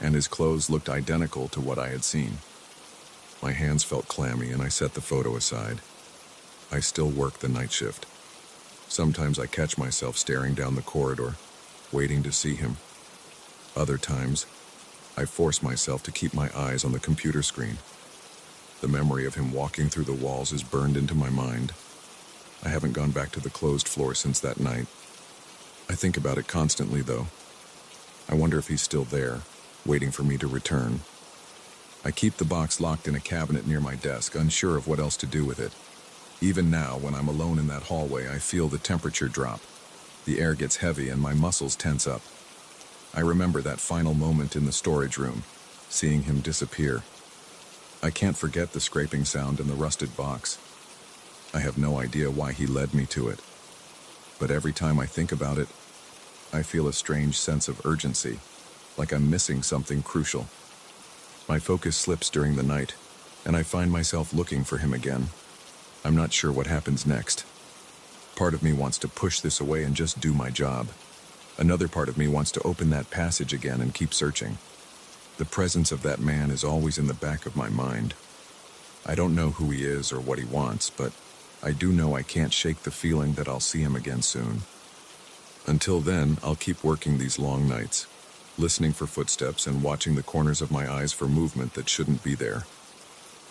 and his clothes looked identical to what I had seen. My hands felt clammy and I set the photo aside. I still work the night shift. Sometimes I catch myself staring down the corridor, waiting to see him. Other times, I force myself to keep my eyes on the computer screen. The memory of him walking through the walls is burned into my mind. I haven't gone back to the closed floor since that night. I think about it constantly, though. I wonder if he's still there, waiting for me to return. I keep the box locked in a cabinet near my desk, unsure of what else to do with it. Even now, when I'm alone in that hallway, I feel the temperature drop. The air gets heavy and my muscles tense up. I remember that final moment in the storage room, seeing him disappear. I can't forget the scraping sound in the rusted box. I have no idea why he led me to it. But every time I think about it, I feel a strange sense of urgency, like I'm missing something crucial. My focus slips during the night, and I find myself looking for him again. I'm not sure what happens next. Part of me wants to push this away and just do my job. Another part of me wants to open that passage again and keep searching. The presence of that man is always in the back of my mind. I don't know who he is or what he wants, but I do know I can't shake the feeling that I'll see him again soon. Until then, I'll keep working these long nights, listening for footsteps and watching the corners of my eyes for movement that shouldn't be there.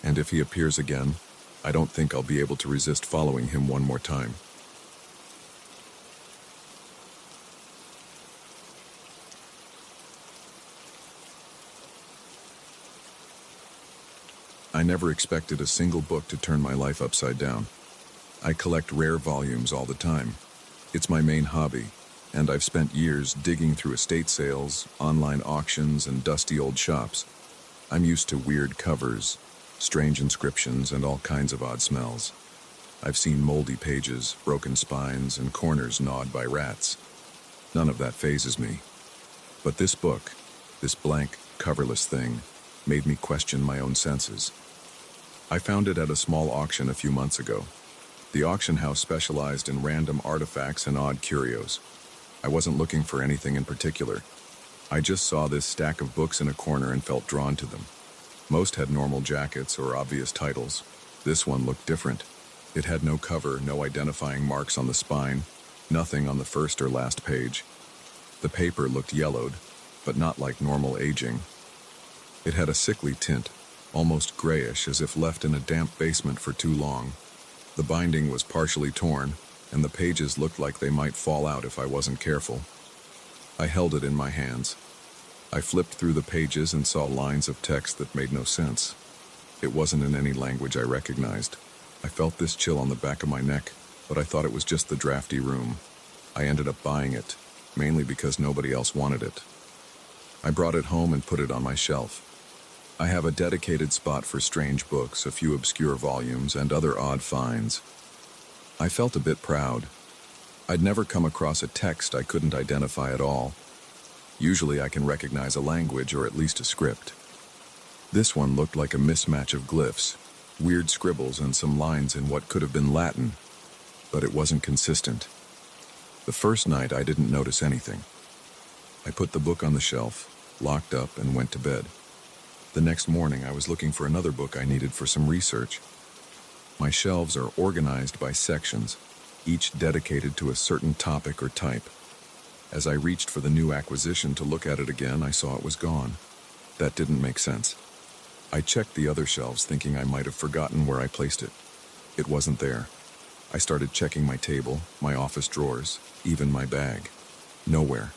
And if he appears again, I don't think I'll be able to resist following him one more time. I never expected a single book to turn my life upside down. I collect rare volumes all the time. It's my main hobby, and I've spent years digging through estate sales, online auctions, and dusty old shops. I'm used to weird covers, strange inscriptions, and all kinds of odd smells. I've seen moldy pages, broken spines, and corners gnawed by rats. None of that fazes me. But this book, this blank, coverless thing, made me question my own senses. I found it at a small auction a few months ago. The auction house specialized in random artifacts and odd curios. I wasn't looking for anything in particular. I just saw this stack of books in a corner and felt drawn to them. Most had normal jackets or obvious titles. This one looked different. It had no cover, no identifying marks on the spine, nothing on the first or last page. The paper looked yellowed, but not like normal aging. It had a sickly tint, almost grayish, as if left in a damp basement for too long. The binding was partially torn, and the pages looked like they might fall out if I wasn't careful. I held it in my hands. I flipped through the pages and saw lines of text that made no sense. It wasn't in any language I recognized. I felt this chill on the back of my neck, but I thought it was just the drafty room. I ended up buying it, mainly because nobody else wanted it. I brought it home and put it on my shelf. I have a dedicated spot for strange books, a few obscure volumes, and other odd finds. I felt a bit proud. I'd never come across a text I couldn't identify at all. Usually I can recognize a language or at least a script. This one looked like a mismatch of glyphs, weird scribbles and some lines in what could have been Latin, but it wasn't consistent. The first night I didn't notice anything. I put the book on the shelf, locked up, and went to bed. The next morning I was looking for another book I needed for some research. My shelves are organized by sections, each dedicated to a certain topic or type. As I reached for the new acquisition to look at it again, I saw it was gone. That didn't make sense. I checked the other shelves thinking I might have forgotten where I placed it. It wasn't there. I started checking my table, my office drawers, even my bag. Nowhere.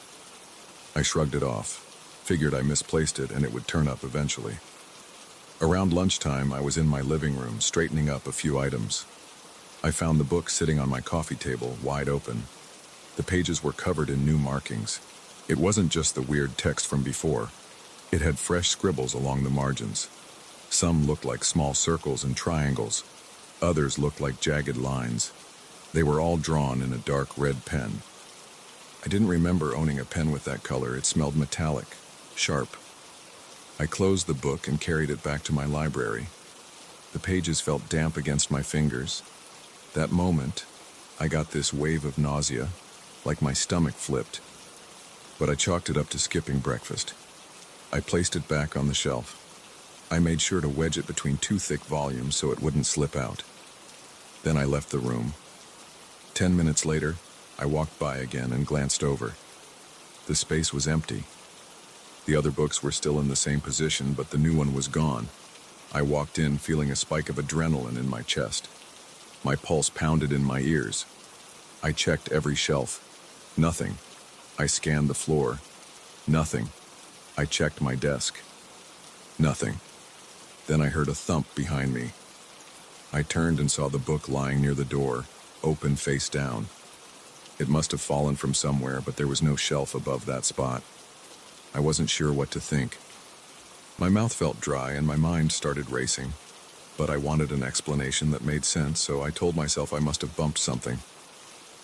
I shrugged it off, figured I misplaced it and it would turn up eventually. Around lunchtime, I was in my living room, straightening up a few items. I found the book sitting on my coffee table, wide open. The pages were covered in new markings. It wasn't just the weird text from before. It had fresh scribbles along the margins. Some looked like small circles and triangles. Others looked like jagged lines. They were all drawn in a dark red pen. I didn't remember owning a pen with that color. It smelled metallic, sharp. I closed the book and carried it back to my library. The pages felt damp against my fingers. That moment, I got this wave of nausea, like my stomach flipped. But I chalked it up to skipping breakfast. I placed it back on the shelf. I made sure to wedge it between two thick volumes so it wouldn't slip out. Then I left the room. 10 minutes later, I walked by again and glanced over. The space was empty. The other books were still in the same position, but the new one was gone. I walked in feeling a spike of adrenaline in my chest. My pulse pounded in my ears. I checked every shelf. Nothing. I scanned the floor. Nothing. I checked my desk. Nothing. Then I heard a thump behind me. I turned and saw the book lying near the door, open face down. It must have fallen from somewhere, but there was no shelf above that spot. I wasn't sure what to think. My mouth felt dry and my mind started racing, but I wanted an explanation that made sense, so I told myself I must have bumped something.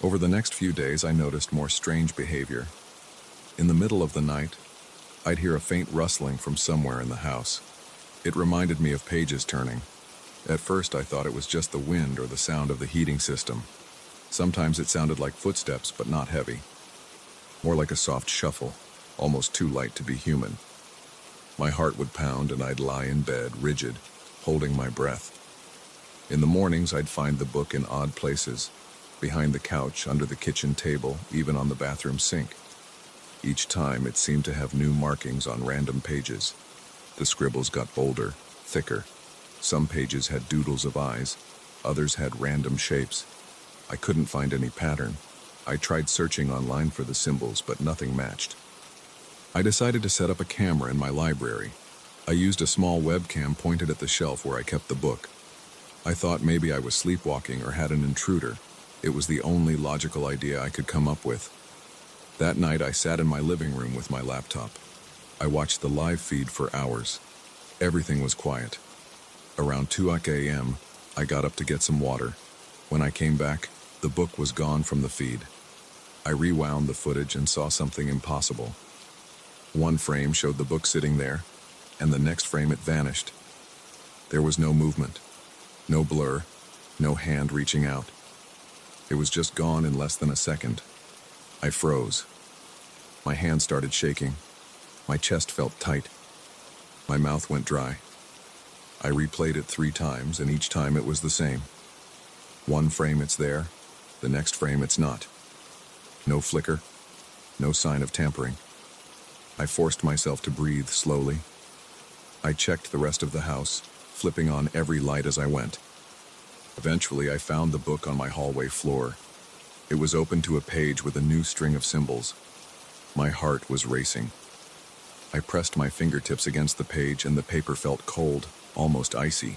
Over the next few days, I noticed more strange behavior. In the middle of the night, I'd hear a faint rustling from somewhere in the house. It reminded me of pages turning. At first, I thought it was just the wind or the sound of the heating system. Sometimes it sounded like footsteps, but not heavy. More like a soft shuffle, almost too light to be human. My heart would pound and I'd lie in bed, rigid, holding my breath. In the mornings, I'd find the book in odd places, behind the couch, under the kitchen table, even on the bathroom sink. Each time, it seemed to have new markings on random pages. The scribbles got bolder, thicker. Some pages had doodles of eyes, others had random shapes. I couldn't find any pattern. I tried searching online for the symbols, but nothing matched. I decided to set up a camera in my library. I used a small webcam pointed at the shelf where I kept the book. I thought maybe I was sleepwalking or had an intruder. It was the only logical idea I could come up with. That night, I sat in my living room with my laptop. I watched the live feed for hours. Everything was quiet. Around 2 a.m., I got up to get some water. When I came back, the book was gone from the feed. I rewound the footage and saw something impossible. One frame showed the book sitting there, and the next frame it vanished. There was no movement, no blur, no hand reaching out. It was just gone in less than a second. I froze. My hand started shaking. My chest felt tight. My mouth went dry. I replayed it 3 times, and each time it was the same. One frame it's there, the next frame it's not. No flicker, no sign of tampering. I forced myself to breathe slowly. I checked the rest of the house, flipping on every light as I went. Eventually, I found the book on my hallway floor. It was open to a page with a new string of symbols. My heart was racing. I pressed my fingertips against the page and the paper felt cold, almost icy.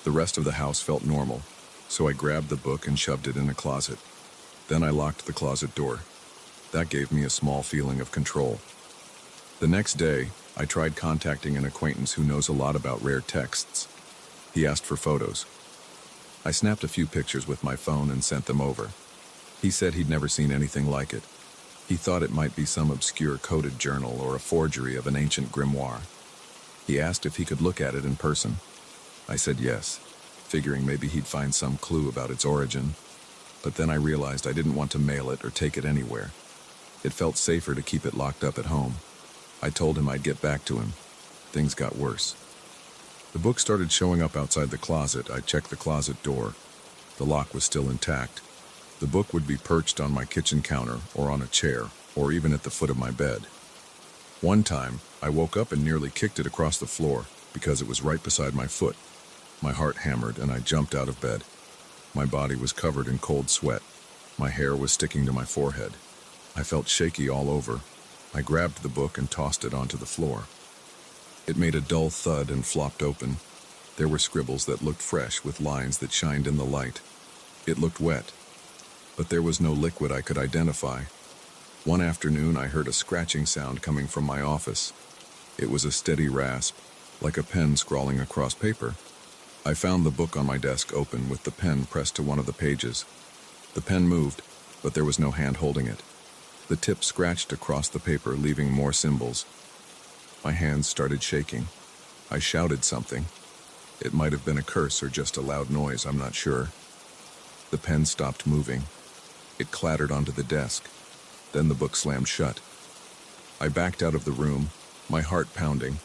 The rest of the house felt normal, so I grabbed the book and shoved it in a closet. Then I locked the closet door. That gave me a small feeling of control. The next day, I tried contacting an acquaintance who knows a lot about rare texts. He asked for photos. I snapped a few pictures with my phone and sent them over. He said he'd never seen anything like it. He thought it might be some obscure coded journal or a forgery of an ancient grimoire. He asked if he could look at it in person. I said yes, figuring maybe he'd find some clue about its origin. But then I realized I didn't want to mail it or take it anywhere. It felt safer to keep it locked up at home. I told him I'd get back to him. Things got worse. The book started showing up outside the closet. I checked the closet door. The lock was still intact. The book would be perched on my kitchen counter or on a chair or even at the foot of my bed. One time, I woke up and nearly kicked it across the floor because it was right beside my foot. My heart hammered and I jumped out of bed. My body was covered in cold sweat. My hair was sticking to my forehead. I felt shaky all over. I grabbed the book and tossed it onto the floor. It made a dull thud and flopped open. There were scribbles that looked fresh with lines that shined in the light. It looked wet, but there was no liquid I could identify. One afternoon, I heard a scratching sound coming from my office. It was a steady rasp, like a pen scrawling across paper. I found the book on my desk open with the pen pressed to one of the pages. The pen moved, but there was no hand holding it. The tip scratched across the paper, leaving more symbols. My hands started shaking. I shouted something. It might have been a curse or just a loud noise, I'm not sure. The pen stopped moving. It clattered onto the desk. Then the book slammed shut. I backed out of the room, my heart pounding,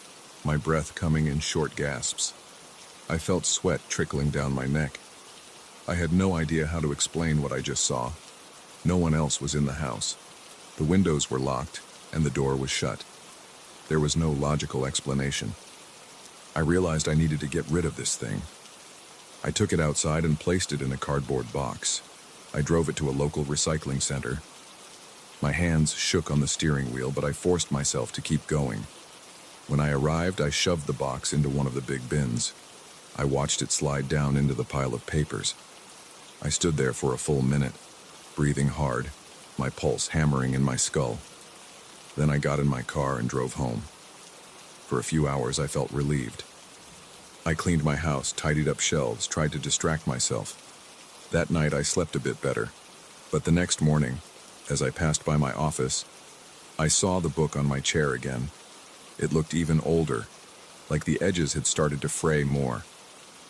my breath coming in short gasps. I felt sweat trickling down my neck. I had no idea how to explain what I just saw. No one else was in the house. The windows were locked, and the door was shut. There was no logical explanation. I realized I needed to get rid of this thing. I took it outside and placed it in a cardboard box. I drove it to a local recycling center. My hands shook on the steering wheel, but I forced myself to keep going. When I arrived, I shoved the box into one of the big bins. I watched it slide down into the pile of papers. I stood there for a full minute, breathing hard, my pulse hammering in my skull. Then I got in my car and drove home. For a few hours, I felt relieved. I cleaned my house, tidied up shelves, tried to distract myself. That night, I slept a bit better. But the next morning, as I passed by my office, I saw the book on my chair again. It looked even older, like the edges had started to fray more.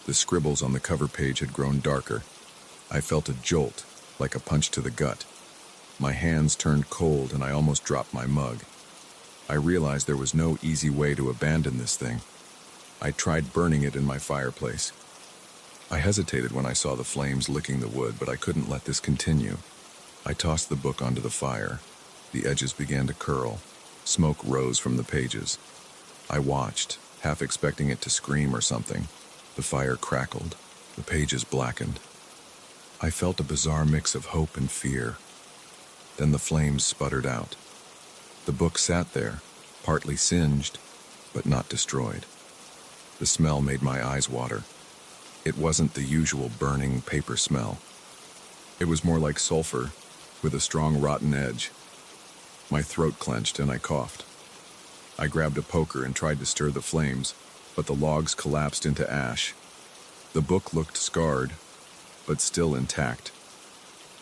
The scribbles on the cover page had grown darker. I felt a jolt, like a punch to the gut. My hands turned cold and I almost dropped my mug. I realized there was no easy way to abandon this thing. I tried burning it in my fireplace. I hesitated when I saw the flames licking the wood, but I couldn't let this continue. I tossed the book onto the fire. The edges began to curl. Smoke rose from the pages. I watched, half expecting it to scream or something. The fire crackled. The pages blackened. I felt a bizarre mix of hope and fear. Then the flames sputtered out. The book sat there, partly singed, but not destroyed. The smell made my eyes water. It wasn't the usual burning paper smell. It was more like sulfur, with a strong rotten edge. My throat clenched and I coughed. I grabbed a poker and tried to stir the flames, but the logs collapsed into ash. The book looked scarred, but still intact.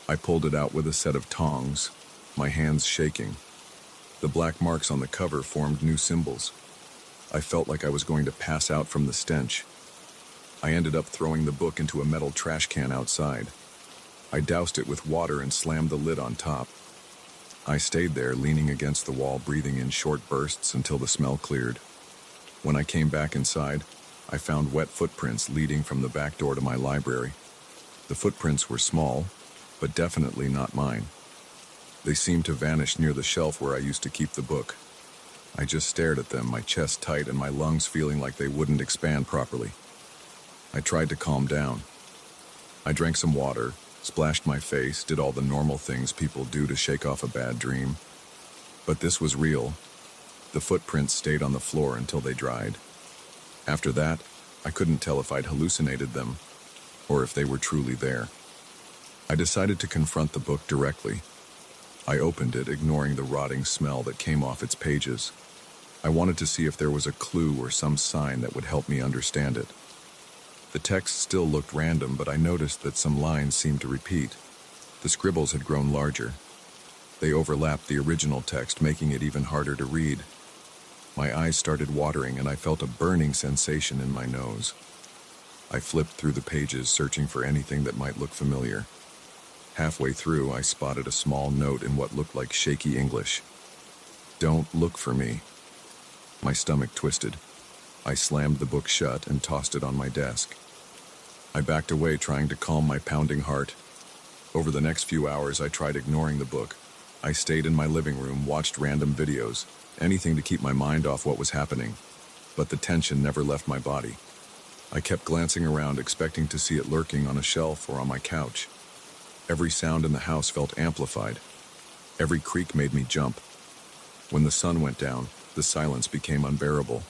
I pulled it out with a set of tongs, my hands shaking. The black marks on the cover formed new symbols. I felt like I was going to pass out from the stench. I ended up throwing the book into a metal trash can outside. I doused it with water and slammed the lid on top. I stayed there, leaning against the wall, breathing in short bursts until the smell cleared. When I came back inside, I found wet footprints leading from the back door to my library. The footprints were small, but definitely not mine. They seemed to vanish near the shelf where I used to keep the book. I just stared at them, my chest tight and my lungs feeling like they wouldn't expand properly. I tried to calm down. I drank some water, splashed my face, did all the normal things people do to shake off a bad dream. But this was real. The footprints stayed on the floor until they dried. After that, I couldn't tell if I'd hallucinated them or if they were truly there. I decided to confront the book directly. I opened it, ignoring the rotting smell that came off its pages. I wanted to see if there was a clue or some sign that would help me understand it. The text still looked random, but I noticed that some lines seemed to repeat. The scribbles had grown larger. They overlapped the original text, making it even harder to read. My eyes started watering and I felt a burning sensation in my nose. I flipped through the pages, searching for anything that might look familiar. Halfway through, I spotted a small note in what looked like shaky English. "Don't look for me." My stomach twisted. I slammed the book shut and tossed it on my desk. I backed away, trying to calm my pounding heart. Over the next few hours, I tried ignoring the book. I stayed in my living room, watched random videos, anything to keep my mind off what was happening. But the tension never left my body. I kept glancing around, expecting to see it lurking on a shelf or on my couch. Every sound in the house felt amplified. Every creak made me jump. When the sun went down, the silence became unbearable.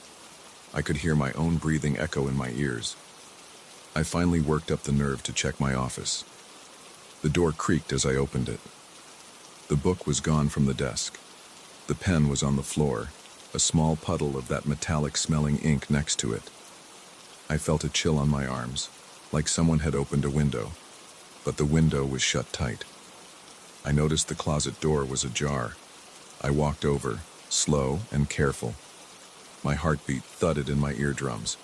I could hear my own breathing echo in my ears. I finally worked up the nerve to check my office. The door creaked as I opened it. The book was gone from the desk. The pen was on the floor, a small puddle of that metallic-smelling ink next to it. I felt a chill on my arms, like someone had opened a window, but the window was shut tight. I noticed the closet door was ajar. I walked over, slow and careful. My heartbeat thudded in my eardrums.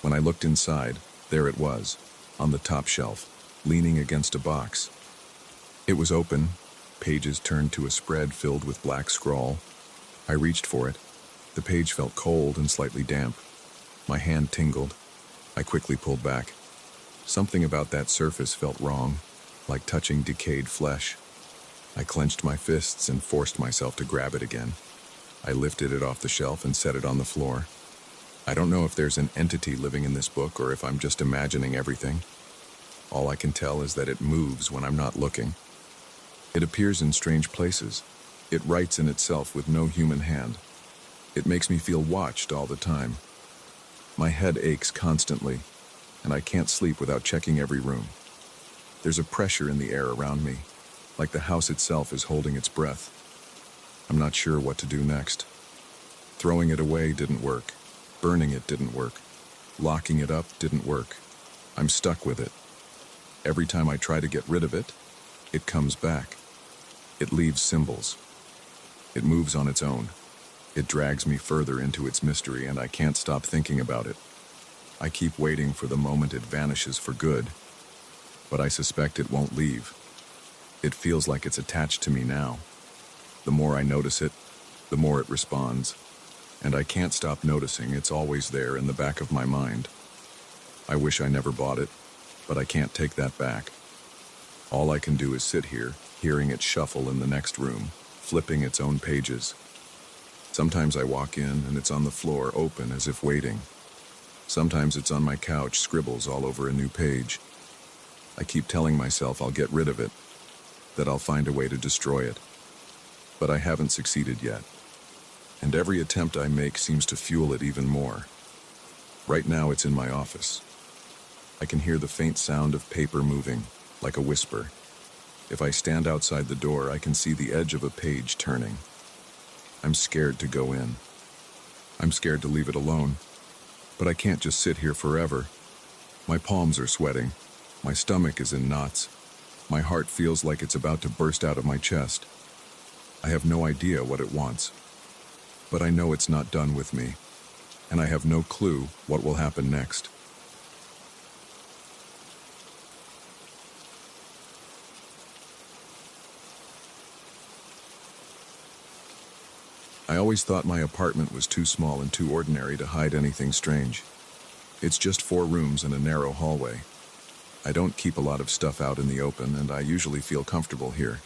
When I looked inside, there it was, on the top shelf, leaning against a box. It was open, pages turned to a spread filled with black scrawl. I reached for it. The page felt cold and slightly damp. My hand tingled. I quickly pulled back. Something about that surface felt wrong, like touching decayed flesh. I clenched my fists and forced myself to grab it again. I lifted it off the shelf and set it on the floor. I don't know if there's an entity living in this book or if I'm just imagining everything. All I can tell is that it moves when I'm not looking. It appears in strange places. It writes in itself with no human hand. It makes me feel watched all the time. My head aches constantly, and I can't sleep without checking every room. There's a pressure in the air around me, like the house itself is holding its breath. I'm not sure what to do next. Throwing it away didn't work. Burning it didn't work. Locking it up didn't work. I'm stuck with it. Every time I try to get rid of it, it comes back. It leaves symbols. It moves on its own. It drags me further into its mystery, and I can't stop thinking about it. I keep waiting for the moment it vanishes for good, but I suspect it won't leave. It feels like it's attached to me now. The more I notice it, the more it responds, and I can't stop noticing it's always there in the back of my mind. I wish I never bought it, but I can't take that back. All I can do is sit here, hearing it shuffle in the next room, flipping its own pages. Sometimes I walk in and it's on the floor, open as if waiting. Sometimes it's on my couch, scribbles all over a new page. I keep telling myself I'll get rid of it, that I'll find a way to destroy it. But I haven't succeeded yet. And every attempt I make seems to fuel it even more. Right now it's in my office. I can hear the faint sound of paper moving, like a whisper. If I stand outside the door, I can see the edge of a page turning. I'm scared to go in. I'm scared to leave it alone. But I can't just sit here forever. My palms are sweating. My stomach is in knots. My heart feels like it's about to burst out of my chest. I have no idea what it wants. But I know it's not done with me. And I have no clue what will happen next. I always thought my apartment was too small and too ordinary to hide anything strange. It's just 4 rooms and a narrow hallway. I don't keep a lot of stuff out in the open, and I usually feel comfortable here.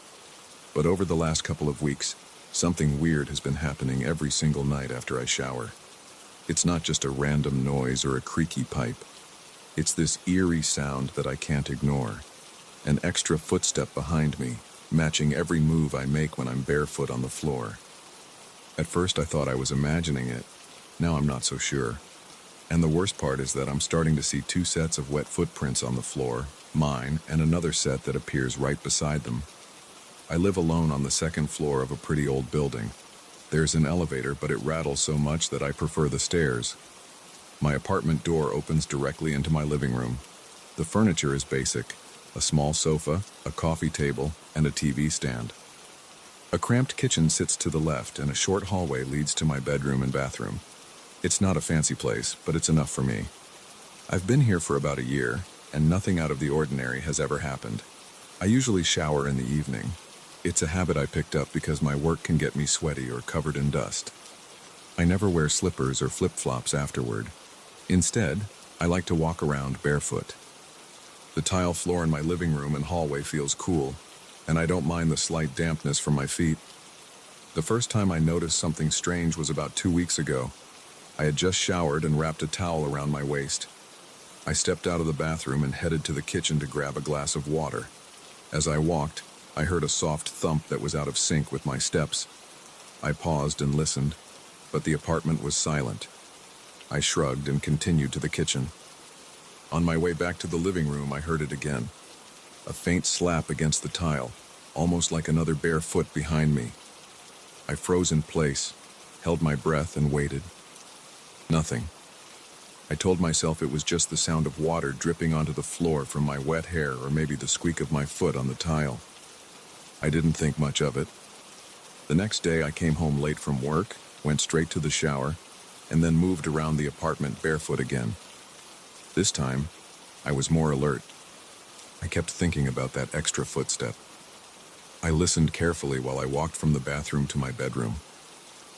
But over the last couple of weeks, something weird has been happening every single night after I shower. It's not just a random noise or a creaky pipe. It's this eerie sound that I can't ignore. An extra footstep behind me, matching every move I make when I'm barefoot on the floor. At first I thought I was imagining it. Now I'm not so sure. And the worst part is that I'm starting to see 2 sets of wet footprints on the floor, mine, and another set that appears right beside them. I live alone on the 2nd floor of a pretty old building. There's an elevator, but it rattles so much that I prefer the stairs. My apartment door opens directly into my living room. The furniture is basic. a small sofa, a coffee table, and a TV stand. A cramped kitchen sits to the left, and a short hallway leads to my bedroom and bathroom. It's not a fancy place, but it's enough for me. I've been here for about a year, and nothing out of the ordinary has ever happened. I usually shower in the evening. It's a habit I picked up because my work can get me sweaty or covered in dust. I never wear slippers or flip-flops afterward. Instead, I like to walk around barefoot. The tile floor in my living room and hallway feels cool, and I don't mind the slight dampness from my feet. The first time I noticed something strange was about 2 weeks ago. I had just showered and wrapped a towel around my waist. I stepped out of the bathroom and headed to the kitchen to grab a glass of water. As I walked, I heard a soft thump that was out of sync with my steps. I paused and listened, but the apartment was silent. I shrugged and continued to the kitchen. On my way back to the living room, I heard it again. A faint slap against the tile, almost like another bare foot behind me. I froze in place, held my breath, and waited. Nothing. I told myself it was just the sound of water dripping onto the floor from my wet hair, or maybe the squeak of my foot on the tile. I didn't think much of it. The next day I came home late from work, went straight to the shower, and then moved around the apartment barefoot again. This time, I was more alert. I kept thinking about that extra footstep. I listened carefully while I walked from the bathroom to my bedroom.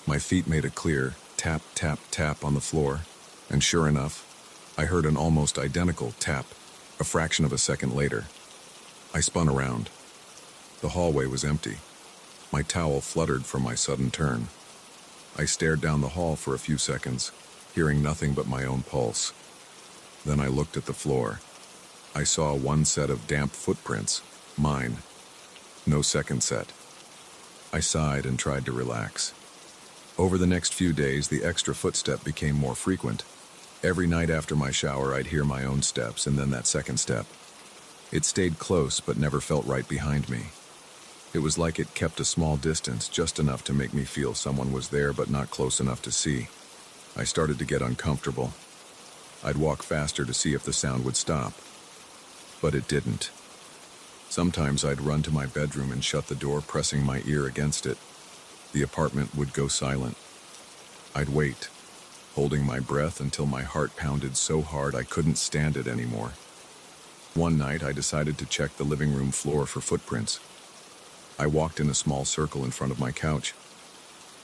My feet made a clear tap, tap, tap on the floor, and sure enough, I heard an almost identical tap, a fraction of a second later. I spun around. The hallway was empty. My towel fluttered from my sudden turn. I stared down the hall for a few seconds, hearing nothing but my own pulse. Then I looked at the floor. I saw one set of damp footprints, mine. No second set. I sighed and tried to relax. Over the next few days, the extra footstep became more frequent. Every night after my shower, I'd hear my own steps and then that second step. It stayed close but never felt right behind me. It was like it kept a small distance, just enough to make me feel someone was there but not close enough to see. I started to get uncomfortable. I'd walk faster to see if the sound would stop. But it didn't. Sometimes I'd run to my bedroom and shut the door, pressing my ear against it. The apartment would go silent. I'd wait, holding my breath until my heart pounded so hard I couldn't stand it anymore. One night, I decided to check the living room floor for footprints. I walked in a small circle in front of my couch.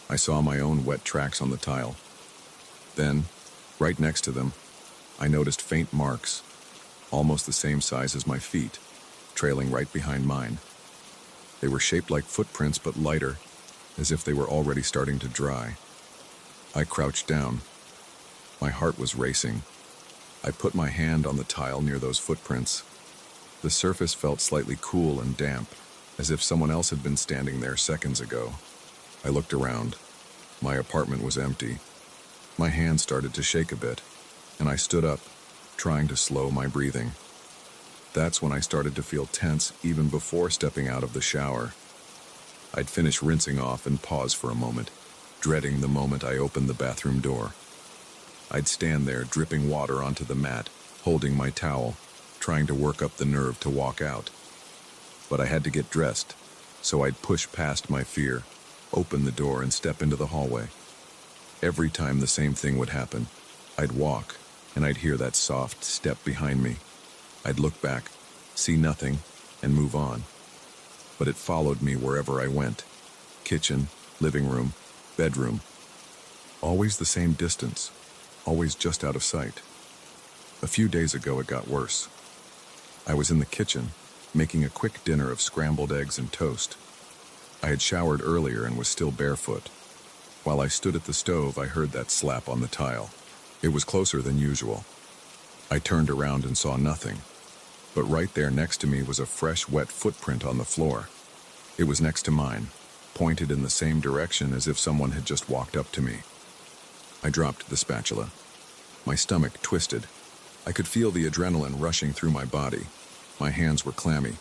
I saw my own wet tracks on the tile. Then, right next to them, I noticed faint marks, almost the same size as my feet, trailing right behind mine. They were shaped like footprints but lighter, as if they were already starting to dry. I crouched down. My heart was racing. I put my hand on the tile near those footprints. The surface felt slightly cool and damp, as if someone else had been standing there seconds ago. I looked around. My apartment was empty. My hand started to shake a bit, and I stood up, trying to slow my breathing. That's when I started to feel tense even before stepping out of the shower. I'd finish rinsing off and pause for a moment, dreading the moment I opened the bathroom door. I'd stand there dripping water onto the mat, holding my towel, trying to work up the nerve to walk out. But I had to get dressed, so I'd push past my fear, open the door, and step into the hallway. Every time the same thing would happen. I'd walk, and I'd hear that soft step behind me. I'd look back, see nothing, and move on. But it followed me wherever I went. Kitchen, living room, bedroom. Always the same distance, always just out of sight. A few days ago, it got worse. I was in the kitchen, making a quick dinner of scrambled eggs and toast. I had showered earlier and was still barefoot. While I stood at the stove, I heard that slap on the tile. It was closer than usual. I turned around and saw nothing. But right there next to me was a fresh, wet footprint on the floor. It was next to mine, pointed in the same direction as if someone had just walked up to me. I dropped the spatula. My stomach twisted. I could feel the adrenaline rushing through my body. My hands were clammy.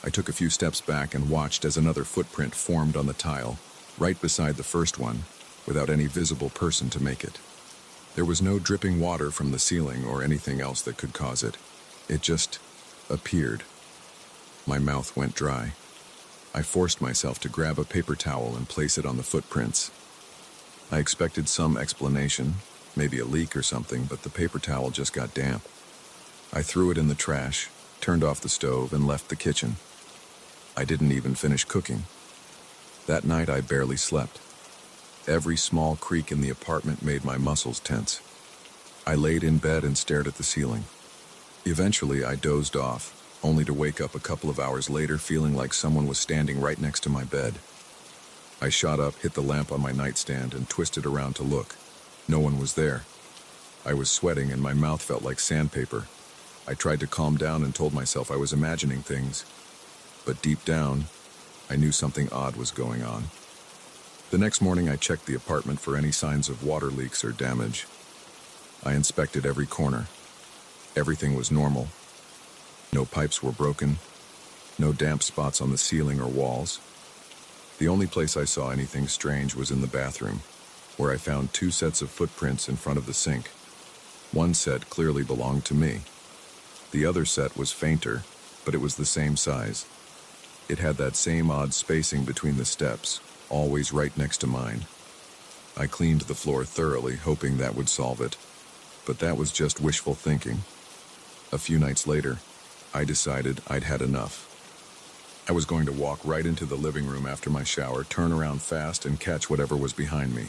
I took a few steps back and watched as another footprint formed on the tile, right beside the first one, without any visible person to make it. There was no dripping water from the ceiling or anything else that could cause it. It just appeared. My mouth went dry. I forced myself to grab a paper towel and place it on the footprints. I expected some explanation, maybe a leak or something, but the paper towel just got damp. I threw it in the trash, turned off the stove, and left the kitchen. I didn't even finish cooking. That night I barely slept. Every small creak in the apartment made my muscles tense. I laid in bed and stared at the ceiling. Eventually I dozed off, only to wake up a couple of hours later feeling like someone was standing right next to my bed. I shot up, hit the lamp on my nightstand, and twisted around to look. No one was there. I was sweating and my mouth felt like sandpaper. I tried to calm down and told myself I was imagining things. But deep down, I knew something odd was going on. The next morning I checked the apartment for any signs of water leaks or damage. I inspected every corner. Everything was normal. No pipes were broken. No damp spots on the ceiling or walls. The only place I saw anything strange was in the bathroom, where I found 2 sets of footprints in front of the sink. One set clearly belonged to me. The other set was fainter, but it was the same size. It had that same odd spacing between the steps, always right next to mine. I cleaned the floor thoroughly, hoping that would solve it, but that was just wishful thinking. A few nights later, I decided I'd had enough. I was going to walk right into the living room after my shower, turn around fast, and catch whatever was behind me.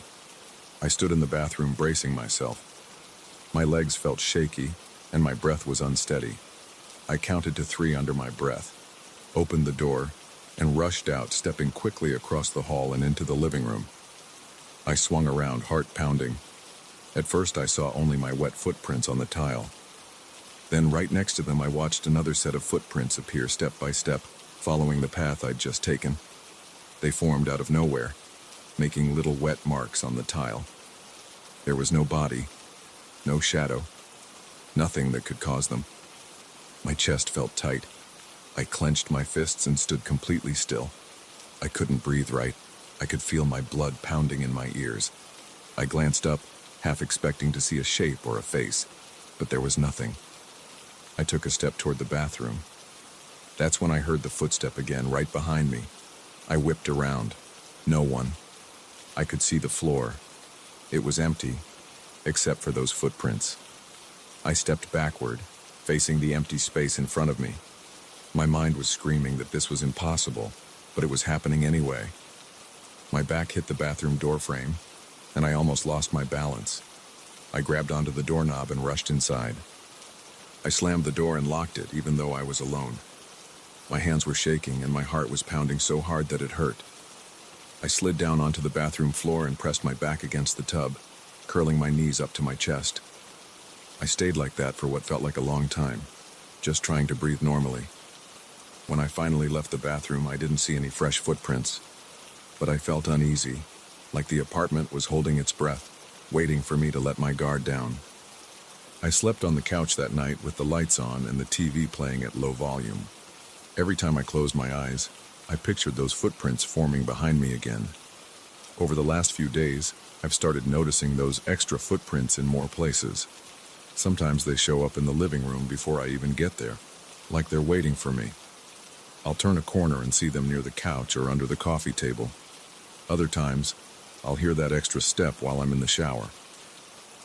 I stood in the bathroom bracing myself. My legs felt shaky, and my breath was unsteady. I counted to 3 under my breath, opened the door, and rushed out, stepping quickly across the hall and into the living room. I swung around, heart pounding. At first I saw only my wet footprints on the tile. Then right next to them I watched another set of footprints appear step by step, following the path I'd just taken. They formed out of nowhere, making little wet marks on the tile. There was no body, no shadow, nothing that could cause them. My chest felt tight. I clenched my fists and stood completely still. I couldn't breathe right. I could feel my blood pounding in my ears. I glanced up, half expecting to see a shape or a face, but there was nothing. I took a step toward the bathroom. That's when I heard the footstep again, right behind me. I whipped around. No one. I could see the floor. It was empty, except for those footprints. I stepped backward, facing the empty space in front of me. My mind was screaming that this was impossible, but it was happening anyway. My back hit the bathroom door frame, and I almost lost my balance. I grabbed onto the doorknob and rushed inside. I slammed the door and locked it, even though I was alone. My hands were shaking and my heart was pounding so hard that it hurt. I slid down onto the bathroom floor and pressed my back against the tub, curling my knees up to my chest. I stayed like that for what felt like a long time, just trying to breathe normally. When I finally left the bathroom, I didn't see any fresh footprints, but I felt uneasy, like the apartment was holding its breath, waiting for me to let my guard down. I slept on the couch that night with the lights on and the TV playing at low volume. Every time I closed my eyes, I pictured those footprints forming behind me again. Over the last few days, I've started noticing those extra footprints in more places. Sometimes they show up in the living room before I even get there, like they're waiting for me. I'll turn a corner and see them near the couch or under the coffee table. Other times, I'll hear that extra step while I'm in the shower.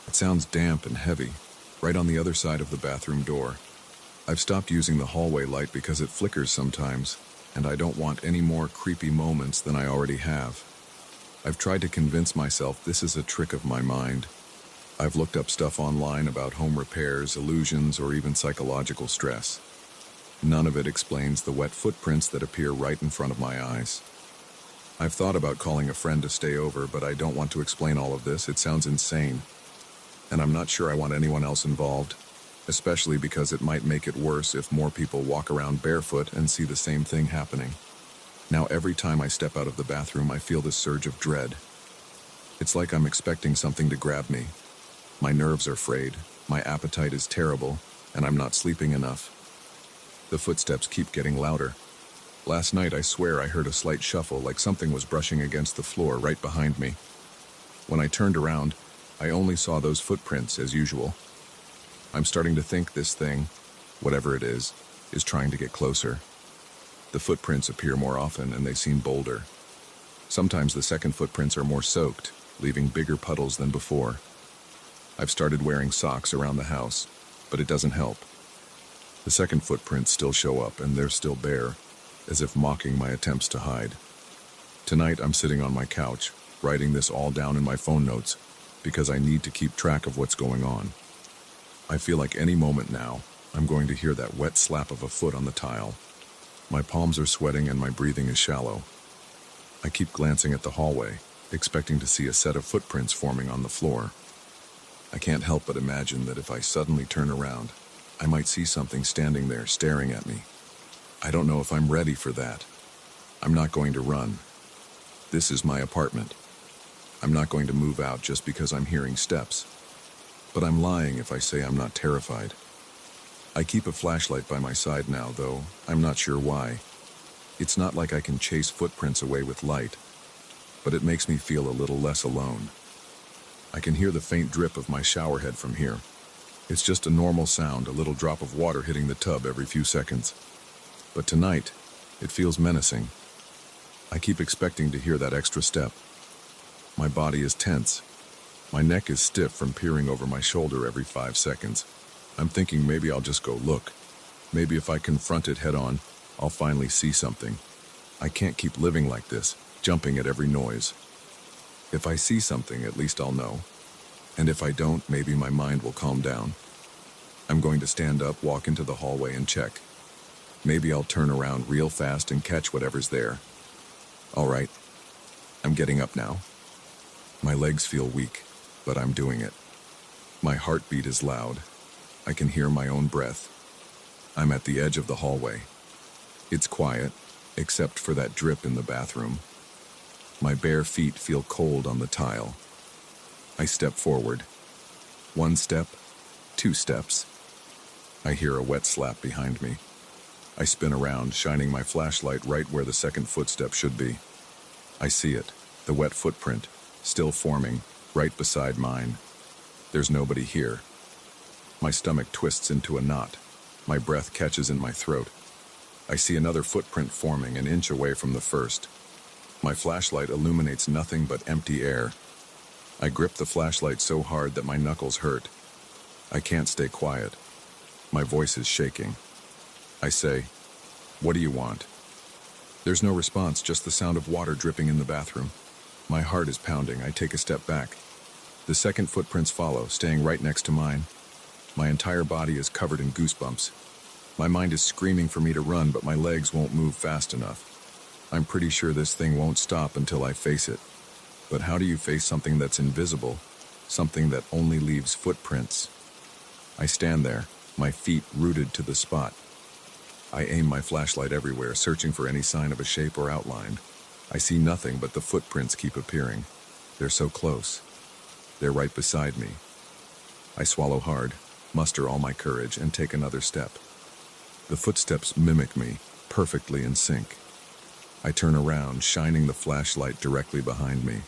It sounds damp and heavy, right on the other side of the bathroom door. I've stopped using the hallway light because it flickers sometimes, and I don't want any more creepy moments than I already have. I've tried to convince myself this is a trick of my mind. I've looked up stuff online about home repairs, illusions, or even psychological stress. None of it explains the wet footprints that appear right in front of my eyes. I've thought about calling a friend to stay over, but I don't want to explain all of this. It sounds insane. And I'm not sure I want anyone else involved, especially because it might make it worse if more people walk around barefoot and see the same thing happening. Now every time I step out of the bathroom, I feel this surge of dread. It's like I'm expecting something to grab me. My nerves are frayed, my appetite is terrible, and I'm not sleeping enough. The footsteps keep getting louder. Last night, I swear I heard a slight shuffle, like something was brushing against the floor right behind me. When I turned around, I only saw those footprints as usual. I'm starting to think this thing, whatever it is trying to get closer. The footprints appear more often and they seem bolder. Sometimes the second footprints are more soaked, leaving bigger puddles than before. I've started wearing socks around the house, but it doesn't help. The second footprints still show up and they're still bare, as if mocking my attempts to hide. Tonight I'm sitting on my couch, writing this all down in my phone notes, because I need to keep track of what's going on. I feel like any moment now, I'm going to hear that wet slap of a foot on the tile. My palms are sweating and my breathing is shallow. I keep glancing at the hallway, expecting to see a set of footprints forming on the floor. I can't help but imagine that if I suddenly turn around, I might see something standing there staring at me. I don't know if I'm ready for that. I'm not going to run. This is my apartment. I'm not going to move out just because I'm hearing steps. But I'm lying if I say I'm not terrified. I keep a flashlight by my side now, though I'm not sure why. It's not like I can chase footprints away with light, but it makes me feel a little less alone. I can hear the faint drip of my shower head from here. It's just a normal sound, a little drop of water hitting the tub every few seconds. But tonight, it feels menacing. I keep expecting to hear that extra step. My body is tense. My neck is stiff from peering over my shoulder every 5 seconds. I'm thinking maybe I'll just go look. Maybe if I confront it head on, I'll finally see something. I can't keep living like this, jumping at every noise. If I see something, at least I'll know. And if I don't, maybe my mind will calm down. I'm going to stand up, walk into the hallway and check. Maybe I'll turn around real fast and catch whatever's there. All right, I'm getting up now. My legs feel weak, but I'm doing it. My heartbeat is loud. I can hear my own breath. I'm at the edge of the hallway. It's quiet, except for that drip in the bathroom. My bare feet feel cold on the tile. I step forward. 1 step, 2 steps. I hear a wet slap behind me. I spin around, shining my flashlight right where the second footstep should be. I see it, the wet footprint, still forming, right beside mine. There's nobody here. My stomach twists into a knot. My breath catches in my throat. I see another footprint forming an inch away from the first. My flashlight illuminates nothing but empty air. I grip the flashlight so hard that my knuckles hurt. I can't stay quiet. My voice is shaking. I say, "What do you want?" There's no response, just the sound of water dripping in the bathroom. My heart is pounding. I take a step back. The second footprints follow, staying right next to mine. My entire body is covered in goosebumps. My mind is screaming for me to run, but my legs won't move fast enough. I'm pretty sure this thing won't stop until I face it. But how do you face something that's invisible? Something that only leaves footprints? I stand there, my feet rooted to the spot. I aim my flashlight everywhere, searching for any sign of a shape or outline. I see nothing, but the footprints keep appearing. They're so close. They're right beside me. I swallow hard, muster all my courage, and take another step. The footsteps mimic me, perfectly in sync. I turn around, shining the flashlight directly behind me.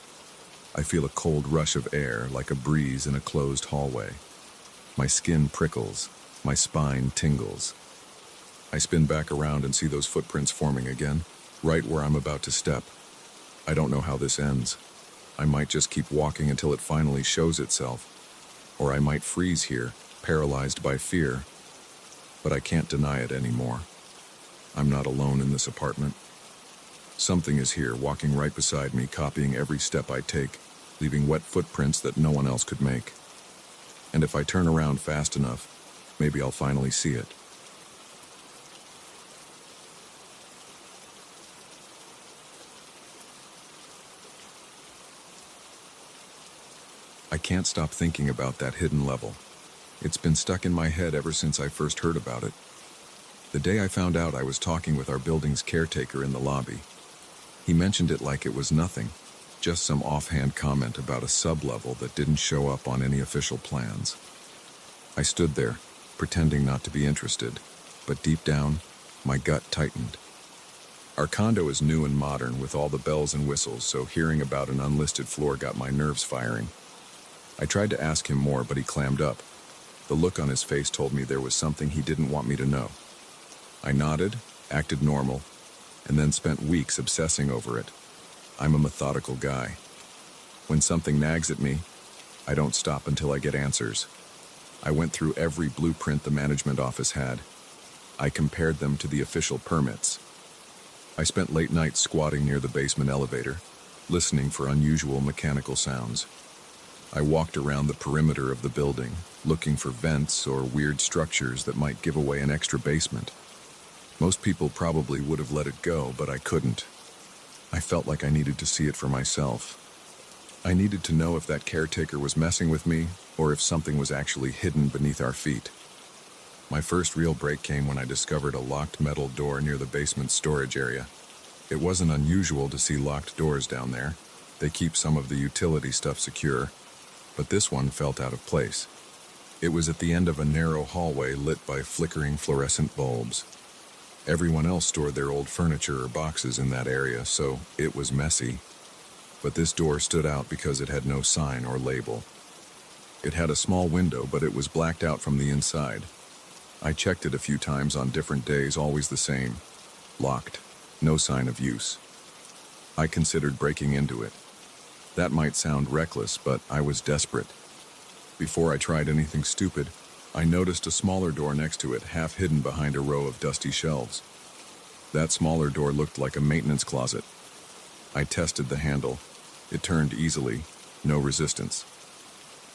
I feel a cold rush of air, like a breeze in a closed hallway. My skin prickles, my spine tingles. I spin back around and see those footprints forming again, right where I'm about to step. I don't know how this ends. I might just keep walking until it finally shows itself, or I might freeze here, paralyzed by fear. But I can't deny it anymore. I'm not alone in this apartment. Something is here, walking right beside me, copying every step I take, leaving wet footprints that no one else could make. And if I turn around fast enough, maybe I'll finally see it. I can't stop thinking about that hidden level. It's been stuck in my head ever since I first heard about it. The day I found out, I was talking with our building's caretaker in the lobby. He mentioned it like it was nothing, just some offhand comment about a sub-level that didn't show up on any official plans. I stood there, pretending not to be interested, but deep down, my gut tightened. Our condo is new and modern with all the bells and whistles, so hearing about an unlisted floor got my nerves firing. I tried to ask him more, but he clammed up. The look on his face told me there was something he didn't want me to know. I nodded, acted normal, and then spent weeks obsessing over it. I'm a methodical guy. When something nags at me, I don't stop until I get answers. I went through every blueprint the management office had. I compared them to the official permits. I spent late nights squatting near the basement elevator, listening for unusual mechanical sounds. I walked around the perimeter of the building, looking for vents or weird structures that might give away an extra basement. Most people probably would have let it go, but I couldn't. I felt like I needed to see it for myself. I needed to know if that caretaker was messing with me or if something was actually hidden beneath our feet. My first real break came when I discovered a locked metal door near the basement storage area. It wasn't unusual to see locked doors down there. They keep some of the utility stuff secure, but this one felt out of place. It was at the end of a narrow hallway lit by flickering fluorescent bulbs. Everyone else stored their old furniture or boxes in that area, so it was messy. But this door stood out because it had no sign or label. It had a small window, but it was blacked out from the inside. I checked it a few times on different days, always the same. Locked. No sign of use. I considered breaking into it. That might sound reckless, but I was desperate. Before I tried anything stupid, I noticed a smaller door next to it, half hidden behind a row of dusty shelves. That smaller door looked like a maintenance closet. I tested the handle. It turned easily, no resistance.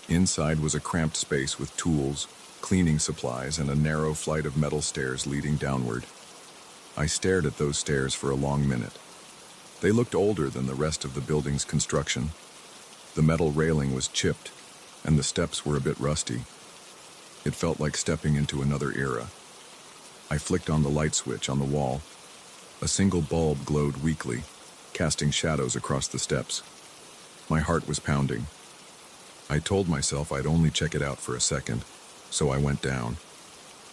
Inside was a cramped space with tools, cleaning supplies, and a narrow flight of metal stairs leading downward. I stared at those stairs for a long minute. They looked older than the rest of the building's construction. The metal railing was chipped, and the steps were a bit rusty. It felt like stepping into another era. I flicked on the light switch on the wall. A single bulb glowed weakly, casting shadows across the steps. My heart was pounding. I told myself I'd only check it out for a second, so I went down.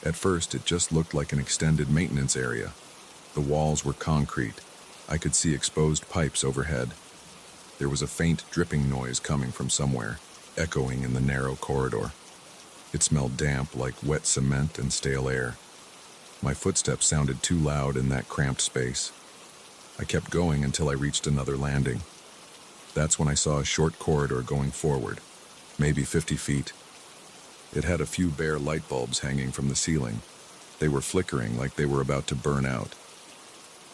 At first, it just looked like an extended maintenance area. The walls were concrete. I could see exposed pipes overhead. There was a faint dripping noise coming from somewhere, echoing in the narrow corridor. It smelled damp, like wet cement and stale air. My footsteps sounded too loud in that cramped space. I kept going until I reached another landing. That's when I saw a short corridor going forward, maybe 50 feet. It had a few bare light bulbs hanging from the ceiling. They were flickering like they were about to burn out.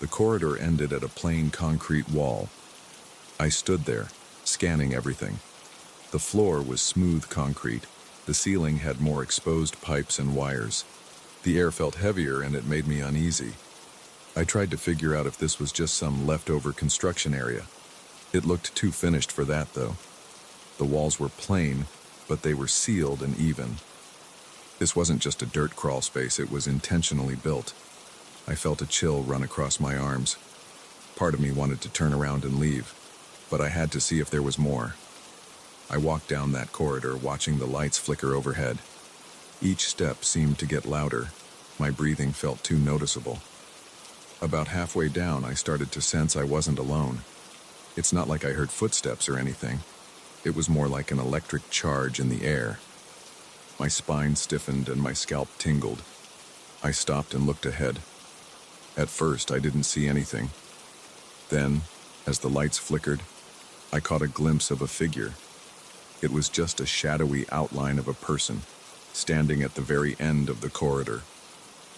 The corridor ended at a plain concrete wall. I stood there, scanning everything. The floor was smooth concrete. The ceiling had more exposed pipes and wires. The air felt heavier and it made me uneasy. I tried to figure out if this was just some leftover construction area. It looked too finished for that, though. The walls were plain, but they were sealed and even. This wasn't just a dirt crawl space, it was intentionally built. I felt a chill run across my arms. Part of me wanted to turn around and leave, but I had to see if there was more. I walked down that corridor, watching the lights flicker overhead. Each step seemed to get louder. My breathing felt too noticeable. About halfway down, I started to sense I wasn't alone. It's not like I heard footsteps or anything. It was more like an electric charge in the air. My spine stiffened and my scalp tingled. I stopped and looked ahead. At first, I didn't see anything. Then, as the lights flickered, I caught a glimpse of a figure. It was just a shadowy outline of a person, standing at the very end of the corridor.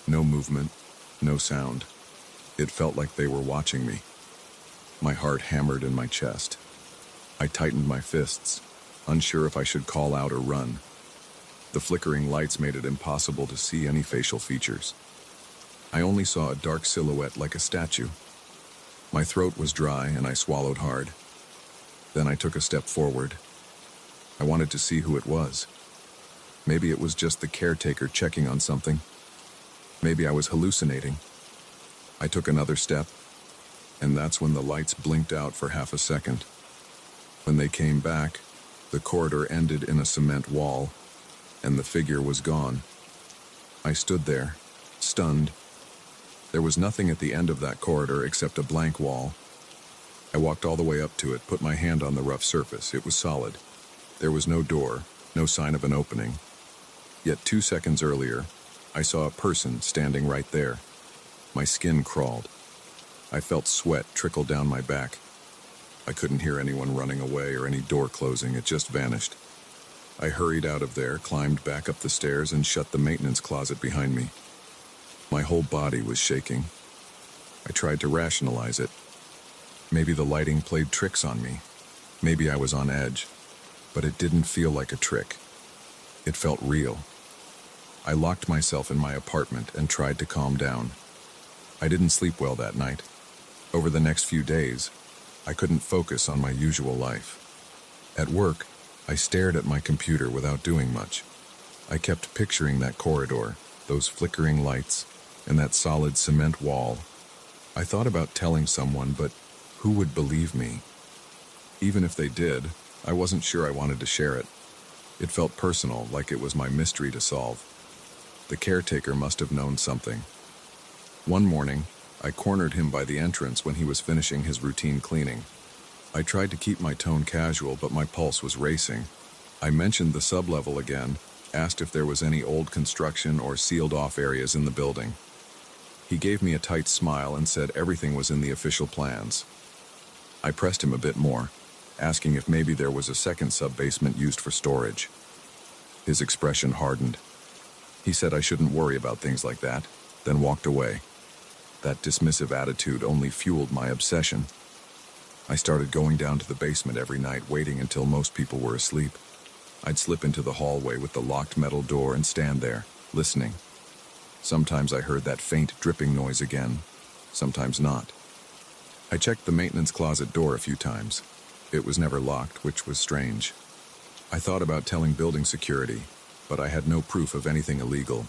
No movement, no sound. It felt like they were watching me. My heart hammered in my chest. I tightened my fists, unsure if I should call out or run. The flickering lights made it impossible to see any facial features. I only saw a dark silhouette like a statue. My throat was dry and I swallowed hard. Then I took a step forward. I wanted to see who it was. Maybe it was just the caretaker checking on something. Maybe I was hallucinating. I took another step, and that's when the lights blinked out for half a second. When they came back, the corridor ended in a cement wall, and the figure was gone. I stood there, stunned. There was nothing at the end of that corridor except a blank wall. I walked all the way up to it, put my hand on the rough surface. It was solid. There was no door, no sign of an opening. Yet 2 seconds earlier, I saw a person standing right there. My skin crawled. I felt sweat trickle down my back. I couldn't hear anyone running away or any door closing, it just vanished. I hurried out of there, climbed back up the stairs, and shut the maintenance closet behind me. My whole body was shaking. I tried to rationalize it. Maybe the lighting played tricks on me. Maybe I was on edge. But it didn't feel like a trick. It felt real. I locked myself in my apartment and tried to calm down. I didn't sleep well that night. Over the next few days, I couldn't focus on my usual life. At work, I stared at my computer without doing much. I kept picturing that corridor, those flickering lights, and that solid cement wall. I thought about telling someone, but who would believe me? Even if they did, I wasn't sure I wanted to share it. It felt personal, like it was my mystery to solve. The caretaker must have known something. One morning, I cornered him by the entrance when he was finishing his routine cleaning. I tried to keep my tone casual, but my pulse was racing. I mentioned the sublevel again, asked if there was any old construction or sealed-off areas in the building. He gave me a tight smile and said everything was in the official plans. I pressed him a bit more, asking if maybe there was a second sub-basement used for storage. His expression hardened. He said I shouldn't worry about things like that, then walked away. That dismissive attitude only fueled my obsession. I started going down to the basement every night, waiting until most people were asleep. I'd slip into the hallway with the locked metal door and stand there, listening. Sometimes I heard that faint dripping noise again, sometimes not. I checked the maintenance closet door a few times. It was never locked, which was strange. I thought about telling building security, but I had no proof of anything illegal,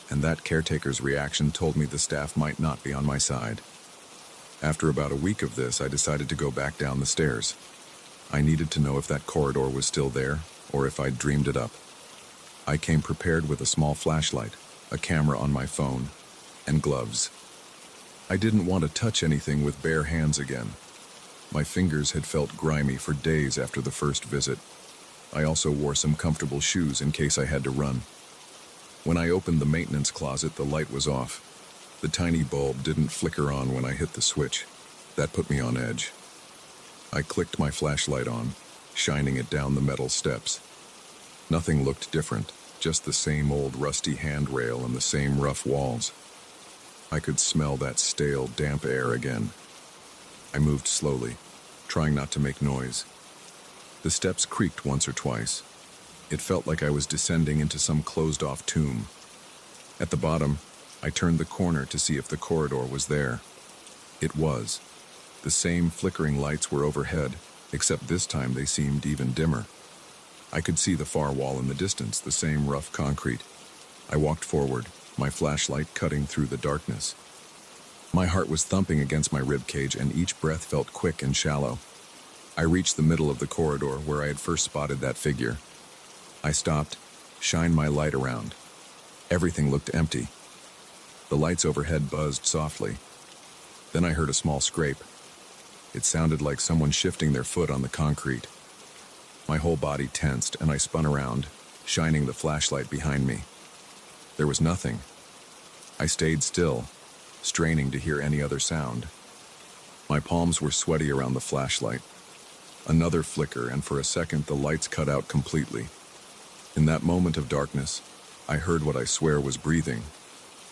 and that caretaker's reaction told me the staff might not be on my side. After about a week of this, I decided to go back down the stairs. I needed to know if that corridor was still there, or if I'd dreamed it up. I came prepared with a small flashlight, a camera on my phone, and gloves. I didn't want to touch anything with bare hands again. My fingers had felt grimy for days after the first visit. I also wore some comfortable shoes in case I had to run. When I opened the maintenance closet, the light was off. The tiny bulb didn't flicker on when I hit the switch. That put me on edge. I clicked my flashlight on, shining it down the metal steps. Nothing looked different, just the same old rusty handrail and the same rough walls. I could smell that stale, damp air again. I moved slowly, trying not to make noise. The steps creaked once or twice. It felt like I was descending into some closed-off tomb. At the bottom, I turned the corner to see if the corridor was there. It was. The same flickering lights were overhead, except this time they seemed even dimmer. I could see the far wall in the distance, the same rough concrete. I walked forward, my flashlight cutting through the darkness. My heart was thumping against my ribcage, and each breath felt quick and shallow. I reached the middle of the corridor where I had first spotted that figure. I stopped, shined my light around. Everything looked empty. The lights overhead buzzed softly. Then I heard a small scrape. It sounded like someone shifting their foot on the concrete. My whole body tensed, and I spun around, shining the flashlight behind me. There was nothing. I stayed still, straining to hear any other sound. My palms were sweaty around the flashlight. Another flicker, and for a second the lights cut out completely. In that moment of darkness, I heard what I swear was breathing,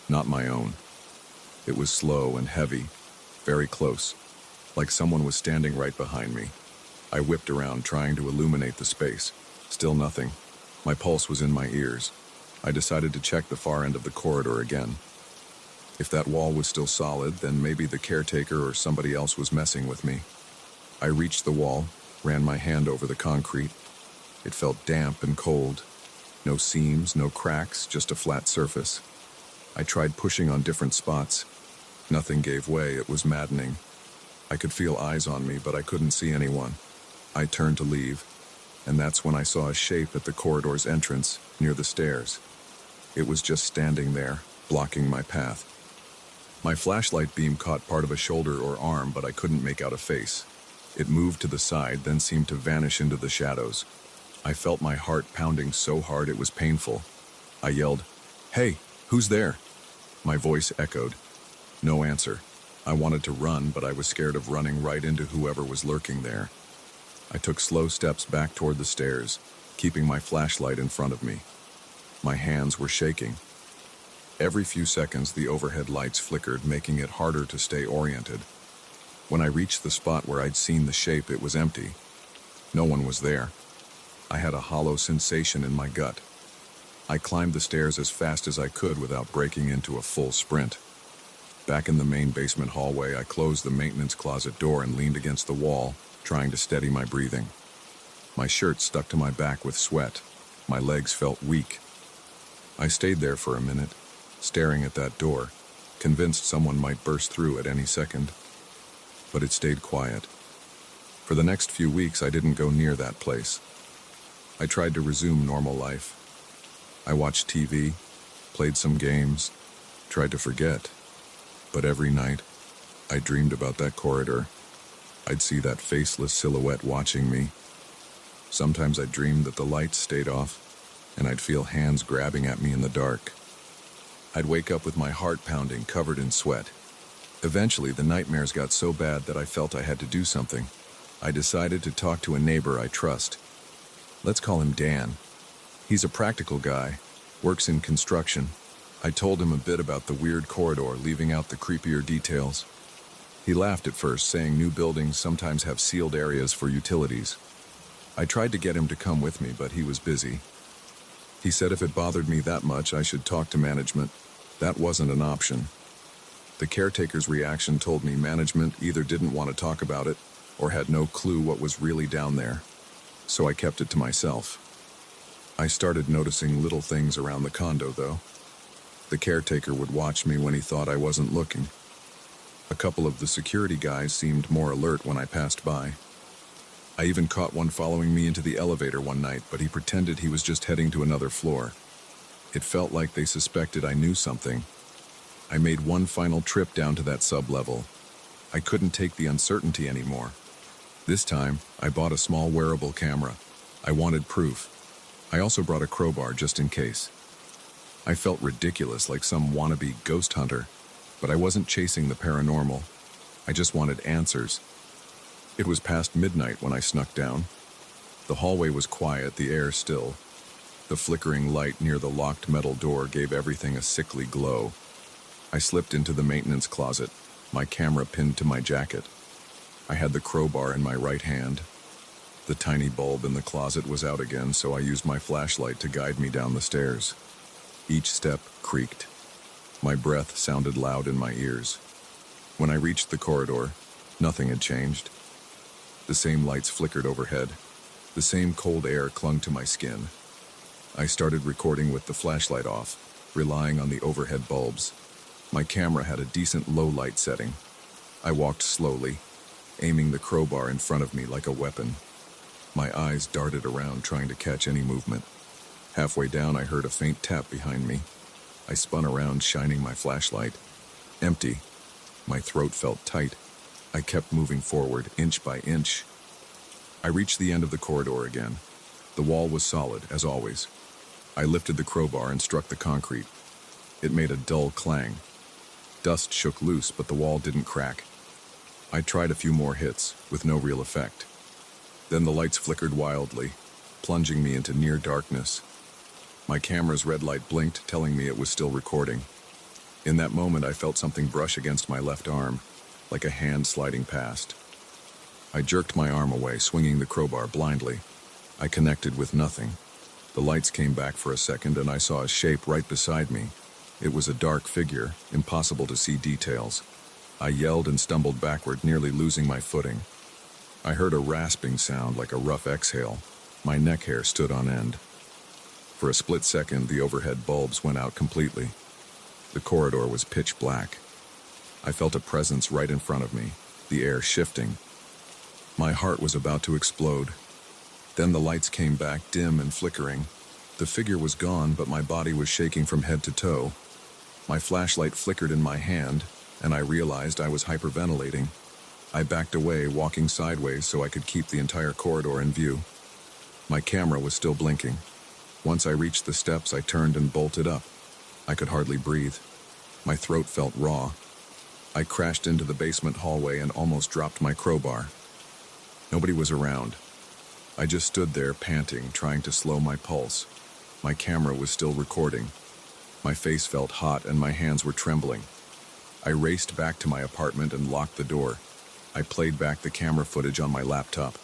not my own. It was slow and heavy, very close, like someone was standing right behind me. I whipped around, trying to illuminate the space. Still nothing. My pulse was in my ears. I decided to check the far end of the corridor again. If that wall was still solid, then maybe the caretaker or somebody else was messing with me. I reached the wall, ran my hand over the concrete. It felt damp and cold. No seams, no cracks, just a flat surface. I tried pushing on different spots. Nothing gave way. It was maddening. I could feel eyes on me, but I couldn't see anyone. I turned to leave, and that's when I saw a shape at the corridor's entrance, near the stairs. It was just standing there, blocking my path. My flashlight beam caught part of a shoulder or arm, but I couldn't make out a face. It moved to the side, then seemed to vanish into the shadows. I felt my heart pounding so hard it was painful. I yelled, "Hey, who's there?" My voice echoed. No answer. I wanted to run, but I was scared of running right into whoever was lurking there. I took slow steps back toward the stairs, keeping my flashlight in front of me. My hands were shaking. Every few seconds, the overhead lights flickered, making it harder to stay oriented. When I reached the spot where I'd seen the shape, it was empty. No one was there. I had a hollow sensation in my gut. I climbed the stairs as fast as I could without breaking into a full sprint. Back in the main basement hallway, I closed the maintenance closet door and leaned against the wall, trying to steady my breathing. My shirt stuck to my back with sweat. My legs felt weak. I stayed there for a minute, staring at that door, convinced someone might burst through at any second. But it stayed quiet. For the next few weeks, I didn't go near that place. I tried to resume normal life. I watched TV, played some games, tried to forget. But every night, I dreamed about that corridor. I'd see that faceless silhouette watching me. Sometimes I dreamed that the lights stayed off, and I'd feel hands grabbing at me in the dark. I'd wake up with my heart pounding, covered in sweat. Eventually, the nightmares got so bad that I felt I had to do something. I decided to talk to a neighbor I trust. Let's call him Dan. He's a practical guy, works in construction. I told him a bit about the weird corridor, leaving out the creepier details. He laughed at first, saying new buildings sometimes have sealed areas for utilities. I tried to get him to come with me, but he was busy. He said if it bothered me that much, I should talk to management. That wasn't an option. The caretaker's reaction told me management either didn't want to talk about it or had no clue what was really down there. So I kept it to myself. I started noticing little things around the condo, though. The caretaker would watch me when he thought I wasn't looking. A couple of the security guys seemed more alert when I passed by. I even caught one following me into the elevator one night, but he pretended he was just heading to another floor. It felt like they suspected I knew something. I made one final trip down to that sub-level. I couldn't take the uncertainty anymore. This time, I bought a small wearable camera. I wanted proof. I also brought a crowbar just in case. I felt ridiculous, like some wannabe ghost hunter, but I wasn't chasing the paranormal. I just wanted answers. It was past midnight when I snuck down. The hallway was quiet, the air still. The flickering light near the locked metal door gave everything a sickly glow. I slipped into the maintenance closet, my camera pinned to my jacket. I had the crowbar in my right hand. The tiny bulb in the closet was out again, so I used my flashlight to guide me down the stairs. Each step creaked. My breath sounded loud in my ears. When I reached the corridor, nothing had changed. The same lights flickered overhead. The same cold air clung to my skin. I started recording with the flashlight off, relying on the overhead bulbs. My camera had a decent low light setting. I walked slowly, aiming the crowbar in front of me like a weapon. My eyes darted around, trying to catch any movement. Halfway down, I heard a faint tap behind me. I spun around, shining my flashlight. Empty. My throat felt tight. I kept moving forward, inch by inch. I reached the end of the corridor again. The wall was solid, as always. I lifted the crowbar and struck the concrete. It made a dull clang. Dust shook loose, but the wall didn't crack. I tried a few more hits, with no real effect. Then the lights flickered wildly, plunging me into near darkness. My camera's red light blinked, telling me it was still recording. In that moment, I felt something brush against my left arm, like a hand sliding past. I jerked my arm away, swinging the crowbar blindly. I connected with nothing. The lights came back for a second, and I saw a shape right beside me. It was a dark figure, impossible to see details. I yelled and stumbled backward, nearly losing my footing. I heard a rasping sound like a rough exhale. My neck hair stood on end. For a split second, the overhead bulbs went out completely. The corridor was pitch black. I felt a presence right in front of me, the air shifting. My heart was about to explode. Then the lights came back, dim and flickering. The figure was gone, but my body was shaking from head to toe. My flashlight flickered in my hand, and I realized I was hyperventilating. I backed away, walking sideways so I could keep the entire corridor in view. My camera was still blinking. Once I reached the steps, I turned and bolted up. I could hardly breathe. My throat felt raw. I crashed into the basement hallway and almost dropped my crowbar. Nobody was around. I just stood there panting, trying to slow my pulse. My camera was still recording. My face felt hot and my hands were trembling. I raced back to my apartment and locked the door. I played back the camera footage on my laptop.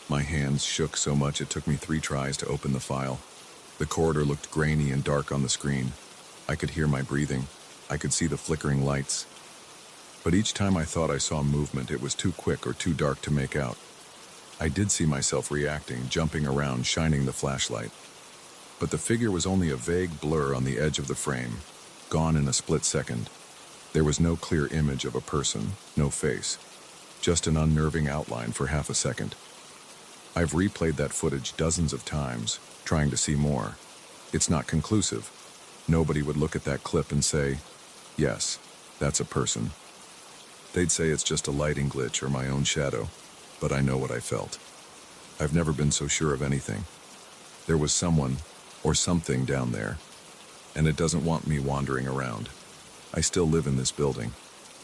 My hands shook so much it took me 3 tries to open the file. The corridor looked grainy and dark on the screen. I could hear my breathing. I could see the flickering lights. But each time I thought I saw movement, it was too quick or too dark to make out. I did see myself reacting, jumping around, shining the flashlight. But the figure was only a vague blur on the edge of the frame, gone in a split second. There was no clear image of a person, no face, just an unnerving outline for half a second. I've replayed that footage dozens of times, trying to see more. It's not conclusive. Nobody would look at that clip and say, yes, that's a person. They'd say it's just a lighting glitch or my own shadow, but I know what I felt. I've never been so sure of anything. There was someone or something down there, and it doesn't want me wandering around. I still live in this building.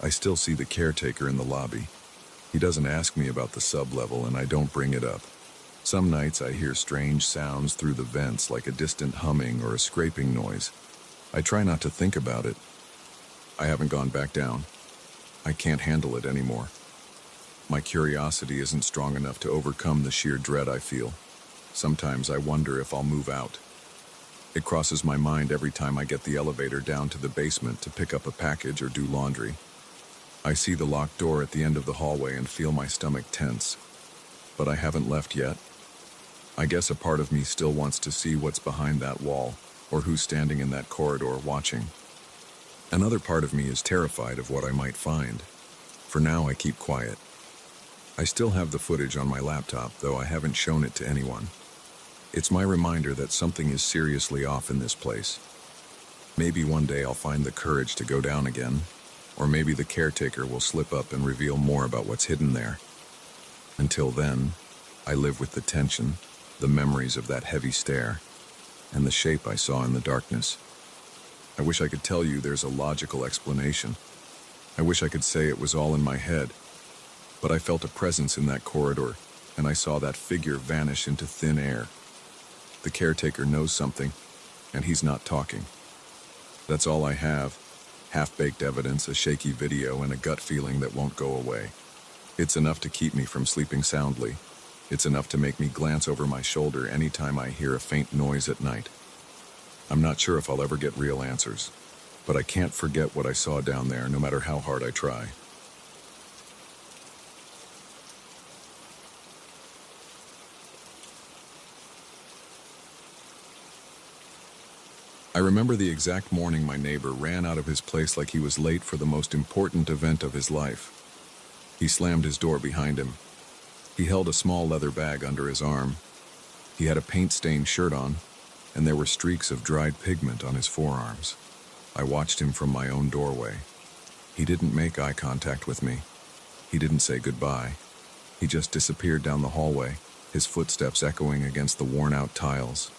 I still see the caretaker in the lobby. He doesn't ask me about the sub-level, and I don't bring it up. Some nights I hear strange sounds through the vents, like a distant humming or a scraping noise. I try not to think about it. I haven't gone back down. I can't handle it anymore. My curiosity isn't strong enough to overcome the sheer dread I feel. Sometimes I wonder if I'll move out. It crosses my mind every time I get the elevator down to the basement to pick up a package or do laundry. I see the locked door at the end of the hallway and feel my stomach tense. But I haven't left yet. I guess a part of me still wants to see what's behind that wall, or who's standing in that corridor watching. Another part of me is terrified of what I might find. For now, I keep quiet. I still have the footage on my laptop, though I haven't shown it to anyone. It's my reminder that something is seriously off in this place. Maybe one day I'll find the courage to go down again, or maybe the caretaker will slip up and reveal more about what's hidden there. Until then, I live with the tension, the memories of that heavy stare, and the shape I saw in the darkness. I wish I could tell you there's a logical explanation. I wish I could say it was all in my head, but I felt a presence in that corridor, and I saw that figure vanish into thin air. The caretaker knows something, and he's not talking. That's all I have. Half-baked evidence, a shaky video, and a gut feeling that won't go away. It's enough to keep me from sleeping soundly. It's enough to make me glance over my shoulder anytime I hear a faint noise at night. I'm not sure if I'll ever get real answers, but I can't forget what I saw down there, no matter how hard I try. I remember the exact morning my neighbor ran out of his place like he was late for the most important event of his life. He slammed his door behind him. He held a small leather bag under his arm. He had a paint-stained shirt on, and there were streaks of dried pigment on his forearms. I watched him from my own doorway. He didn't make eye contact with me. He didn't say goodbye. He just disappeared down the hallway, his footsteps echoing against the worn-out tiles.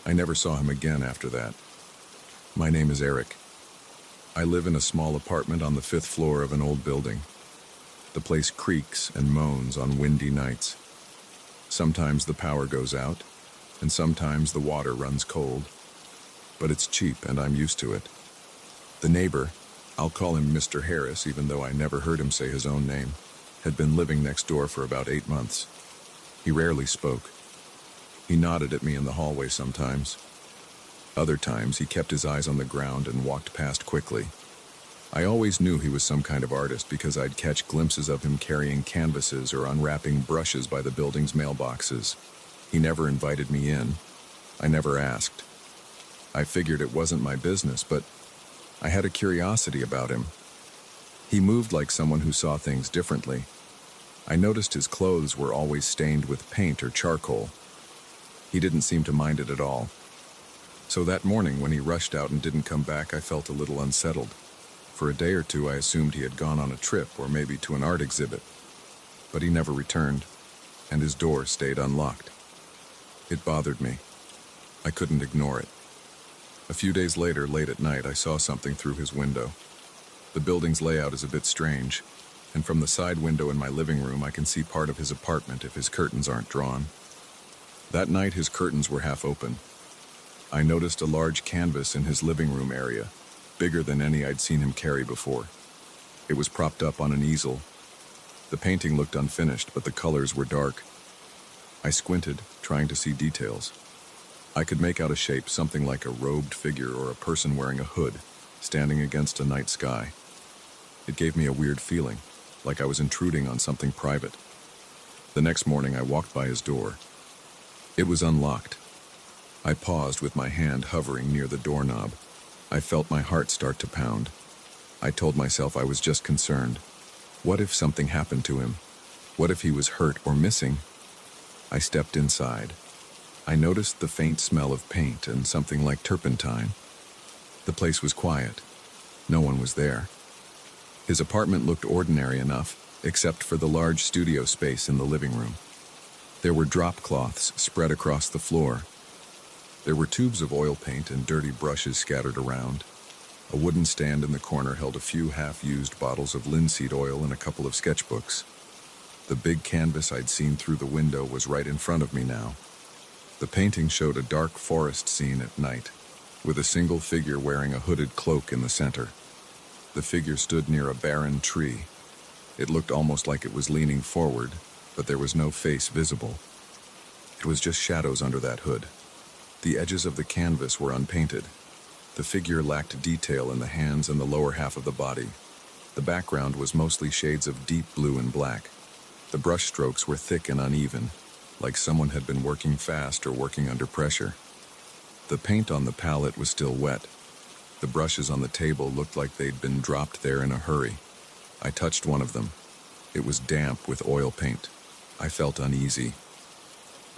I never saw him again after that. My name is Eric. I live in a small apartment on the 5th floor of an old building. The place creaks and moans on windy nights. Sometimes the power goes out, and sometimes the water runs cold. But it's cheap, and I'm used to it. The neighbor, I'll call him Mr. Harris, even though I never heard him say his own name, had been living next door for about 8 months. He rarely spoke. He nodded at me in the hallway sometimes. Other times, he kept his eyes on the ground and walked past quickly. I always knew he was some kind of artist because I'd catch glimpses of him carrying canvases or unwrapping brushes by the building's mailboxes. He never invited me in. I never asked. I figured it wasn't my business, but I had a curiosity about him. He moved like someone who saw things differently. I noticed his clothes were always stained with paint or charcoal. He didn't seem to mind it at all. So that morning, when he rushed out and didn't come back, I felt a little unsettled. For a day or two, I assumed he had gone on a trip or maybe to an art exhibit. But he never returned, and his door stayed unlocked. It bothered me. I couldn't ignore it. A few days later, late at night, I saw something through his window. The building's layout is a bit strange, and from the side window in my living room I can see part of his apartment if his curtains aren't drawn. That night his curtains were half open. I noticed a large canvas in his living room area, bigger than any I'd seen him carry before. It was propped up on an easel. The painting looked unfinished, but the colors were dark. I squinted, trying to see details. I could make out a shape, something like a robed figure or a person wearing a hood, standing against a night sky. It gave me a weird feeling, like I was intruding on something private. The next morning I walked by his door. It was unlocked. I paused with my hand hovering near the doorknob. I felt my heart start to pound. I told myself I was just concerned. What if something happened to him? What if he was hurt or missing? I stepped inside. I noticed the faint smell of paint and something like turpentine. The place was quiet. No one was there. His apartment looked ordinary enough, except for the large studio space in the living room. There were drop cloths spread across the floor. There were tubes of oil paint and dirty brushes scattered around. A wooden stand in the corner held a few half-used bottles of linseed oil and a couple of sketchbooks. The big canvas I'd seen through the window was right in front of me now. The painting showed a dark forest scene at night, with a single figure wearing a hooded cloak in the center. The figure stood near a barren tree. It looked almost like it was leaning forward, but there was no face visible. It was just shadows under that hood. The edges of the canvas were unpainted. The figure lacked detail in the hands and the lower half of the body. The background was mostly shades of deep blue and black. The brush strokes were thick and uneven, like someone had been working fast or working under pressure. The paint on the palette was still wet. The brushes on the table looked like they'd been dropped there in a hurry. I touched one of them. It was damp with oil paint. I felt uneasy.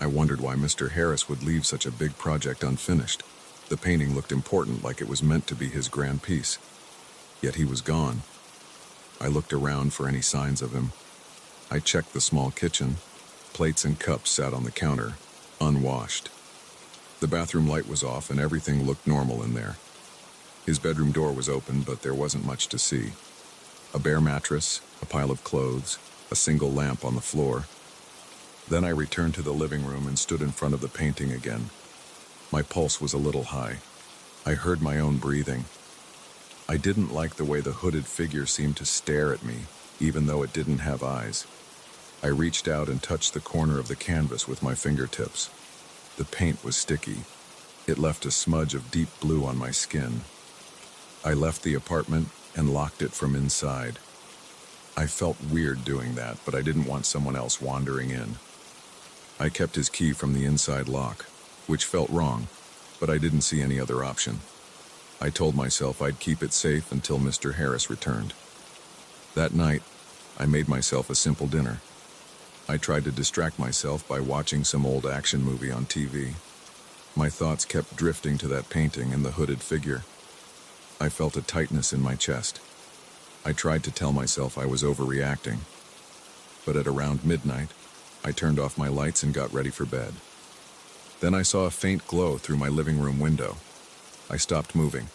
I wondered why Mr. Harris would leave such a big project unfinished. The painting looked important, like it was meant to be his grand piece. Yet he was gone. I looked around for any signs of him. I checked the small kitchen. Plates and cups sat on the counter, unwashed. The bathroom light was off and everything looked normal in there. His bedroom door was open, but there wasn't much to see. A bare mattress, a pile of clothes, a single lamp on the floor. Then I returned to the living room and stood in front of the painting again. My pulse was a little high. I heard my own breathing. I didn't like the way the hooded figure seemed to stare at me, even though it didn't have eyes. I reached out and touched the corner of the canvas with my fingertips. The paint was sticky. It left a smudge of deep blue on my skin. I left the apartment and locked it from inside. I felt weird doing that, but I didn't want someone else wandering in. I kept his key from the inside lock, which felt wrong, but I didn't see any other option. I told myself I'd keep it safe until Mr. Harris returned. That night, I made myself a simple dinner. I tried to distract myself by watching some old action movie on TV. My thoughts kept drifting to that painting and the hooded figure. I felt a tightness in my chest. I tried to tell myself I was overreacting. But at around midnight, I turned off my lights and got ready for bed. Then I saw a faint glow through my living room window. I stopped moving.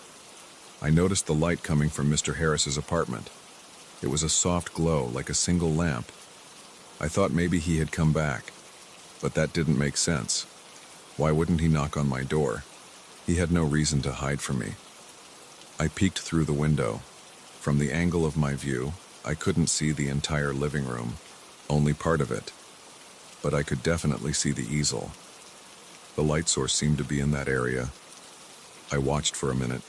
I noticed the light coming from Mr. Harris's apartment. It was a soft glow, like a single lamp. I thought maybe he had come back, but that didn't make sense. Why wouldn't he knock on my door? He had no reason to hide from me. I peeked through the window. From the angle of my view, I couldn't see the entire living room, only part of it. But I could definitely see the easel. The light source seemed to be in that area. I watched for a minute.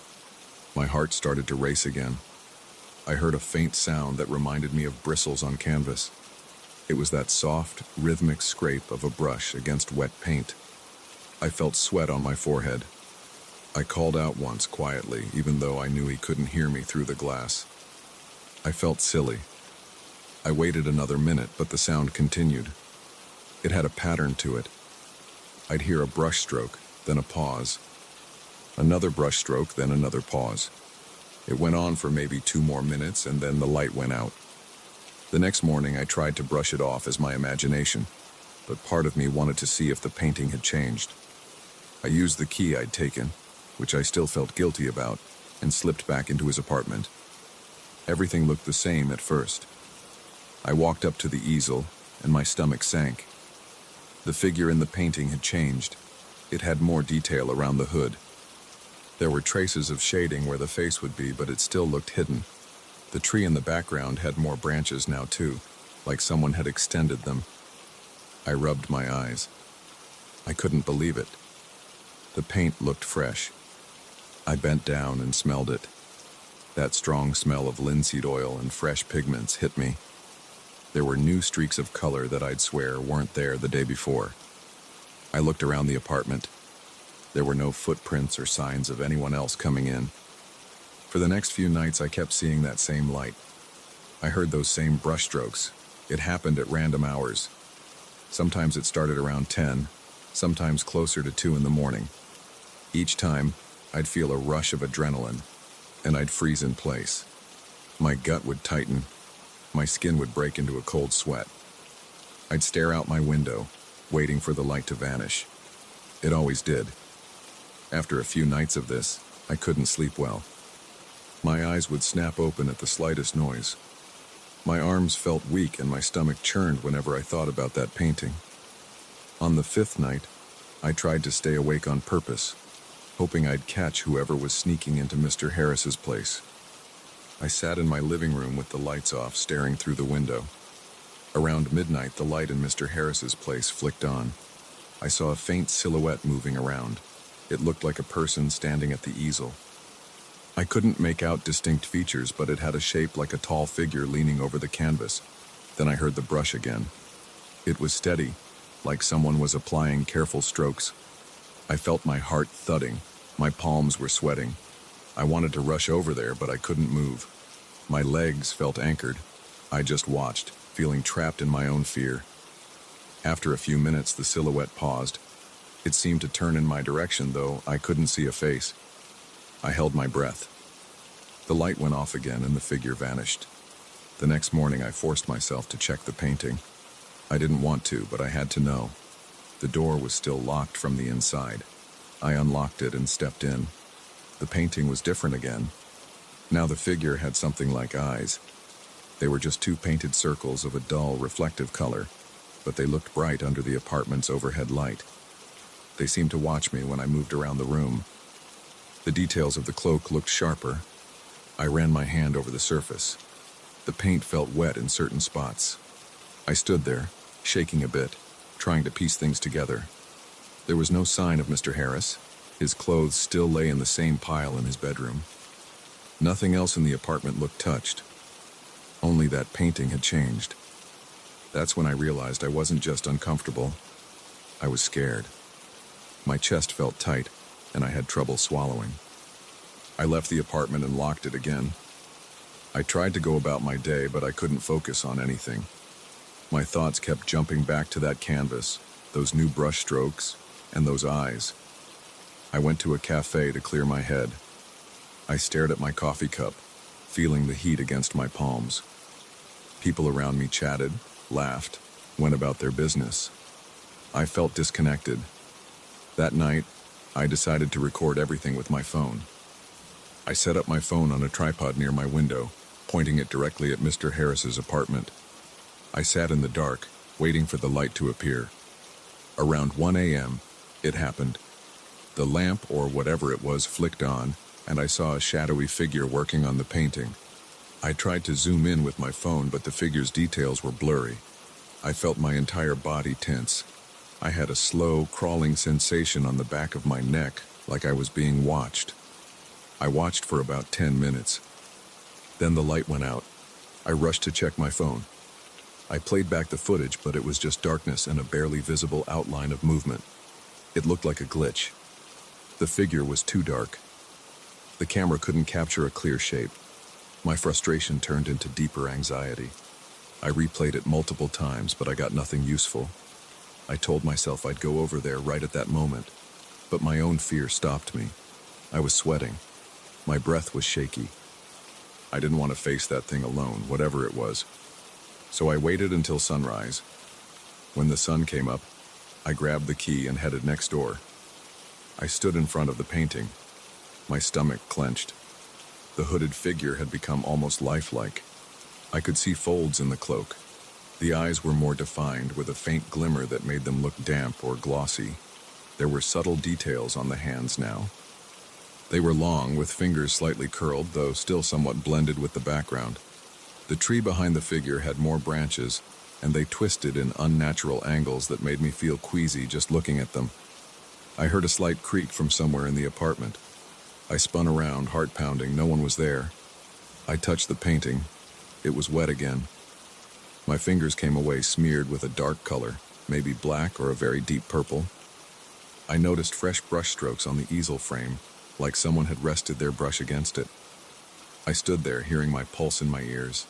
My heart started to race again. I heard a faint sound that reminded me of bristles on canvas. It was that soft, rhythmic scrape of a brush against wet paint. I felt sweat on my forehead. I called out once quietly, even though I knew he couldn't hear me through the glass. I felt silly. I waited another minute, but the sound continued. It had a pattern to it. I'd hear a brush stroke, then a pause. Another brush stroke, then another pause. It went on for maybe 2 more minutes, and then the light went out. The next morning, I tried to brush it off as my imagination, but part of me wanted to see if the painting had changed. I used the key I'd taken, which I still felt guilty about, and slipped back into his apartment. Everything looked the same at first. I walked up to the easel, and my stomach sank. The figure in the painting had changed. It had more detail around the hood. There were traces of shading where the face would be, but it still looked hidden. The tree in the background had more branches now too, like someone had extended them. I rubbed my eyes. I couldn't believe it. The paint looked fresh. I bent down and smelled it. That strong smell of linseed oil and fresh pigments hit me. There were new streaks of color that I'd swear weren't there the day before. I looked around the apartment. There were no footprints or signs of anyone else coming in. For the next few nights, I kept seeing that same light. I heard those same brushstrokes. It happened at random hours. Sometimes it started around 10, sometimes closer to 2 in the morning. Each time, I'd feel a rush of adrenaline, and I'd freeze in place. My gut would tighten. My skin would break into a cold sweat. I'd stare out my window, waiting for the light to vanish. It always did. After a few nights of this, I couldn't sleep well. My eyes would snap open at the slightest noise. My arms felt weak and my stomach churned whenever I thought about that painting. On the 5th night, I tried to stay awake on purpose, hoping I'd catch whoever was sneaking into Mr. Harris's place. I sat in my living room with the lights off, staring through the window. Around midnight, the light in Mr. Harris's place flicked on. I saw a faint silhouette moving around. It looked like a person standing at the easel. I couldn't make out distinct features, but it had a shape like a tall figure leaning over the canvas. Then I heard the brush again. It was steady, like someone was applying careful strokes. I felt my heart thudding. My palms were sweating. I wanted to rush over there, but I couldn't move. My legs felt anchored. I just watched, feeling trapped in my own fear. After a few minutes, the silhouette paused. It seemed to turn in my direction, though I couldn't see a face. I held my breath. The light went off again and the figure vanished. The next morning, I forced myself to check the painting. I didn't want to, but I had to know. The door was still locked from the inside. I unlocked it and stepped in. The painting was different again. Now the figure had something like eyes. They were just 2 painted circles of a dull, reflective color, but they looked bright under the apartment's overhead light. They seemed to watch me when I moved around the room. The details of the cloak looked sharper. I ran my hand over the surface. The paint felt wet in certain spots. I stood there, shaking a bit, trying to piece things together. There was no sign of Mr. Harris. His clothes still lay in the same pile in his bedroom. Nothing else in the apartment looked touched. Only that painting had changed. That's when I realized I wasn't just uncomfortable. I was scared. My chest felt tight, and I had trouble swallowing. I left the apartment and locked it again. I tried to go about my day, but I couldn't focus on anything. My thoughts kept jumping back to that canvas, those new brush strokes, and those eyes. I went to a cafe to clear my head. I stared at my coffee cup, feeling the heat against my palms. People around me chatted, laughed, went about their business. I felt disconnected. That night, I decided to record everything with my phone. I set up my phone on a tripod near my window, pointing it directly at Mr. Harris's apartment. I sat in the dark, waiting for the light to appear. Around 1 a.m., it happened. The lamp, or whatever it was, flicked on, and I saw a shadowy figure working on the painting. I tried to zoom in with my phone, but the figure's details were blurry. I felt my entire body tense. I had a slow, crawling sensation on the back of my neck, like I was being watched. I watched for about 10 minutes. Then the light went out. I rushed to check my phone. I played back the footage, but it was just darkness and a barely visible outline of movement. It looked like a glitch. The figure was too dark. The camera couldn't capture a clear shape. My frustration turned into deeper anxiety. I replayed it multiple times, but I got nothing useful. I told myself I'd go over there right at that moment, but my own fear stopped me. I was sweating. My breath was shaky. I didn't want to face that thing alone, whatever it was. So I waited until sunrise. When the sun came up, I grabbed the key and headed next door. I stood in front of the painting. My stomach clenched. The hooded figure had become almost lifelike. I could see folds in the cloak. The eyes were more defined, with a faint glimmer that made them look damp or glossy. There were subtle details on the hands now. They were long, with fingers slightly curled, though still somewhat blended with the background. The tree behind the figure had more branches, and they twisted in unnatural angles that made me feel queasy just looking at them. I heard a slight creak from somewhere in the apartment. I spun around, heart pounding. No one was there. I touched the painting. It was wet again. My fingers came away smeared with a dark color, maybe black or a very deep purple. I noticed fresh brushstrokes on the easel frame, like someone had rested their brush against it. I stood there, hearing my pulse in my ears.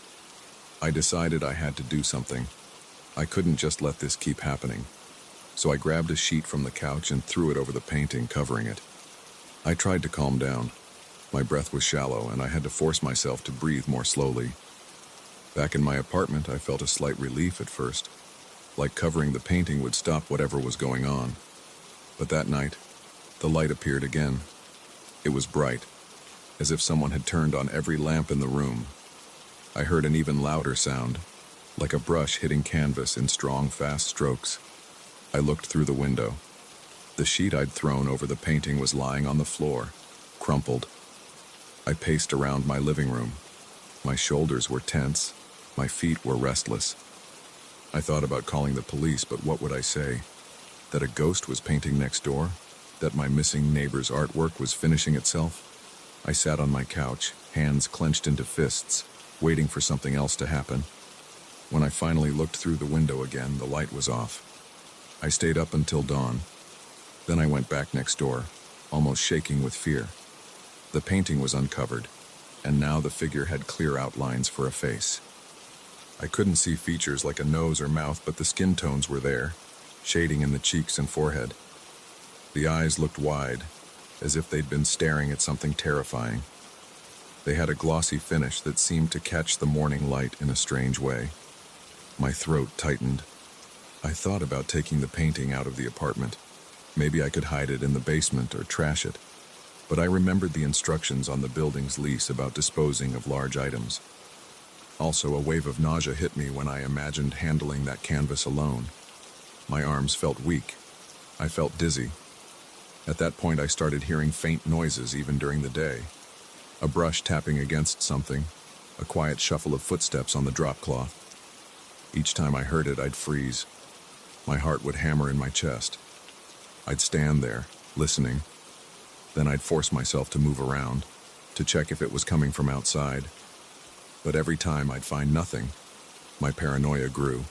I decided I had to do something. I couldn't just let this keep happening. So I grabbed a sheet from the couch and threw it over the painting, covering it. I tried to calm down. My breath was shallow, and I had to force myself to breathe more slowly. Back in my apartment, I felt a slight relief at first, like covering the painting would stop whatever was going on. But that night, the light appeared again. It was bright, as if someone had turned on every lamp in the room. I heard an even louder sound, like a brush hitting canvas in strong, fast strokes. I looked through the window. The sheet I'd thrown over the painting was lying on the floor, crumpled. I paced around my living room. My shoulders were tense. My feet were restless. I thought about calling the police, but what would I say? That a ghost was painting next door? That my missing neighbor's artwork was finishing itself? I sat on my couch, hands clenched into fists, waiting for something else to happen. When I finally looked through the window again, the light was off. I stayed up until dawn. Then I went back next door, almost shaking with fear. The painting was uncovered, and now the figure had clear outlines for a face. I couldn't see features like a nose or mouth, but the skin tones were there, shading in the cheeks and forehead. The eyes looked wide, as if they'd been staring at something terrifying. They had a glossy finish that seemed to catch the morning light in a strange way. My throat tightened. I thought about taking the painting out of the apartment. Maybe I could hide it in the basement or trash it. But I remembered the instructions on the building's lease about disposing of large items. Also, a wave of nausea hit me when I imagined handling that canvas alone. My arms felt weak. I felt dizzy. At that point, I started hearing faint noises even during the day. A brush tapping against something, a quiet shuffle of footsteps on the drop cloth. Each time I heard it, I'd freeze. My heart would hammer in my chest. I'd stand there, listening. Then I'd force myself to move around, to check if it was coming from outside. But every time I'd find nothing, my paranoia grew.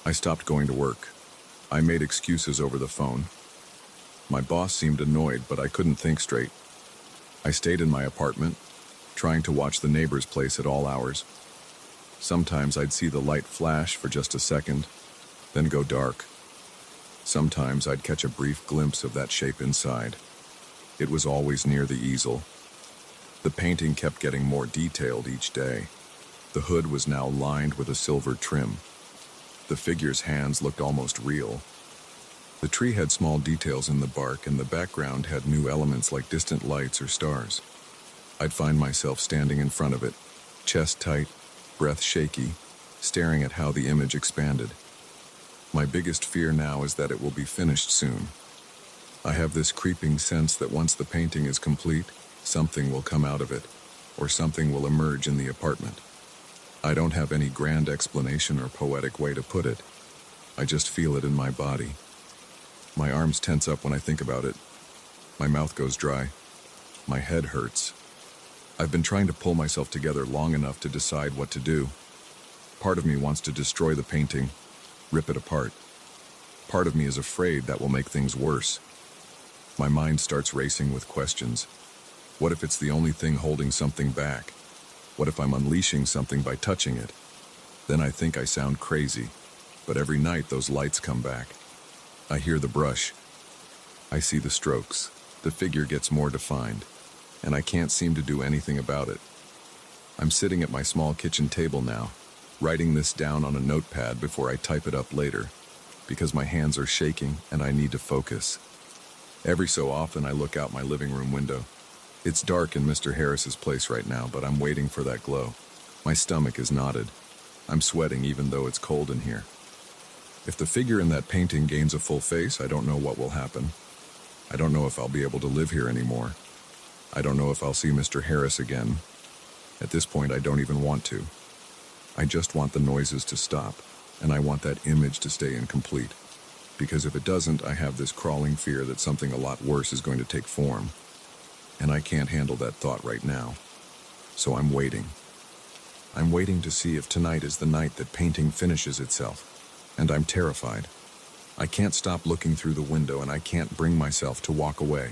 I stopped going to work. I made excuses over the phone. My boss seemed annoyed, but I couldn't think straight. I stayed in my apartment, trying to watch the neighbor's place at all hours. Sometimes I'd see the light flash for just a second, then go dark. Sometimes I'd catch a brief glimpse of that shape inside. It was always near the easel. The painting kept getting more detailed each day. The hood was now lined with a silver trim. The figure's hands looked almost real. The tree had small details in the bark, and the background had new elements like distant lights or stars. I'd find myself standing in front of it, chest tight, breath shaky, staring at how the image expanded. My biggest fear now is that it will be finished soon. I have this creeping sense that once the painting is complete, something will come out of it, or something will emerge in the apartment. I don't have any grand explanation or poetic way to put it. I just feel it in my body. My arms tense up when I think about it. My mouth goes dry. My head hurts. I've been trying to pull myself together long enough to decide what to do. Part of me wants to destroy the painting, rip it apart. Part of me is afraid that will make things worse. My mind starts racing with questions. What if it's the only thing holding something back? What if I'm unleashing something by touching it? Then I think I sound crazy, but every night those lights come back. I hear the brush. I see the strokes. The figure gets more defined, and I can't seem to do anything about it. I'm sitting at my small kitchen table now, writing this down on a notepad before I type it up later, because my hands are shaking and I need to focus. Every so often I look out my living room window. It's dark in Mr. Harris's place right now, but I'm waiting for that glow. My stomach is knotted. I'm sweating even though it's cold in here. If the figure in that painting gains a full face, I don't know what will happen. I don't know if I'll be able to live here anymore. I don't know if I'll see Mr. Harris again. At this point, I don't even want to. I just want the noises to stop, and I want that image to stay incomplete. Because if it doesn't, I have this crawling fear that something a lot worse is going to take form. And I can't handle that thought right now. So I'm waiting. I'm waiting to see if tonight is the night that painting finishes itself. And I'm terrified. I can't stop looking through the window, and I can't bring myself to walk away.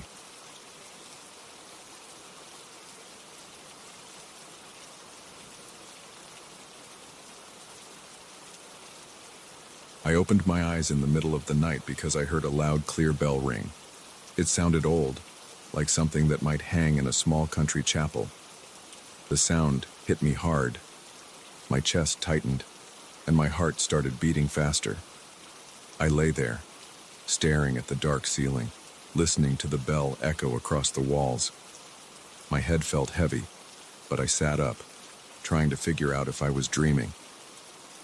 I opened my eyes in the middle of the night because I heard a loud, clear bell ring. It sounded old, like something that might hang in a small country chapel. The sound hit me hard. My chest tightened, and my heart started beating faster. I lay there, staring at the dark ceiling, listening to the bell echo across the walls. My head felt heavy, but I sat up, trying to figure out if I was dreaming.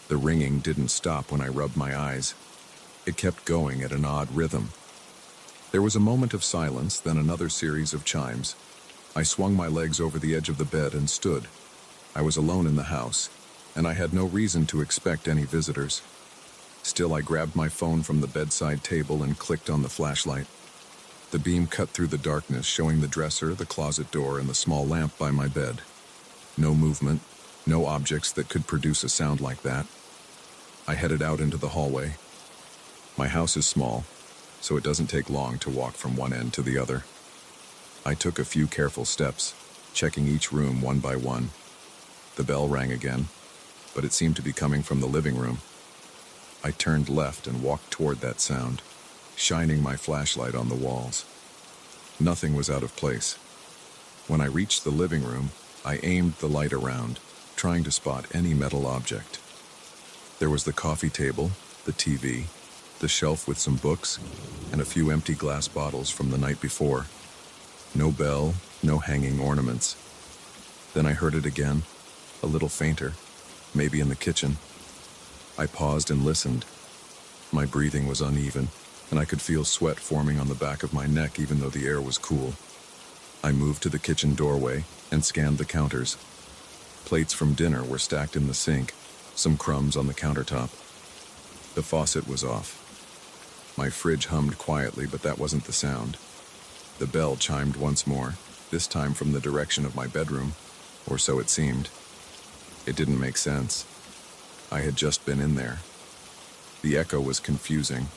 The ringing didn't stop when I rubbed my eyes. It kept going at an odd rhythm. There was a moment of silence, then another series of chimes. I swung my legs over the edge of the bed and stood. I was alone in the house, and I had no reason to expect any visitors. Still, I grabbed my phone from the bedside table and clicked on the flashlight. The beam cut through the darkness, showing the dresser, the closet door, and the small lamp by my bed. No movement, no objects that could produce a sound like that. I headed out into the hallway. My house is small, so it doesn't take long to walk from one end to the other. I took a few careful steps, checking each room one by one. The bell rang again, but it seemed to be coming from the living room. I turned left and walked toward that sound, shining my flashlight on the walls. Nothing was out of place. When I reached the living room, I aimed the light around, trying to spot any metal object. There was the coffee table, the TV, the shelf with some books, and a few empty glass bottles from the night before. No bell, no hanging ornaments. Then I heard it again, a little fainter, maybe in the kitchen. I paused and listened. My breathing was uneven, and I could feel sweat forming on the back of my neck even though the air was cool. I moved to the kitchen doorway and scanned the counters. Plates from dinner were stacked in the sink, some crumbs on the countertop. The faucet was off. My fridge hummed quietly, but that wasn't the sound. The bell chimed once more, this time from the direction of my bedroom, or so it seemed. It didn't make sense. I had just been in there. The echo was confusing.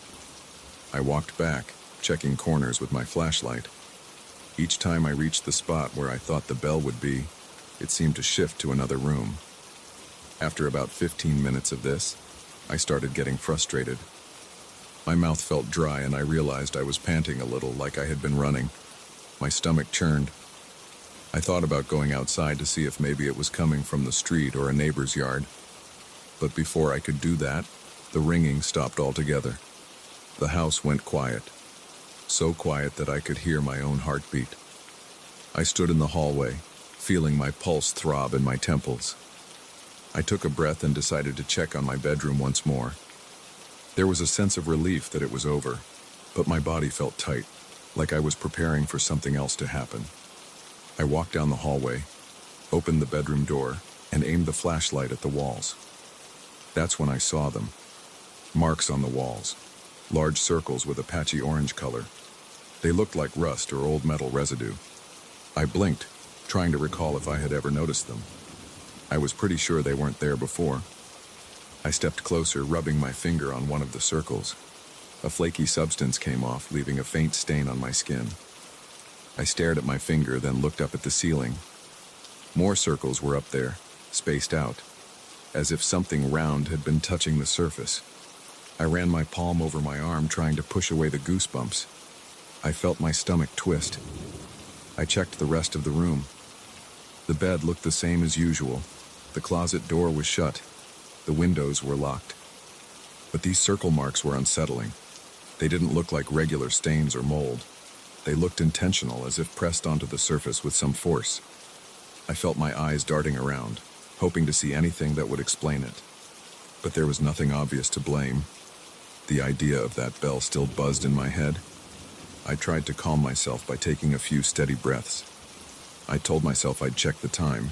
I walked back, checking corners with my flashlight. Each time I reached the spot where I thought the bell would be, it seemed to shift to another room. After about 15 minutes of this, I started getting frustrated. My mouth felt dry, and I realized I was panting a little, like I had been running. My stomach churned. I thought about going outside to see if maybe it was coming from the street or a neighbor's yard. But before I could do that, the ringing stopped altogether. The house went quiet. So quiet that I could hear my own heartbeat. I stood in the hallway, feeling my pulse throb in my temples. I took a breath and decided to check on my bedroom once more. There was a sense of relief that it was over, but my body felt tight, like I was preparing for something else to happen. I walked down the hallway, opened the bedroom door, and aimed the flashlight at the walls. That's when I saw them. Marks on the walls, large circles with a patchy orange color. They looked like rust or old metal residue. I blinked, trying to recall if I had ever noticed them. I was pretty sure they weren't there before. I stepped closer, rubbing my finger on one of the circles. A flaky substance came off, leaving a faint stain on my skin. I stared at my finger, then looked up at the ceiling. More circles were up there, spaced out, as if something round had been touching the surface. I ran my palm over my arm, trying to push away the goosebumps. I felt my stomach twist. I checked the rest of the room. The bed looked the same as usual. The closet door was shut. The windows were locked. But these circle marks were unsettling. They didn't look like regular stains or mold. They looked intentional, as if pressed onto the surface with some force. I felt my eyes darting around, hoping to see anything that would explain it. But there was nothing obvious to blame. The idea of that bell still buzzed in my head. I tried to calm myself by taking a few steady breaths. I told myself I'd check the time.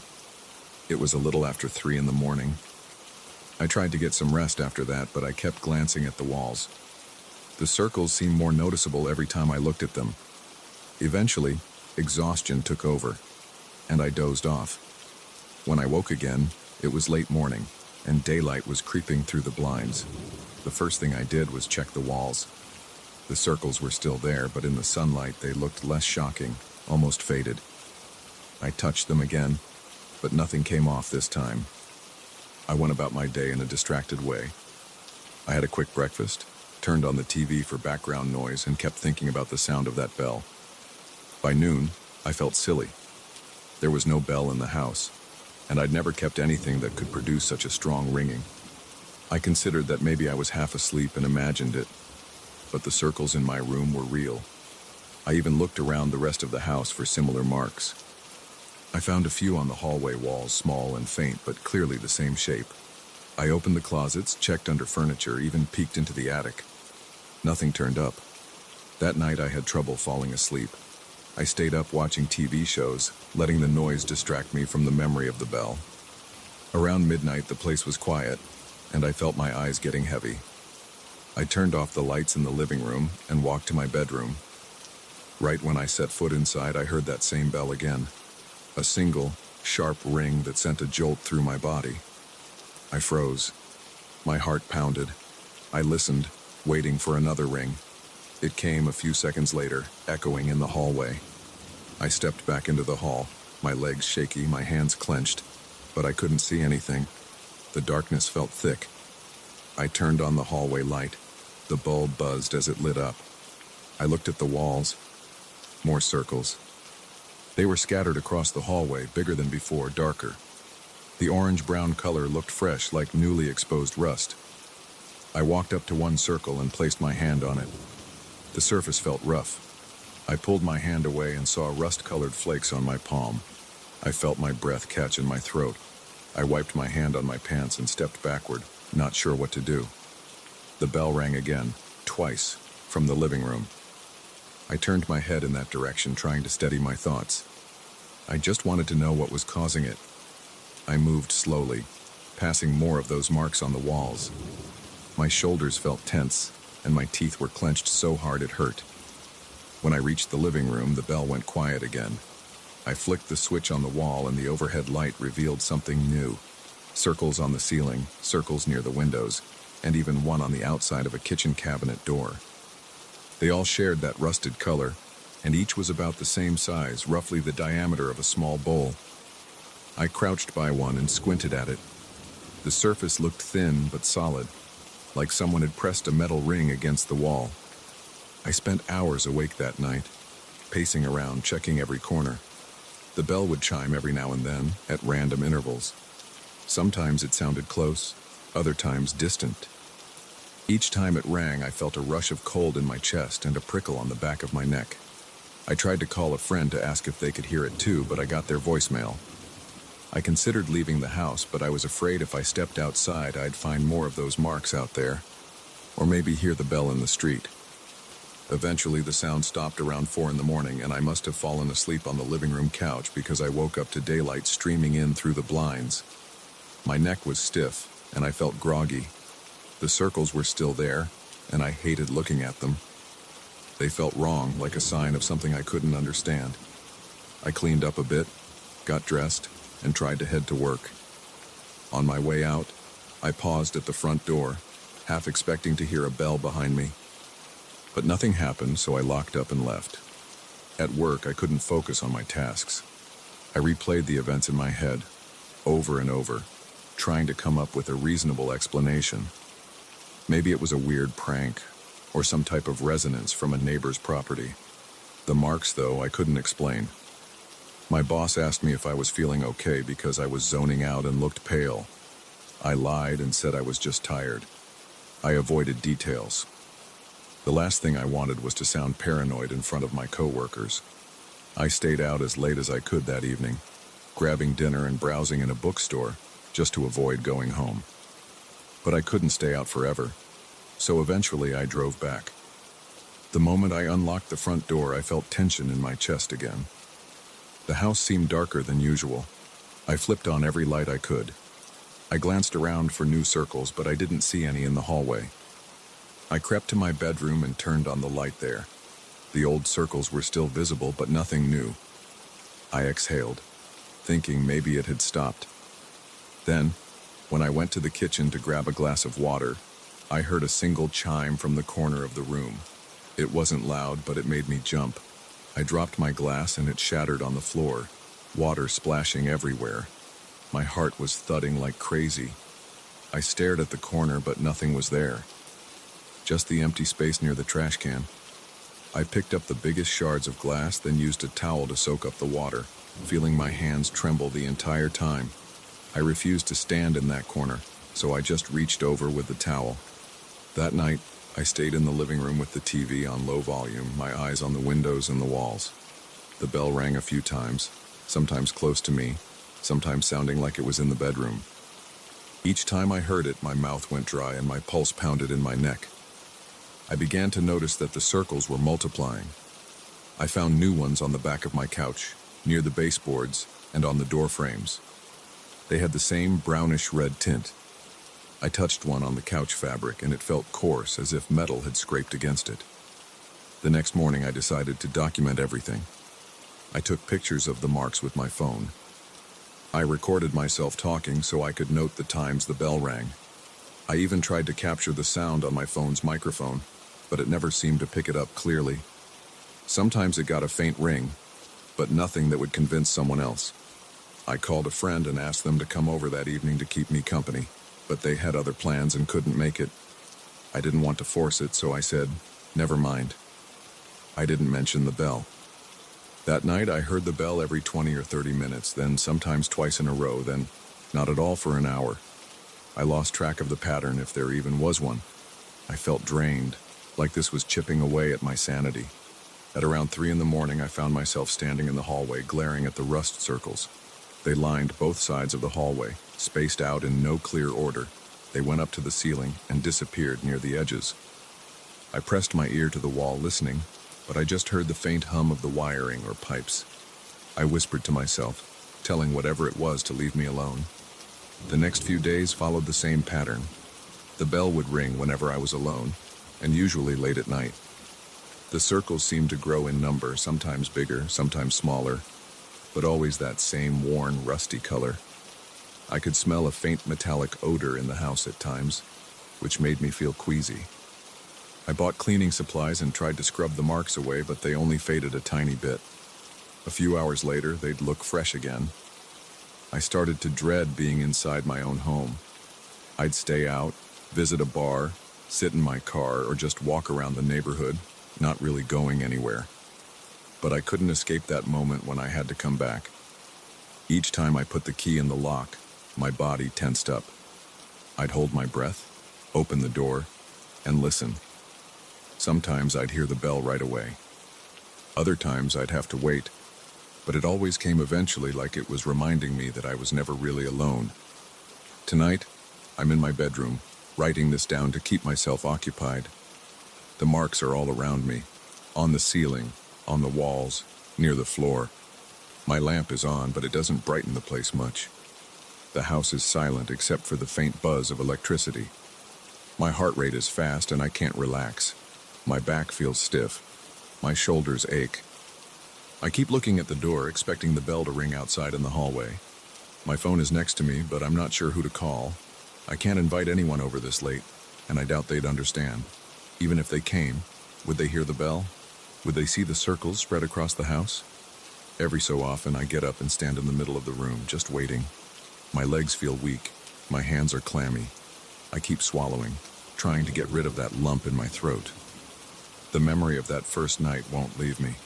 It was a little after 3 in the morning. I tried to get some rest after that, but I kept glancing at the walls. The circles seemed more noticeable every time I looked at them. Eventually, exhaustion took over, and I dozed off. When I woke again, it was late morning, and daylight was creeping through the blinds. The first thing I did was check the walls. The circles were still there, but in the sunlight they looked less shocking, almost faded. I touched them again, but nothing came off this time. I went about my day in a distracted way. I had a quick breakfast, turned on the TV for background noise, and kept thinking about the sound of that bell. By noon, I felt silly. There was no bell in the house, and I'd never kept anything that could produce such a strong ringing. I considered that maybe I was half asleep and imagined it, but the circles in my room were real. I even looked around the rest of the house for similar marks. I found a few on the hallway walls, small and faint, but clearly the same shape. I opened the closets, checked under furniture, even peeked into the attic. Nothing turned up. That night I had trouble falling asleep. I stayed up watching TV shows, letting the noise distract me from the memory of the bell. Around midnight, the place was quiet, and I felt my eyes getting heavy. I turned off the lights in the living room and walked to my bedroom. Right when I set foot inside, I heard that same bell again. A single, sharp ring that sent a jolt through my body. I froze. My heart pounded. I listened, waiting for another ring. It came a few seconds later, echoing in the hallway. I stepped back into the hall, my legs shaky, my hands clenched, but I couldn't see anything. The darkness felt thick. I turned on the hallway light. The bulb buzzed as it lit up. I looked at the walls. More circles. They were scattered across the hallway, bigger than before, darker. The orange-brown color looked fresh, like newly exposed rust. I walked up to one circle and placed my hand on it. The surface felt rough. I pulled my hand away and saw rust-colored flakes on my palm. I felt my breath catch in my throat. I wiped my hand on my pants and stepped backward, not sure what to do. The bell rang again, twice, from the living room. I turned my head in that direction, trying to steady my thoughts. I just wanted to know what was causing it. I moved slowly, passing more of those marks on the walls. My shoulders felt tense, and my teeth were clenched so hard it hurt. When I reached the living room, the bell went quiet again. I flicked the switch on the wall, and the overhead light revealed something new. Circles on the ceiling, circles near the windows, and even one on the outside of a kitchen cabinet door. They all shared that rusted color, and each was about the same size, roughly the diameter of a small bowl. I crouched by one and squinted at it. The surface looked thin but solid, like someone had pressed a metal ring against the wall. I spent hours awake that night, pacing around, checking every corner. The bell would chime every now and then, at random intervals. Sometimes it sounded close, other times distant. Each time it rang, I felt a rush of cold in my chest and a prickle on the back of my neck. I tried to call a friend to ask if they could hear it too, but I got their voicemail. I considered leaving the house, but I was afraid if I stepped outside, I'd find more of those marks out there, or maybe hear the bell in the street. Eventually, the sound stopped around 4 in the morning, and I must have fallen asleep on the living room couch because I woke up to daylight streaming in through the blinds. My neck was stiff, and I felt groggy. The circles were still there, and I hated looking at them. They felt wrong, like a sign of something I couldn't understand. I cleaned up a bit, got dressed, and tried to head to work. On my way out, I paused at the front door, half expecting to hear a bell behind me. But nothing happened, so I locked up and left. At work, I couldn't focus on my tasks. I replayed the events in my head, over and over, trying to come up with a reasonable explanation. Maybe it was a weird prank, or some type of resonance from a neighbor's property. The marks, though, I couldn't explain. My boss asked me if I was feeling okay because I was zoning out and looked pale. I lied and said I was just tired. I avoided details. The last thing I wanted was to sound paranoid in front of my coworkers. I stayed out as late as I could that evening, grabbing dinner and browsing in a bookstore just to avoid going home. But I couldn't stay out forever, so eventually I drove back. The moment I unlocked the front door, I felt tension in my chest again. The house seemed darker than usual. I flipped on every light I could. I glanced around for new circles, but I didn't see any in the hallway. I crept to my bedroom and turned on the light there. The old circles were still visible, but nothing new. I exhaled, thinking maybe it had stopped. Then, when I went to the kitchen to grab a glass of water, I heard a single chime from the corner of the room. It wasn't loud, but it made me jump. I dropped my glass and it shattered on the floor, water splashing everywhere. My heart was thudding like crazy. I stared at the corner, but nothing was there. Just the empty space near the trash can. I picked up the biggest shards of glass, then used a towel to soak up the water, feeling my hands tremble the entire time. I refused to stand in that corner, so I just reached over with the towel. That night, I stayed in the living room with the TV on low volume, my eyes on the windows and the walls. The bell rang a few times, sometimes close to me, sometimes sounding like it was in the bedroom. Each time I heard it, my mouth went dry and my pulse pounded in my neck. I began to notice that the circles were multiplying. I found new ones on the back of my couch, near the baseboards, and on the door frames. They had the same brownish-red tint. I touched one on the couch fabric, and it felt coarse, as if metal had scraped against it. The next morning, I decided to document everything. I took pictures of the marks with my phone. I recorded myself talking so I could note the times the bell rang. I even tried to capture the sound on my phone's microphone, but it never seemed to pick it up clearly. Sometimes it got a faint ring, but nothing that would convince someone else. I called a friend and asked them to come over that evening to keep me company, but they had other plans and couldn't make it. I didn't want to force it, so I said, "Never mind." I didn't mention the bell. That night, I heard the bell every 20 or 30 minutes, then sometimes twice in a row, then not at all for an hour. I lost track of the pattern, if there even was one. I felt drained, like this was chipping away at my sanity. At around 3 in the morning, I found myself standing in the hallway, glaring at the rust circles. They lined both sides of the hallway, spaced out in no clear order. They went up to the ceiling and disappeared near the edges. I pressed my ear to the wall, listening, but I just heard the faint hum of the wiring or pipes. I whispered to myself, telling whatever it was to leave me alone. The next few days followed the same pattern. The bell would ring whenever I was alone, and usually late at night. The circles seemed to grow in number, sometimes bigger, sometimes smaller, but always that same worn, rusty color. I could smell a faint metallic odor in the house at times, which made me feel queasy. I bought cleaning supplies and tried to scrub the marks away, but they only faded a tiny bit. A few hours later, they'd look fresh again. I started to dread being inside my own home. I'd stay out, visit a bar, sit in my car, or just walk around the neighborhood, not really going anywhere. But I couldn't escape that moment when I had to come back. Each time I put the key in the lock, my body tensed up. I'd hold my breath, open the door, and listen. Sometimes I'd hear the bell right away. Other times I'd have to wait, but it always came eventually, like it was reminding me that I was never really alone. Tonight, I'm in my bedroom, writing this down to keep myself occupied. The marks are all around me, on the ceiling, on the walls, near the floor. My lamp is on, but it doesn't brighten the place much. The house is silent except for the faint buzz of electricity. My heart rate is fast and I can't relax. My back feels stiff. My shoulders ache. I keep looking at the door, expecting the bell to ring outside in the hallway. My phone is next to me, but I'm not sure who to call. I can't invite anyone over this late, and I doubt they'd understand. Even if they came, would they hear the bell? Would they see the circles spread across the house? Every so often, I get up and stand in the middle of the room, just waiting. My legs feel weak. My hands are clammy. I keep swallowing, trying to get rid of that lump in my throat. The memory of that first night won't leave me.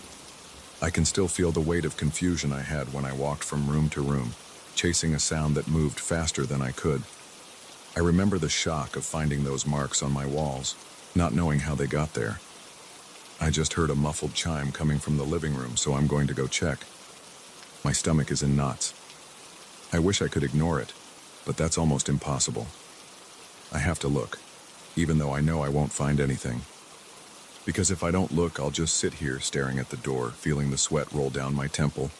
I can still feel the weight of confusion I had when I walked from room to room, chasing a sound that moved faster than I could. I remember the shock of finding those marks on my walls, not knowing how they got there. I just heard a muffled chime coming from the living room, so I'm going to go check. My stomach is in knots. I wish I could ignore it, but that's almost impossible. I have to look, even though I know I won't find anything. Because if I don't look, I'll just sit here staring at the door, feeling the sweat roll down my temple.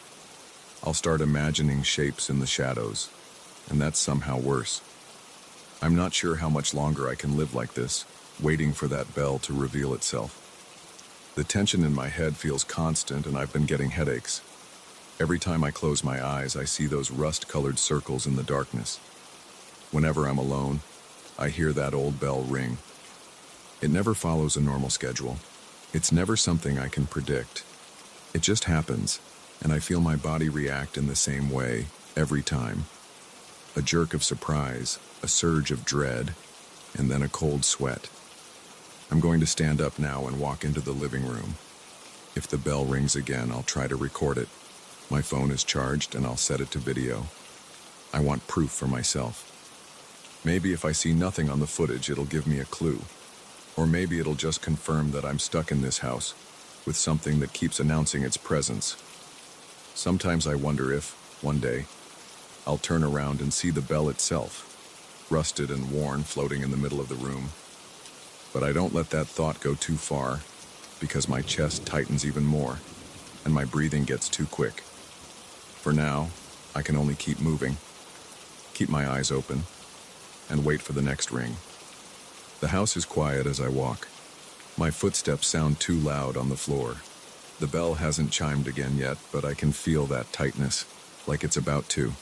I'll start imagining shapes in the shadows, and that's somehow worse. I'm not sure how much longer I can live like this, waiting for that bell to reveal itself. The tension in my head feels constant, and I've been getting headaches. Every time I close my eyes, I see those rust-colored circles in the darkness. Whenever I'm alone, I hear that old bell ring. It never follows a normal schedule. It's never something I can predict. It just happens, and I feel my body react in the same way every time. A jerk of surprise, a surge of dread, and then a cold sweat. I'm going to stand up now and walk into the living room. If the bell rings again, I'll try to record it. My phone is charged, and I'll set it to video. I want proof for myself. Maybe if I see nothing on the footage, it'll give me a clue. Or maybe it'll just confirm that I'm stuck in this house, with something that keeps announcing its presence. Sometimes I wonder if, one day, I'll turn around and see the bell itself, rusted and worn, floating in the middle of the room. But I don't let that thought go too far, because my chest tightens even more, and my breathing gets too quick. For now, I can only keep moving, keep my eyes open, and wait for the next ring. The house is quiet as I walk. My footsteps sound too loud on the floor. The bell hasn't chimed again yet, but I can feel that tightness, like it's about to.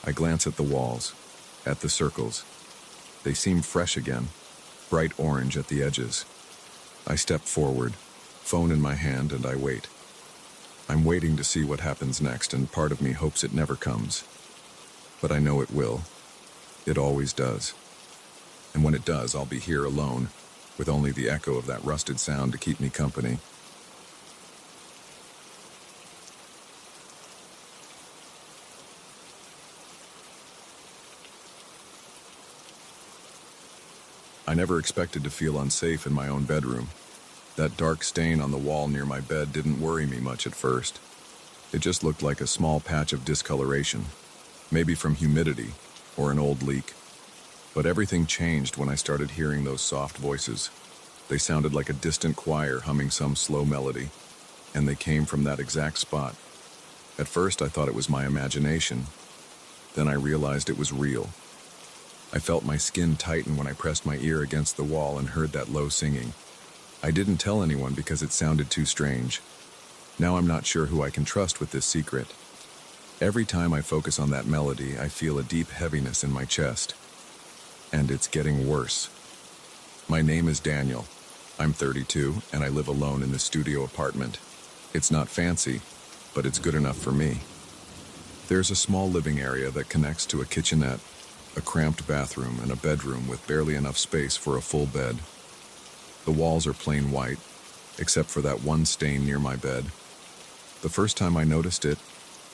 I glance at the walls, at the circles. They seem fresh again, bright orange at the edges. I step forward, phone in my hand, and I wait. I'm waiting to see what happens next, and part of me hopes it never comes. But I know it will. It always does. And when it does, I'll be here alone, with only the echo of that rusted sound to keep me company. I never expected to feel unsafe in my own bedroom. That dark stain on the wall near my bed didn't worry me much at first. It just looked like a small patch of discoloration, maybe from humidity or an old leak. But everything changed when I started hearing those soft voices. They sounded like a distant choir humming some slow melody, and they came from that exact spot. At first, I thought it was my imagination. Then I realized it was real. I felt my skin tighten when I pressed my ear against the wall and heard that low singing. I didn't tell anyone because it sounded too strange. Now I'm not sure who I can trust with this secret. Every time I focus on that melody, I feel a deep heaviness in my chest. And it's getting worse. My name is Daniel. I'm 32, and I live alone in this studio apartment. It's not fancy, but it's good enough for me. There's a small living area that connects to a kitchenette, a cramped bathroom, and a bedroom with barely enough space for a full bed. The walls are plain white, except for that one stain near my bed. The first time I noticed it,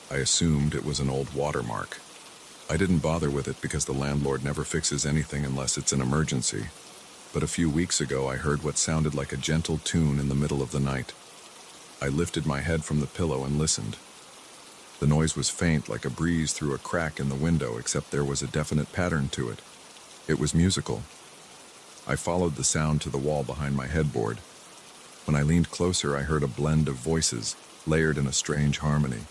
I assumed it was an old watermark. I didn't bother with it because the landlord never fixes anything unless it's an emergency. But a few weeks ago, I heard what sounded like a gentle tune in the middle of the night. I lifted my head from the pillow and listened. The noise was faint, like a breeze through a crack in the window, except there was a definite pattern to it. It was musical. I followed the sound to the wall behind my headboard. When I leaned closer, I heard a blend of voices, layered in a strange harmony.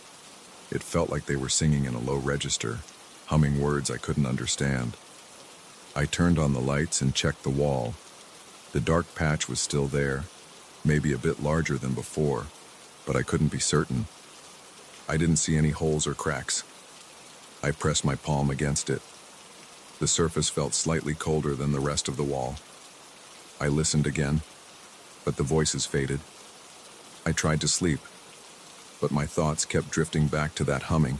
It felt like they were singing in a low register, humming words I couldn't understand. I turned on the lights and checked the wall. The dark patch was still there, maybe a bit larger than before, but I couldn't be certain. I didn't see any holes or cracks. I pressed my palm against it. The surface felt slightly colder than the rest of the wall. I listened again, but the voices faded. I tried to sleep, but my thoughts kept drifting back to that humming.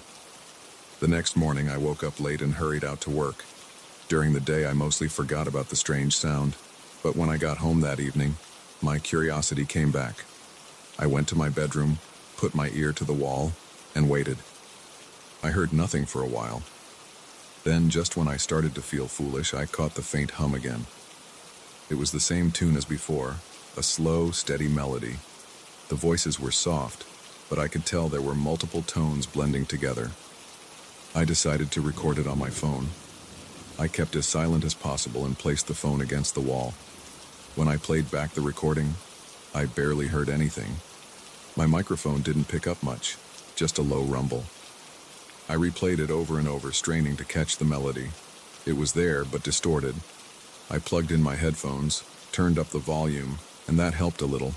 The next morning, I woke up late and hurried out to work. During the day, I mostly forgot about the strange sound, but when I got home that evening, my curiosity came back. I went to my bedroom, put my ear to the wall, and waited. I heard nothing for a while. Then, just when I started to feel foolish, I caught the faint hum again. It was the same tune as before, a slow, steady melody. The voices were soft, but I could tell there were multiple tones blending together. I decided to record it on my phone. I kept as silent as possible and placed the phone against the wall. When I played back the recording, I barely heard anything. My microphone didn't pick up much, just a low rumble. I replayed it over and over, straining to catch the melody. It was there, but distorted. I plugged in my headphones, turned up the volume, and that helped a little.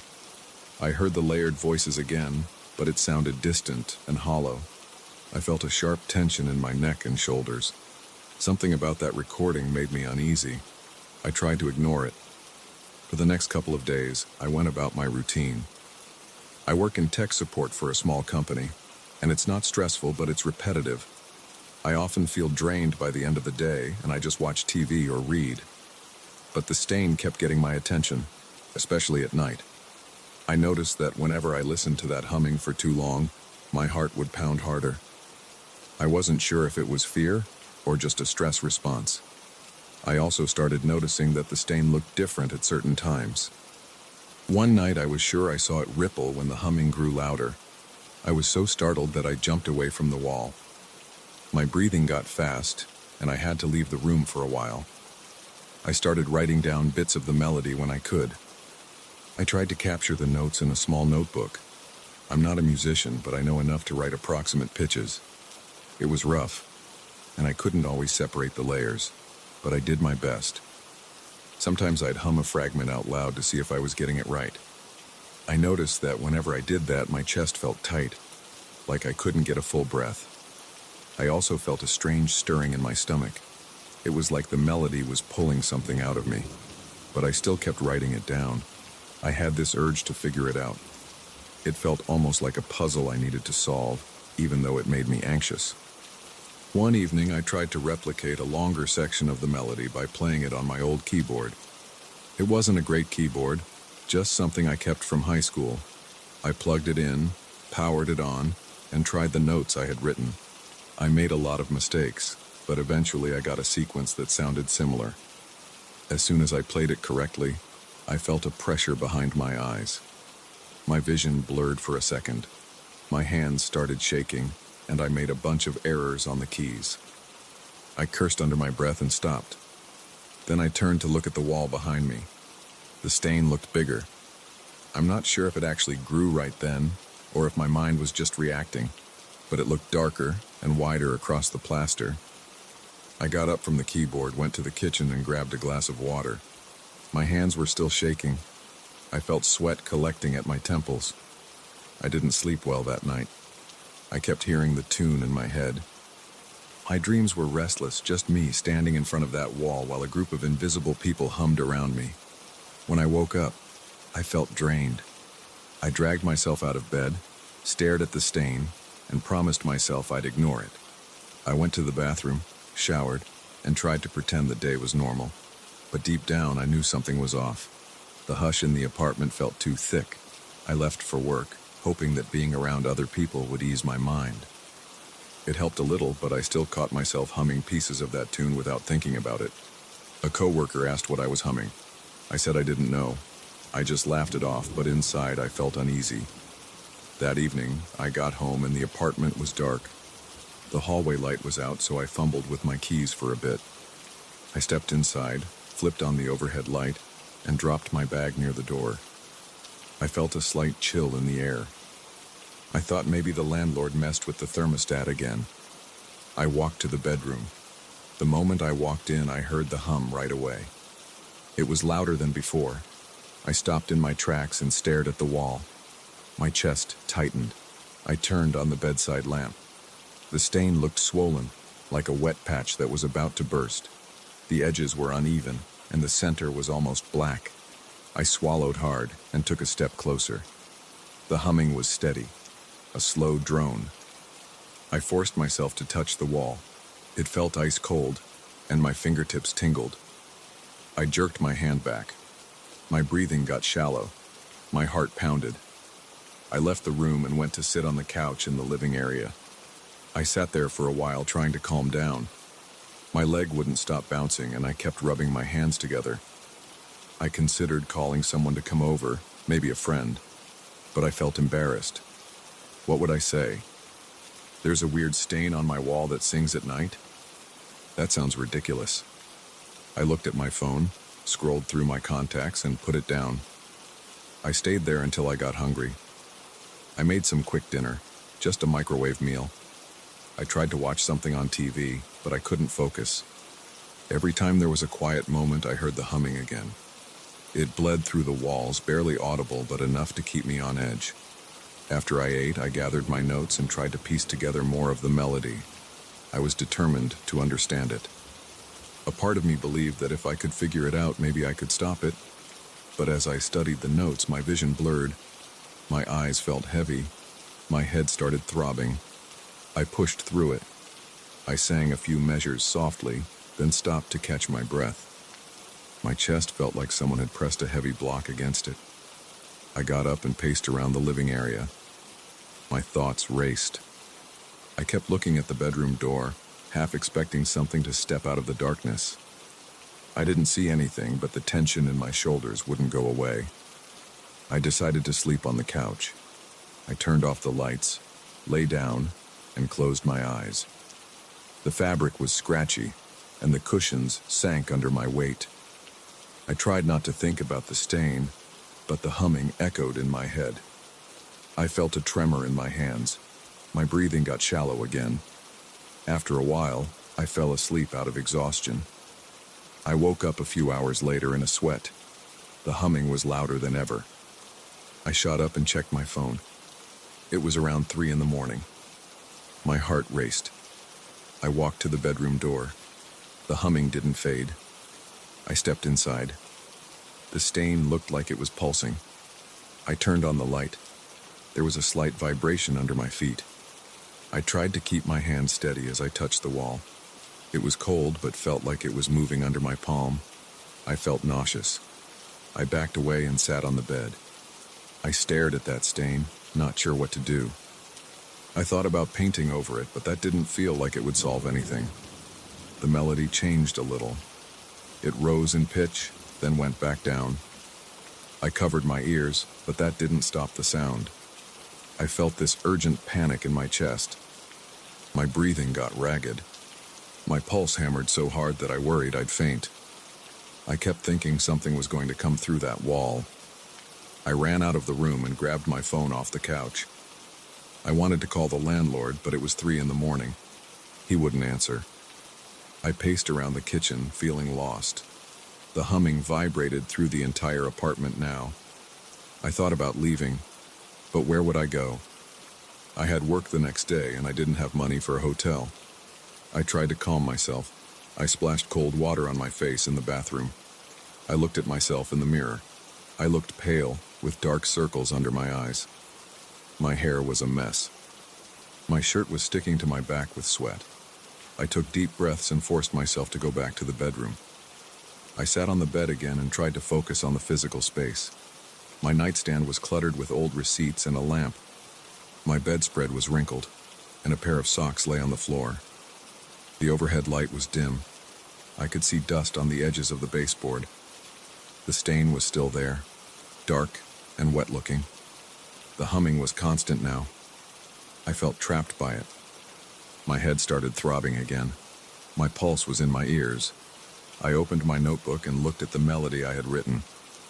I heard the layered voices again, but it sounded distant and hollow. I felt a sharp tension in my neck and shoulders. Something about that recording made me uneasy. I tried to ignore it. For the next couple of days, I went about my routine. I work in tech support for a small company, and it's not stressful, but it's repetitive. I often feel drained by the end of the day, and I just watch TV or read. But the stain kept getting my attention, especially at night. I noticed that whenever I listened to that humming for too long, my heart would pound harder. I wasn't sure if it was fear or just a stress response. I also started noticing that the stain looked different at certain times. One night I was sure I saw it ripple when the humming grew louder. I was so startled that I jumped away from the wall. My breathing got fast, and I had to leave the room for a while. I started writing down bits of the melody when I could. I tried to capture the notes in a small notebook. I'm not a musician, but I know enough to write approximate pitches. It was rough, and I couldn't always separate the layers, but I did my best. Sometimes I'd hum a fragment out loud to see if I was getting it right. I noticed that whenever I did that, my chest felt tight, like I couldn't get a full breath. I also felt a strange stirring in my stomach. It was like the melody was pulling something out of me, but I still kept writing it down. I had this urge to figure it out. It felt almost like a puzzle I needed to solve, even though it made me anxious. One evening, I tried to replicate a longer section of the melody by playing it on my old keyboard. It wasn't a great keyboard, just something I kept from high school. I plugged it in, powered it on, and tried the notes I had written. I made a lot of mistakes, but eventually I got a sequence that sounded similar. As soon as I played it correctly, I felt a pressure behind my eyes. My vision blurred for a second. My hands started shaking, and I made a bunch of errors on the keys. I cursed under my breath and stopped. Then I turned to look at the wall behind me. The stain looked bigger. I'm not sure if it actually grew right then, or if my mind was just reacting, but it looked darker and wider across the plaster. I got up from the keyboard, went to the kitchen, and grabbed a glass of water. My hands were still shaking. I felt sweat collecting at my temples. I didn't sleep well that night. I kept hearing the tune in my head. My dreams were restless, just me standing in front of that wall while a group of invisible people hummed around me. When I woke up, I felt drained. I dragged myself out of bed, stared at the stain, and promised myself I'd ignore it. I went to the bathroom, showered, and tried to pretend the day was normal. But deep down, I knew something was off. The hush in the apartment felt too thick. I left for work, hoping that being around other people would ease my mind. It helped a little, but I still caught myself humming pieces of that tune without thinking about it. A coworker asked what I was humming. I said I didn't know. I just laughed it off, but inside I felt uneasy. That evening, I got home and the apartment was dark. The hallway light was out, so I fumbled with my keys for a bit. I stepped inside, flipped on the overhead light, and dropped my bag near the door. I felt a slight chill in the air. I thought maybe the landlord messed with the thermostat again. I walked to the bedroom. The moment I walked in, I heard the hum right away. It was louder than before. I stopped in my tracks and stared at the wall. My chest tightened. I turned on the bedside lamp. The stain looked swollen, like a wet patch that was about to burst. The edges were uneven, and the center was almost black. I swallowed hard and took a step closer. The humming was steady, a slow drone. I forced myself to touch the wall. It felt ice cold, and my fingertips tingled. I jerked my hand back. My breathing got shallow. My heart pounded. I left the room and went to sit on the couch in the living area. I sat there for a while trying to calm down. My leg wouldn't stop bouncing, and I kept rubbing my hands together. I considered calling someone to come over, maybe a friend, but I felt embarrassed. What would I say? There's a weird stain on my wall that sings at night? That sounds ridiculous. I looked at my phone, scrolled through my contacts, and put it down. I stayed there until I got hungry. I made some quick dinner, just a microwave meal. I tried to watch something on TV, but I couldn't focus. Every time there was a quiet moment, I heard the humming again. It bled through the walls, barely audible, but enough to keep me on edge. After I ate, I gathered my notes and tried to piece together more of the melody. I was determined to understand it. A part of me believed that if I could figure it out, maybe I could stop it. But as I studied the notes, my vision blurred. My eyes felt heavy. My head started throbbing. I pushed through it. I sang a few measures softly, then stopped to catch my breath. My chest felt like someone had pressed a heavy block against it. I got up and paced around the living area. My thoughts raced. I kept looking at the bedroom door, half expecting something to step out of the darkness. I didn't see anything, but the tension in my shoulders wouldn't go away. I decided to sleep on the couch. I turned off the lights, lay down, and closed my eyes. The fabric was scratchy, and the cushions sank under my weight. I tried not to think about the stain, but the humming echoed in my head. I felt a tremor in my hands. My breathing got shallow again. After a while, I fell asleep out of exhaustion. I woke up a few hours later in a sweat. The humming was louder than ever. I shot up and checked my phone. It was around 3 in the morning. My heart raced. I walked to the bedroom door. The humming didn't fade. I stepped inside. The stain looked like it was pulsing. I turned on the light. There was a slight vibration under my feet. I tried to keep my hand steady as I touched the wall. It was cold, but felt like it was moving under my palm. I felt nauseous. I backed away and sat on the bed. I stared at that stain, not sure what to do. I thought about painting over it, but that didn't feel like it would solve anything. The melody changed a little. It rose in pitch, then went back down. I covered my ears, but that didn't stop the sound. I felt this urgent panic in my chest. My breathing got ragged. My pulse hammered so hard that I worried I'd faint. I kept thinking something was going to come through that wall. I ran out of the room and grabbed my phone off the couch. I wanted to call the landlord, but it was 3 in the morning. He wouldn't answer. I paced around the kitchen, feeling lost. The humming vibrated through the entire apartment now. I thought about leaving, but where would I go? I had work the next day, and I didn't have money for a hotel. I tried to calm myself. I splashed cold water on my face in the bathroom. I looked at myself in the mirror. I looked pale, with dark circles under my eyes. My hair was a mess. My shirt was sticking to my back with sweat. I took deep breaths and forced myself to go back to the bedroom. I sat on the bed again and tried to focus on the physical space. My nightstand was cluttered with old receipts and a lamp. My bedspread was wrinkled, and a pair of socks lay on the floor. The overhead light was dim. I could see dust on the edges of the baseboard. The stain was still there, dark and wet-looking. The humming was constant now. I felt trapped by it. My head started throbbing again. My pulse was in my ears. I opened my notebook and looked at the melody I had written.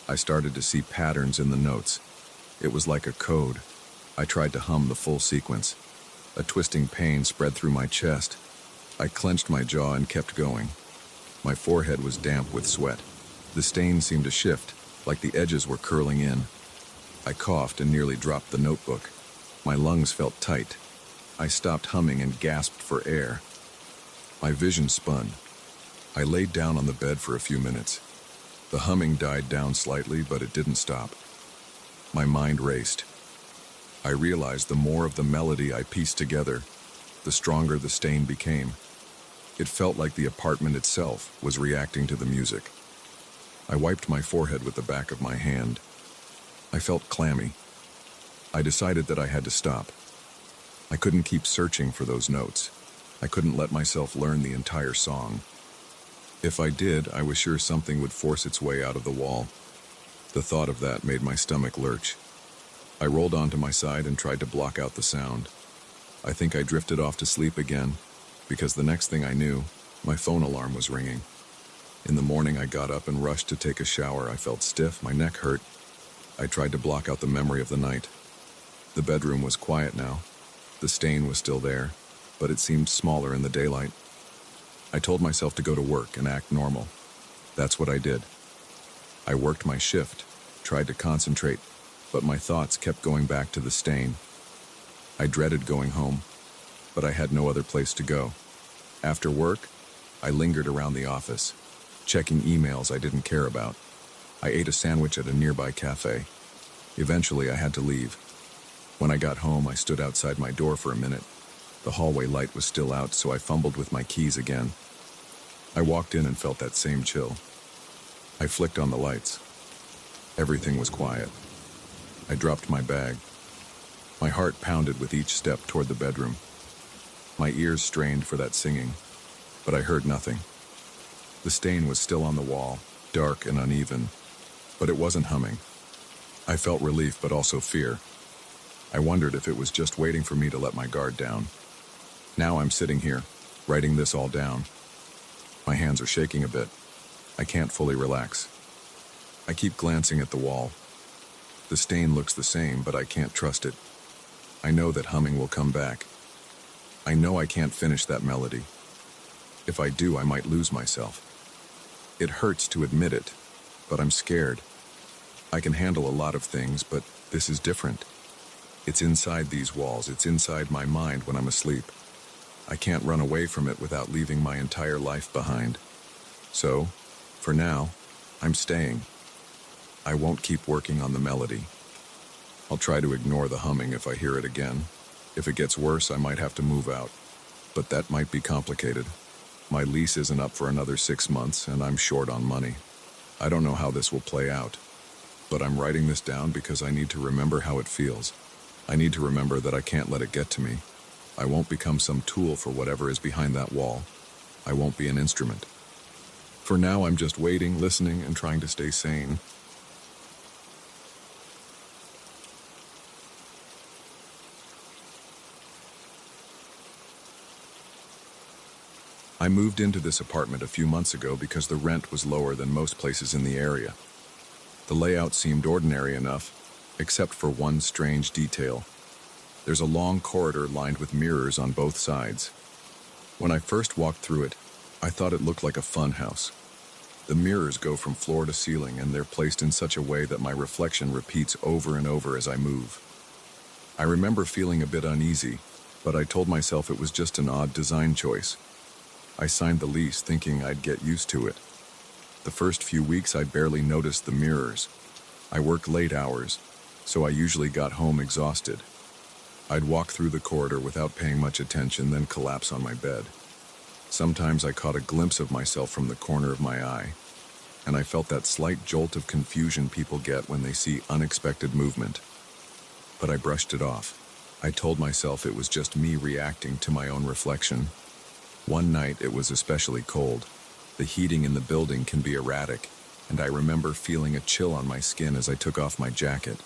I started to see patterns in the notes. It was like a code. I tried to hum the full sequence. A twisting pain spread through my chest. I clenched my jaw and kept going. My forehead was damp with sweat. The stain seemed to shift, like the edges were curling in. I coughed and nearly dropped the notebook. My lungs felt tight. I stopped humming and gasped for air. My vision spun. I laid down on the bed for a few minutes. The humming died down slightly, but it didn't stop. My mind raced. I realized the more of the melody I pieced together, the stronger the stain became. It felt like the apartment itself was reacting to the music. I wiped my forehead with the back of my hand. I felt clammy. I decided that I had to stop. I couldn't keep searching for those notes. I couldn't let myself learn the entire song. If I did, I was sure something would force its way out of the wall. The thought of that made my stomach lurch. I rolled onto my side and tried to block out the sound. I think I drifted off to sleep again, because the next thing I knew, my phone alarm was ringing. In the morning, I got up and rushed to take a shower. I felt stiff, my neck hurt. I tried to block out the memory of the night. The bedroom was quiet now. The stain was still there, but it seemed smaller in the daylight. I told myself to go to work and act normal. That's what I did. I worked my shift, tried to concentrate, but my thoughts kept going back to the stain. I dreaded going home, but I had no other place to go. After work, I lingered around the office, checking emails I didn't care about. I ate a sandwich at a nearby cafe. Eventually, I had to leave. When I got home, I stood outside my door for a minute. The hallway light was still out, so I fumbled with my keys again. I walked in and felt that same chill. I flicked on the lights. Everything was quiet. I dropped my bag. My heart pounded with each step toward the bedroom. My ears strained for that singing, but I heard nothing. The stain was still on the wall, dark and uneven, but it wasn't humming. I felt relief, but also fear. I wondered if it was just waiting for me to let my guard down. Now I'm sitting here, writing this all down. My hands are shaking a bit. I can't fully relax. I keep glancing at the wall. The stain looks the same, but I can't trust it. I know that humming will come back. I know I can't finish that melody. If I do, I might lose myself. It hurts to admit it, but I'm scared. I can handle a lot of things, but this is different. It's inside these walls, it's inside my mind when I'm asleep. I can't run away from it without leaving my entire life behind. So, for now, I'm staying. I won't keep working on the melody. I'll try to ignore the humming if I hear it again. If it gets worse, I might have to move out. But that might be complicated. My lease isn't up for another 6 months, and I'm short on money. I don't know how this will play out. But I'm writing this down because I need to remember how it feels. I need to remember that I can't let it get to me. I won't become some tool for whatever is behind that wall. I won't be an instrument. For now, I'm just waiting, listening, and trying to stay sane. I moved into this apartment a few months ago because the rent was lower than most places in the area. The layout seemed ordinary enough, except for one strange detail. There's a long corridor lined with mirrors on both sides. When I first walked through it, I thought it looked like a fun house. The mirrors go from floor to ceiling, and they're placed in such a way that my reflection repeats over and over as I move. I remember feeling a bit uneasy, but I told myself it was just an odd design choice. I signed the lease thinking I'd get used to it. The first few weeks I barely noticed the mirrors. I worked late hours, so I usually got home exhausted. I'd walk through the corridor without paying much attention, then collapse on my bed. Sometimes I caught a glimpse of myself from the corner of my eye, and I felt that slight jolt of confusion people get when they see unexpected movement. But I brushed it off. I told myself it was just me reacting to my own reflection. One night it was especially cold. The heating in the building can be erratic, and I remember feeling a chill on my skin as I took off my jacket.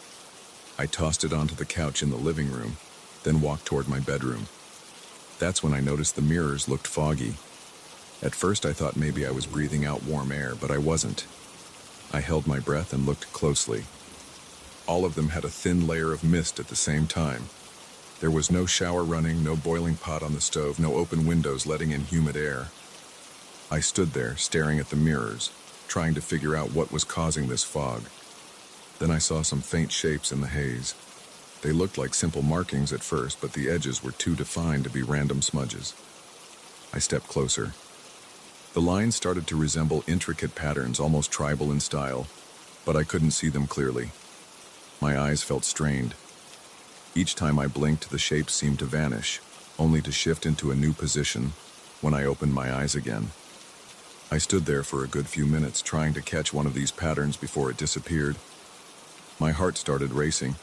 I tossed it onto the couch in the living room, then walked toward my bedroom. That's when I noticed the mirrors looked foggy. At first I thought maybe I was breathing out warm air, but I wasn't. I held my breath and looked closely. All of them had a thin layer of mist at the same time. There was no shower running, no boiling pot on the stove, no open windows letting in humid air. I stood there, staring at the mirrors, trying to figure out what was causing this fog. Then I saw some faint shapes in the haze. They looked like simple markings at first, but the edges were too defined to be random smudges. I stepped closer. The lines started to resemble intricate patterns, almost tribal in style, but I couldn't see them clearly. My eyes felt strained. Each time I blinked, the shapes seemed to vanish, only to shift into a new position when I opened my eyes again. I stood there for a good few minutes, trying to catch one of these patterns before it disappeared. My heart started racing,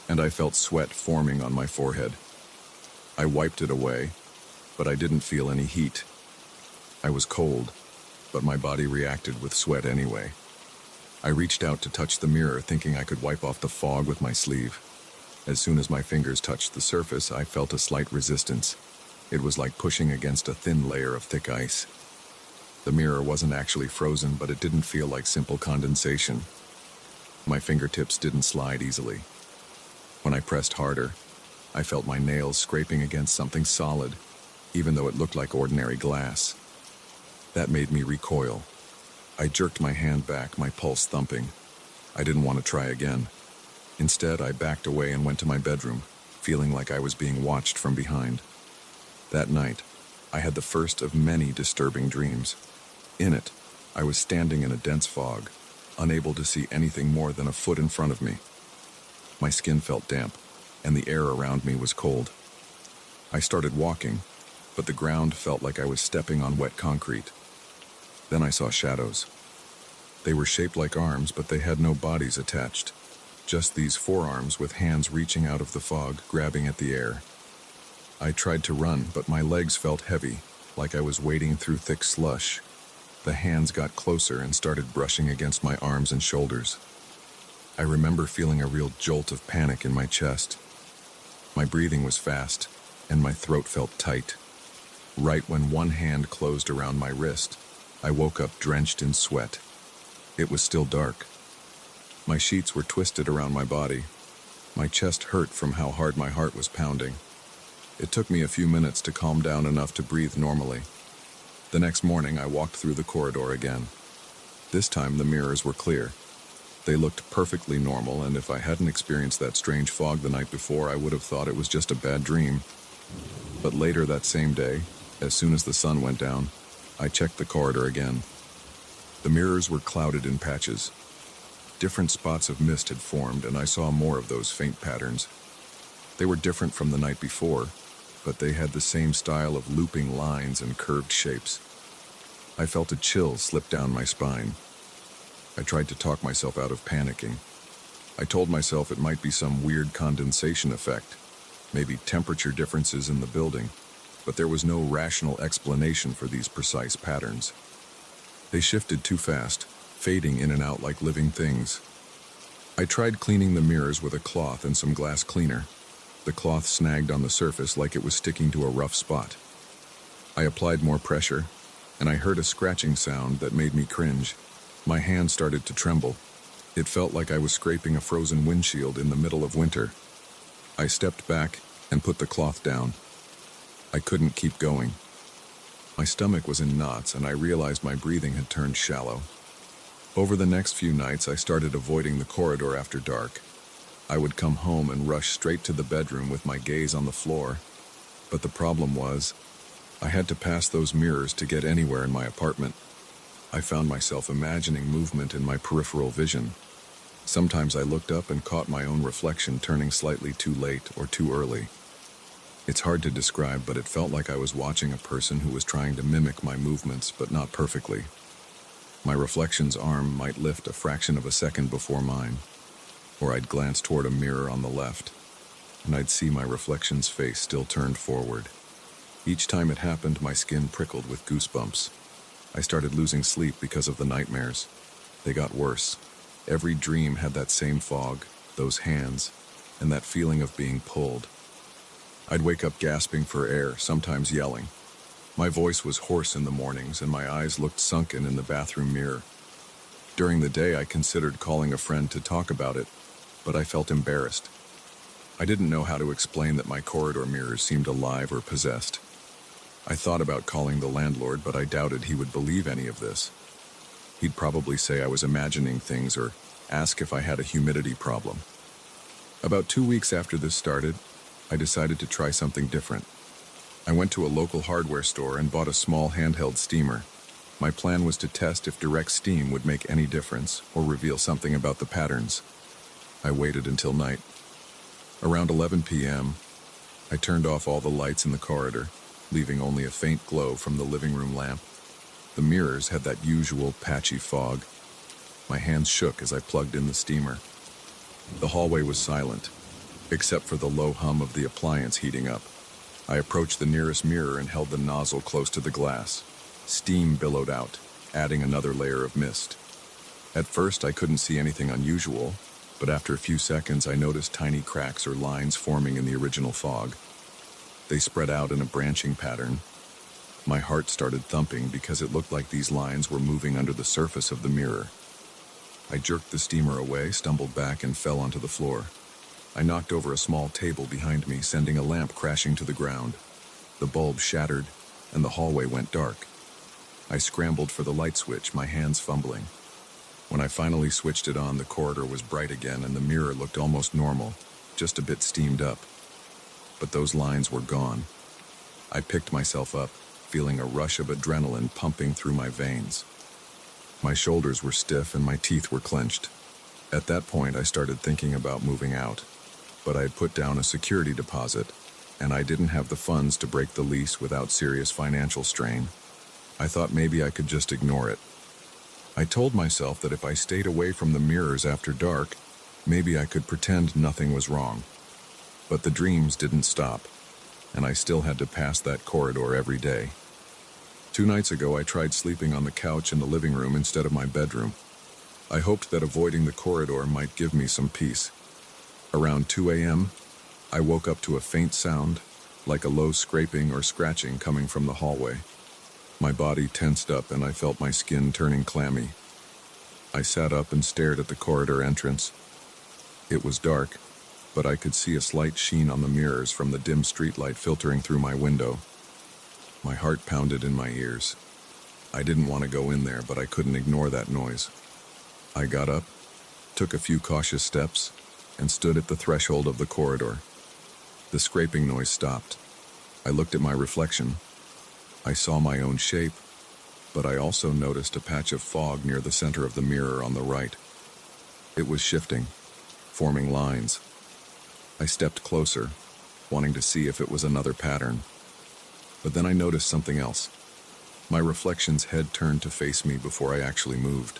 and I felt sweat forming on my forehead. I wiped it away, but I didn't feel any heat. I was cold, but my body reacted with sweat anyway. I reached out to touch the mirror, thinking I could wipe off the fog with my sleeve. As soon as my fingers touched the surface, I felt a slight resistance. It was like pushing against a thin layer of thick ice. The mirror wasn't actually frozen, but it didn't feel like simple condensation. My fingertips didn't slide easily. When I pressed harder, I felt my nails scraping against something solid, even though it looked like ordinary glass. That made me recoil. I jerked my hand back, my pulse thumping. I didn't want to try again. Instead, I backed away and went to my bedroom, feeling like I was being watched from behind. That night, I had the first of many disturbing dreams. In it, I was standing in a dense fog, unable to see anything more than a foot in front of me. My skin felt damp, and the air around me was cold. I started walking, but the ground felt like I was stepping on wet concrete. Then I saw shadows. They were shaped like arms, but they had no bodies attached. Just these forearms with hands reaching out of the fog, grabbing at the air. I tried to run, but my legs felt heavy, like I was wading through thick slush. The hands got closer and started brushing against my arms and shoulders. I remember feeling a real jolt of panic in my chest. My breathing was fast, and my throat felt tight. Right when one hand closed around my wrist, I woke up drenched in sweat. It was still dark. My sheets were twisted around my body. My chest hurt from how hard my heart was pounding. It took me a few minutes to calm down enough to breathe normally. The next morning, I walked through the corridor again. This time, the mirrors were clear. They looked perfectly normal, and if I hadn't experienced that strange fog the night before, I would have thought it was just a bad dream. But later that same day, as soon as the sun went down, I checked the corridor again. The mirrors were clouded in patches. Different spots of mist had formed, and I saw more of those faint patterns. They were different from the night before, but they had the same style of looping lines and curved shapes. I felt a chill slip down my spine. I tried to talk myself out of panicking. I told myself it might be some weird condensation effect, maybe temperature differences in the building, but there was no rational explanation for these precise patterns. They shifted too fast, fading in and out like living things. I tried cleaning the mirrors with a cloth and some glass cleaner. The cloth snagged on the surface like it was sticking to a rough spot. I applied more pressure, and I heard a scratching sound that made me cringe. My hand started to tremble. It felt like I was scraping a frozen windshield in the middle of winter. I stepped back and put the cloth down. I couldn't keep going. My stomach was in knots, and I realized my breathing had turned shallow. Over the next few nights, I started avoiding the corridor after dark. I would come home and rush straight to the bedroom with my gaze on the floor. But the problem was, I had to pass those mirrors to get anywhere in my apartment. I found myself imagining movement in my peripheral vision. Sometimes I looked up and caught my own reflection turning slightly too late or too early. It's hard to describe, but it felt like I was watching a person who was trying to mimic my movements, but not perfectly. My reflection's arm might lift a fraction of a second before mine, or I'd glance toward a mirror on the left, and I'd see my reflection's face still turned forward. Each time it happened, my skin prickled with goosebumps. I started losing sleep because of the nightmares. They got worse. Every dream had that same fog, those hands, and that feeling of being pulled. I'd wake up gasping for air, sometimes yelling. My voice was hoarse in the mornings, and my eyes looked sunken in the bathroom mirror. During the day, I considered calling a friend to talk about it, but I felt embarrassed. I didn't know how to explain that my corridor mirrors seemed alive or possessed. I thought about calling the landlord, but I doubted he would believe any of this. He'd probably say I was imagining things or ask if I had a humidity problem. About 2 weeks after this started, I decided to try something different. I went to a local hardware store and bought a small handheld steamer. My plan was to test if direct steam would make any difference or reveal something about the patterns. I waited until night. Around 11 p.m., I turned off all the lights in the corridor, leaving only a faint glow from the living room lamp. The mirrors had that usual patchy fog. My hands shook as I plugged in the steamer. The hallway was silent, except for the low hum of the appliance heating up. I approached the nearest mirror and held the nozzle close to the glass. Steam billowed out, adding another layer of mist. At first, I couldn't see anything unusual, but after a few seconds, I noticed tiny cracks or lines forming in the original fog. They spread out in a branching pattern. My heart started thumping because it looked like these lines were moving under the surface of the mirror. I jerked the steamer away, stumbled back, and fell onto the floor. I knocked over a small table behind me, sending a lamp crashing to the ground. The bulb shattered, and the hallway went dark. I scrambled for the light switch, my hands fumbling. When I finally switched it on, the corridor was bright again, and the mirror looked almost normal, just a bit steamed up. But those lines were gone. I picked myself up, feeling a rush of adrenaline pumping through my veins. My shoulders were stiff and my teeth were clenched. At that point, I started thinking about moving out, but I had put down a security deposit, and I didn't have the funds to break the lease without serious financial strain. I thought maybe I could just ignore it. I told myself that if I stayed away from the mirrors after dark, maybe I could pretend nothing was wrong. But the dreams didn't stop, and I still had to pass that corridor every day. 2 nights ago, I tried sleeping on the couch in the living room instead of my bedroom. I hoped that avoiding the corridor might give me some peace. Around 2 a.m., I woke up to a faint sound, like a low scraping or scratching coming from the hallway. My body tensed up and I felt my skin turning clammy. I sat up and stared at the corridor entrance. It was dark, but I could see a slight sheen on the mirrors from the dim streetlight filtering through my window. My heart pounded in my ears. I didn't want to go in there, but I couldn't ignore that noise. I got up, took a few cautious steps, and stood at the threshold of the corridor. The scraping noise stopped. I looked at my reflection. I saw my own shape, but I also noticed a patch of fog near the center of the mirror on the right. It was shifting, forming lines. I stepped closer, wanting to see if it was another pattern. But then I noticed something else. My reflection's head turned to face me before I actually moved.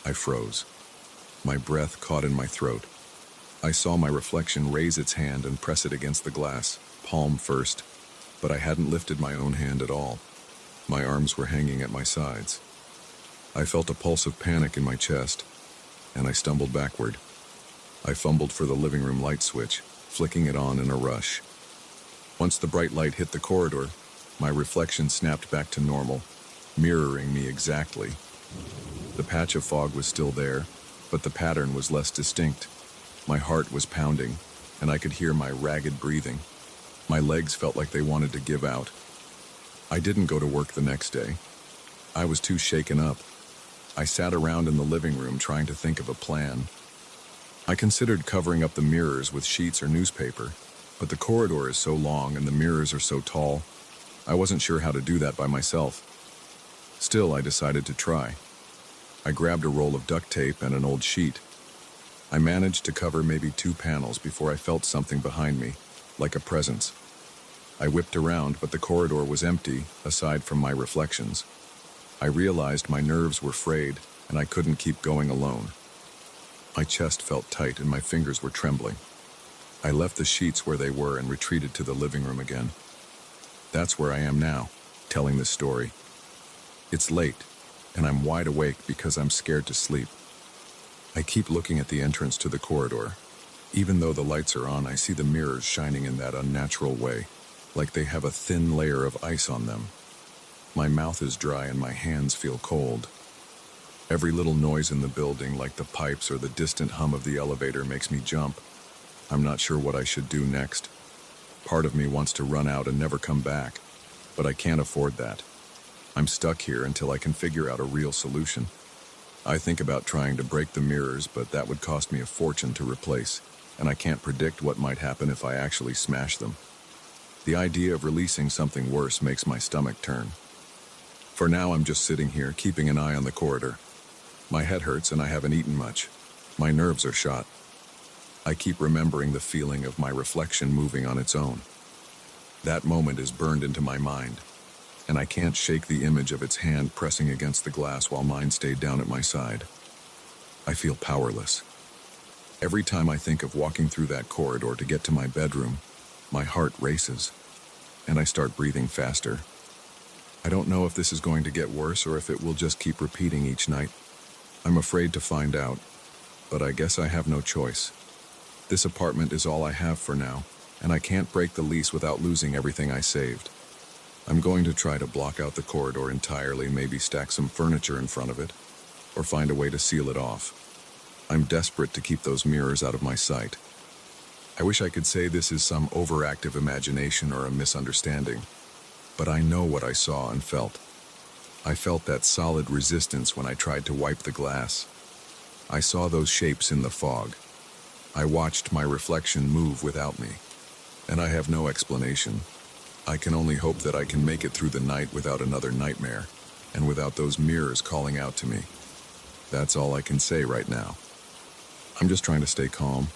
I froze. My breath caught in my throat. I saw my reflection raise its hand and press it against the glass, palm first, but I hadn't lifted my own hand at all. My arms were hanging at my sides. I felt a pulse of panic in my chest, and I stumbled backward. I fumbled for the living room light switch, flicking it on in a rush. Once the bright light hit the corridor, my reflection snapped back to normal, mirroring me exactly. The patch of fog was still there, but the pattern was less distinct. My heart was pounding, and I could hear my ragged breathing. My legs felt like they wanted to give out. I didn't go to work the next day. I was too shaken up. I sat around in the living room trying to think of a plan. I considered covering up the mirrors with sheets or newspaper, but the corridor is so long and the mirrors are so tall, I wasn't sure how to do that by myself. Still, I decided to try. I grabbed a roll of duct tape and an old sheet. I managed to cover maybe 2 panels before I felt something behind me, like a presence. I whipped around, but the corridor was empty, aside from my reflections. I realized my nerves were frayed, and I couldn't keep going alone. My chest felt tight and my fingers were trembling. I left the sheets where they were and retreated to the living room again. That's where I am now, telling this story. It's late, and I'm wide awake because I'm scared to sleep. I keep looking at the entrance to the corridor. Even though the lights are on, I see the mirrors shining in that unnatural way, like they have a thin layer of ice on them. My mouth is dry and my hands feel cold. Every little noise in the building, like the pipes or the distant hum of the elevator, makes me jump. I'm not sure what I should do next. Part of me wants to run out and never come back, but I can't afford that. I'm stuck here until I can figure out a real solution. I think about trying to break the mirrors, but that would cost me a fortune to replace, and I can't predict what might happen if I actually smash them. The idea of releasing something worse makes my stomach turn. For now, I'm just sitting here, keeping an eye on the corridor. My head hurts and I haven't eaten much. My nerves are shot. I keep remembering the feeling of my reflection moving on its own. That moment is burned into my mind, and I can't shake the image of its hand pressing against the glass while mine stayed down at my side. I feel powerless. Every time I think of walking through that corridor to get to my bedroom, my heart races, and I start breathing faster. I don't know if this is going to get worse or if it will just keep repeating each night. I'm afraid to find out, but I guess I have no choice. This apartment is all I have for now, and I can't break the lease without losing everything I saved. I'm going to try to block out the corridor entirely, maybe stack some furniture in front of it, or find a way to seal it off. I'm desperate to keep those mirrors out of my sight. I wish I could say this is some overactive imagination or a misunderstanding, but I know what I saw and felt. I felt that solid resistance when I tried to wipe the glass. I saw those shapes in the fog. I watched my reflection move without me, and I have no explanation. I can only hope that I can make it through the night without another nightmare, and without those mirrors calling out to me. That's all I can say right now. I'm just trying to stay calm,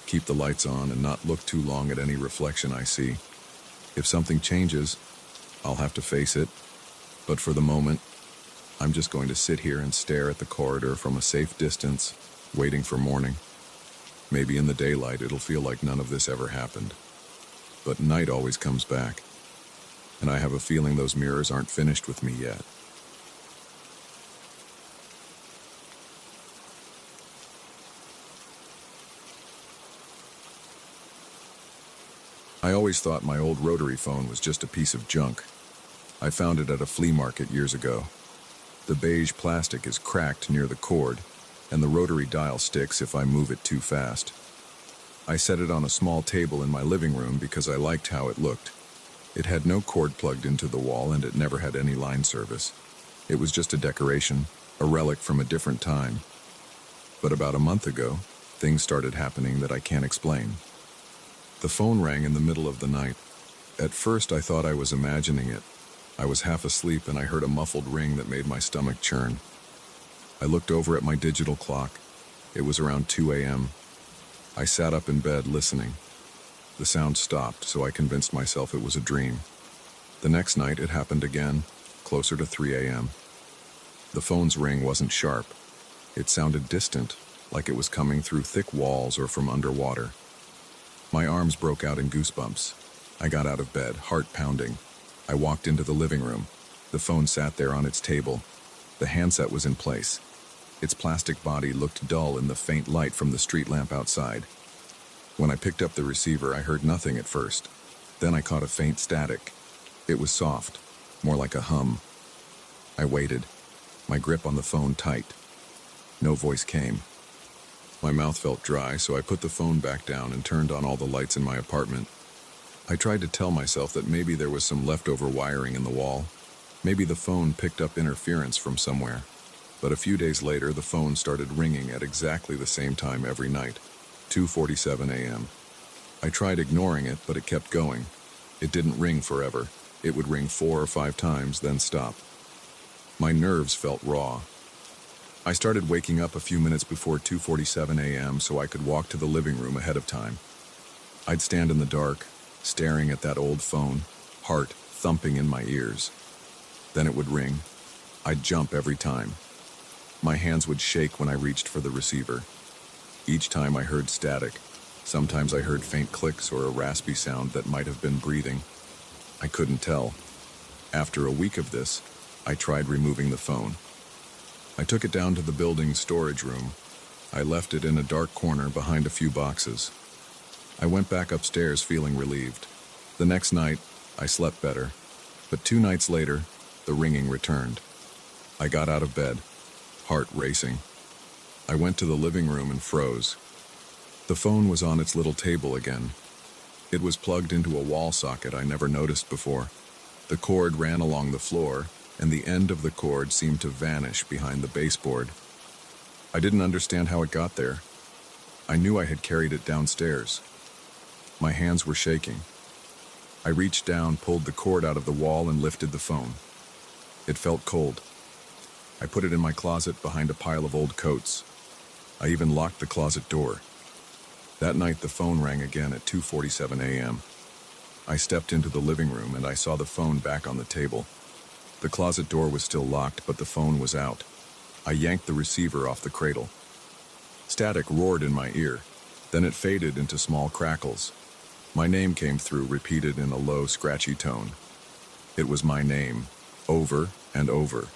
keep the lights on, and not look too long at any reflection I see. If something changes, I'll have to face it, but for the moment, I'm just going to sit here and stare at the corridor from a safe distance, waiting for morning. Maybe in the daylight it'll feel like none of this ever happened. But night always comes back, and I have a feeling those mirrors aren't finished with me yet. I always thought my old rotary phone was just a piece of junk. I found it at a flea market years ago. The beige plastic is cracked near the cord, and the rotary dial sticks if I move it too fast. I set it on a small table in my living room because I liked how it looked. It had no cord plugged into the wall, and it never had any line service. It was just a decoration, a relic from a different time. But about a month ago, things started happening that I can't explain. The phone rang in the middle of the night. At first I thought I was imagining it. I was half asleep and I heard a muffled ring that made my stomach churn. I looked over at my digital clock. It was around 2 a.m. I sat up in bed listening. The sound stopped, so I convinced myself it was a dream. The next night it happened again, closer to 3 a.m. The phone's ring wasn't sharp. It sounded distant, like it was coming through thick walls or from underwater. My arms broke out in goosebumps. I got out of bed, heart pounding. I walked into the living room. The phone sat there on its table. The handset was in place. Its plastic body looked dull in the faint light from the street lamp outside. When I picked up the receiver, I heard nothing at first. Then I caught a faint static. It was soft, more like a hum. I waited, my grip on the phone tight. No voice came. My mouth felt dry, so I put the phone back down and turned on all the lights in my apartment. I tried to tell myself that maybe there was some leftover wiring in the wall. Maybe the phone picked up interference from somewhere. But a few days later, the phone started ringing at exactly the same time every night, 2:47 a.m. I tried ignoring it, but it kept going. It didn't ring forever. It would ring 4 or 5 times, then stop. My nerves felt raw. I started waking up a few minutes before 2:47 a.m. so I could walk to the living room ahead of time. I'd stand in the dark, staring at that old phone, heart thumping in my ears. Then it would ring. I'd jump every time. My hands would shake when I reached for the receiver. Each time I heard static. Sometimes I heard faint clicks or a raspy sound that might have been breathing. I couldn't tell. After a week of this, I tried removing the phone. I took it down to the building's storage room. I left it in a dark corner behind a few boxes. I went back upstairs feeling relieved. The next night, I slept better. But 2 nights later, the ringing returned. I got out of bed, heart racing. I went to the living room and froze. The phone was on its little table again. It was plugged into a wall socket I never noticed before. The cord ran along the floor, and the end of the cord seemed to vanish behind the baseboard. I didn't understand how it got there. I knew I had carried it downstairs. My hands were shaking. I reached down, pulled the cord out of the wall, and lifted the phone. It felt cold. I put it in my closet behind a pile of old coats. I even locked the closet door. That night, the phone rang again at 2:47 a.m. I stepped into the living room and I saw the phone back on the table. The closet door was still locked, but the phone was out. I yanked the receiver off the cradle. Static roared in my ear. Then it faded into small crackles. My name came through, repeated in a low, scratchy tone. It was my name. over and over.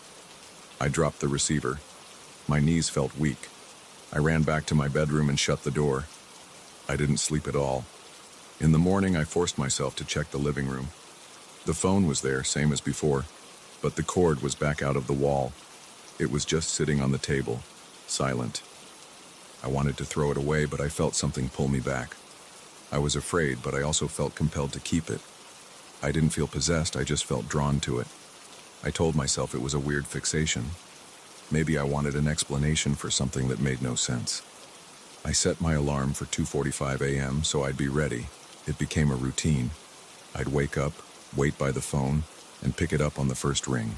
I dropped the receiver. My knees felt weak. I ran back to my bedroom and shut the door. I didn't sleep at all. In the morning, I forced myself to check the living room. The phone was there, same as before, but the cord was back out of the wall. It was just sitting on the table, silent. I wanted to throw it away, but I felt something pull me back. I was afraid, but I also felt compelled to keep it. I didn't feel possessed, I just felt drawn to it. I told myself it was a weird fixation. Maybe I wanted an explanation for something that made no sense. I set my alarm for 2:45 a.m. so I'd be ready. It became a routine. I'd wake up, wait by the phone, and pick it up on the first ring.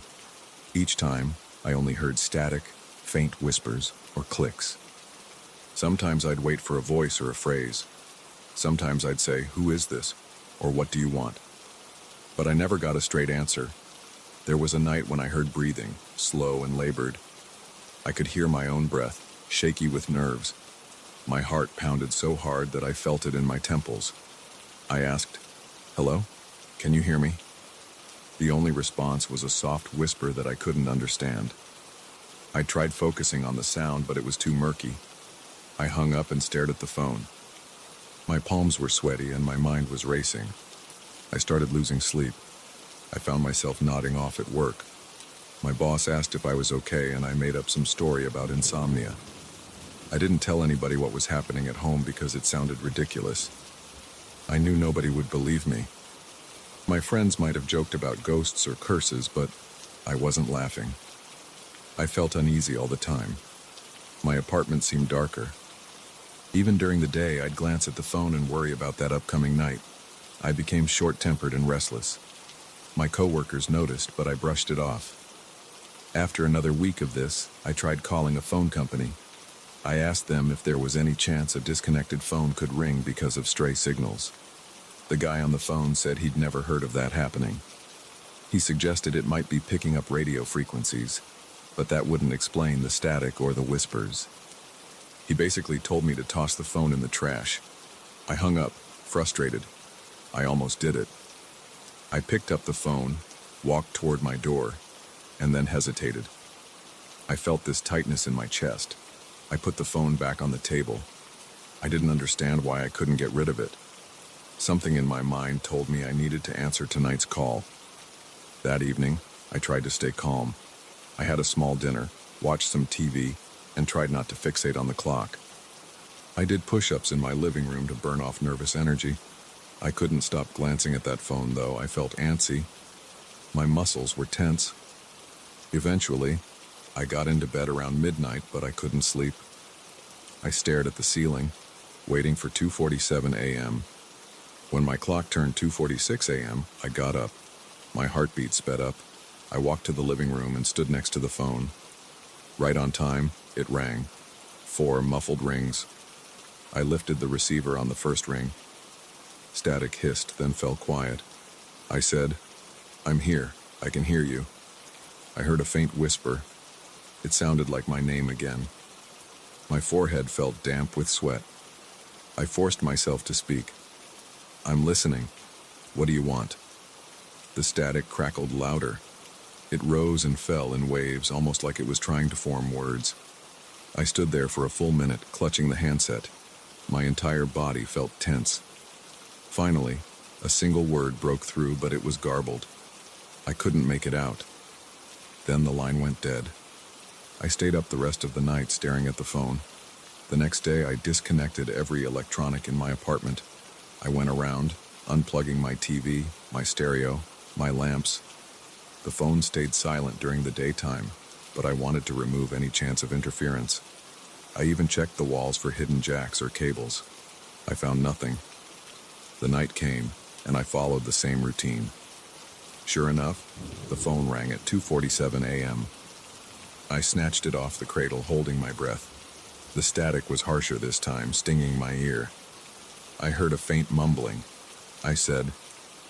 Each time, I only heard static, faint whispers, or clicks. Sometimes I'd wait for a voice or a phrase. Sometimes I'd say, "Who is this?" or "What do you want?" But I never got a straight answer. There was a night when I heard breathing, slow and labored. I could hear my own breath, shaky with nerves. My heart pounded so hard that I felt it in my temples. I asked, "Hello? Can you hear me?" The only response was a soft whisper that I couldn't understand. I tried focusing on the sound, but it was too murky. I hung up and stared at the phone. My palms were sweaty and my mind was racing. I started losing sleep. I found myself nodding off at work. My boss asked if I was okay, and I made up some story about insomnia. I didn't tell anybody what was happening at home because it sounded ridiculous. I knew nobody would believe me. My friends might have joked about ghosts or curses, but I wasn't laughing. I felt uneasy all the time. My apartment seemed darker. Even during the day, I'd glance at the phone and worry about that upcoming night. I became short-tempered and restless. My coworkers noticed, but I brushed it off. After another week of this, I tried calling a phone company. I asked them if there was any chance a disconnected phone could ring because of stray signals. The guy on the phone said he'd never heard of that happening. He suggested it might be picking up radio frequencies, but that wouldn't explain the static or the whispers. He basically told me to toss the phone in the trash. I hung up, frustrated. I almost did it. I picked up the phone, walked toward my door, and then hesitated. I felt this tightness in my chest. I put the phone back on the table. I didn't understand why I couldn't get rid of it. Something in my mind told me I needed to answer tonight's call. That evening, I tried to stay calm. I had a small dinner, watched some TV, and tried not to fixate on the clock. I did push-ups in my living room to burn off nervous energy. I couldn't stop glancing at that phone, though. I felt antsy. My muscles were tense. Eventually, I got into bed around midnight, but I couldn't sleep. I stared at the ceiling, waiting for 2:47 a.m. When my clock turned 2:46 a.m., I got up. My heartbeat sped up. I walked to the living room and stood next to the phone. Right on time, it rang. 4 muffled rings. I lifted the receiver on the first ring. Static hissed, then fell quiet. I said, "I'm here. I can hear you." I heard a faint whisper. It sounded like my name again. My forehead felt damp with sweat. I forced myself to speak. "I'm listening. What do you want?" The static crackled louder. It rose and fell in waves, almost like it was trying to form words. I stood there for a full minute, clutching the handset. My entire body felt tense. Finally, a single word broke through, but it was garbled. I couldn't make it out. Then the line went dead. I stayed up the rest of the night staring at the phone. The next day, I disconnected every electronic in my apartment. I went around, unplugging my TV, my stereo, my lamps. The phone stayed silent during the daytime, but I wanted to remove any chance of interference. I even checked the walls for hidden jacks or cables. I found nothing. The night came, and I followed the same routine. Sure enough, the phone rang at 2:47 a.m. I snatched it off the cradle, holding my breath. The static was harsher this time, stinging my ear. I heard a faint mumbling. I said,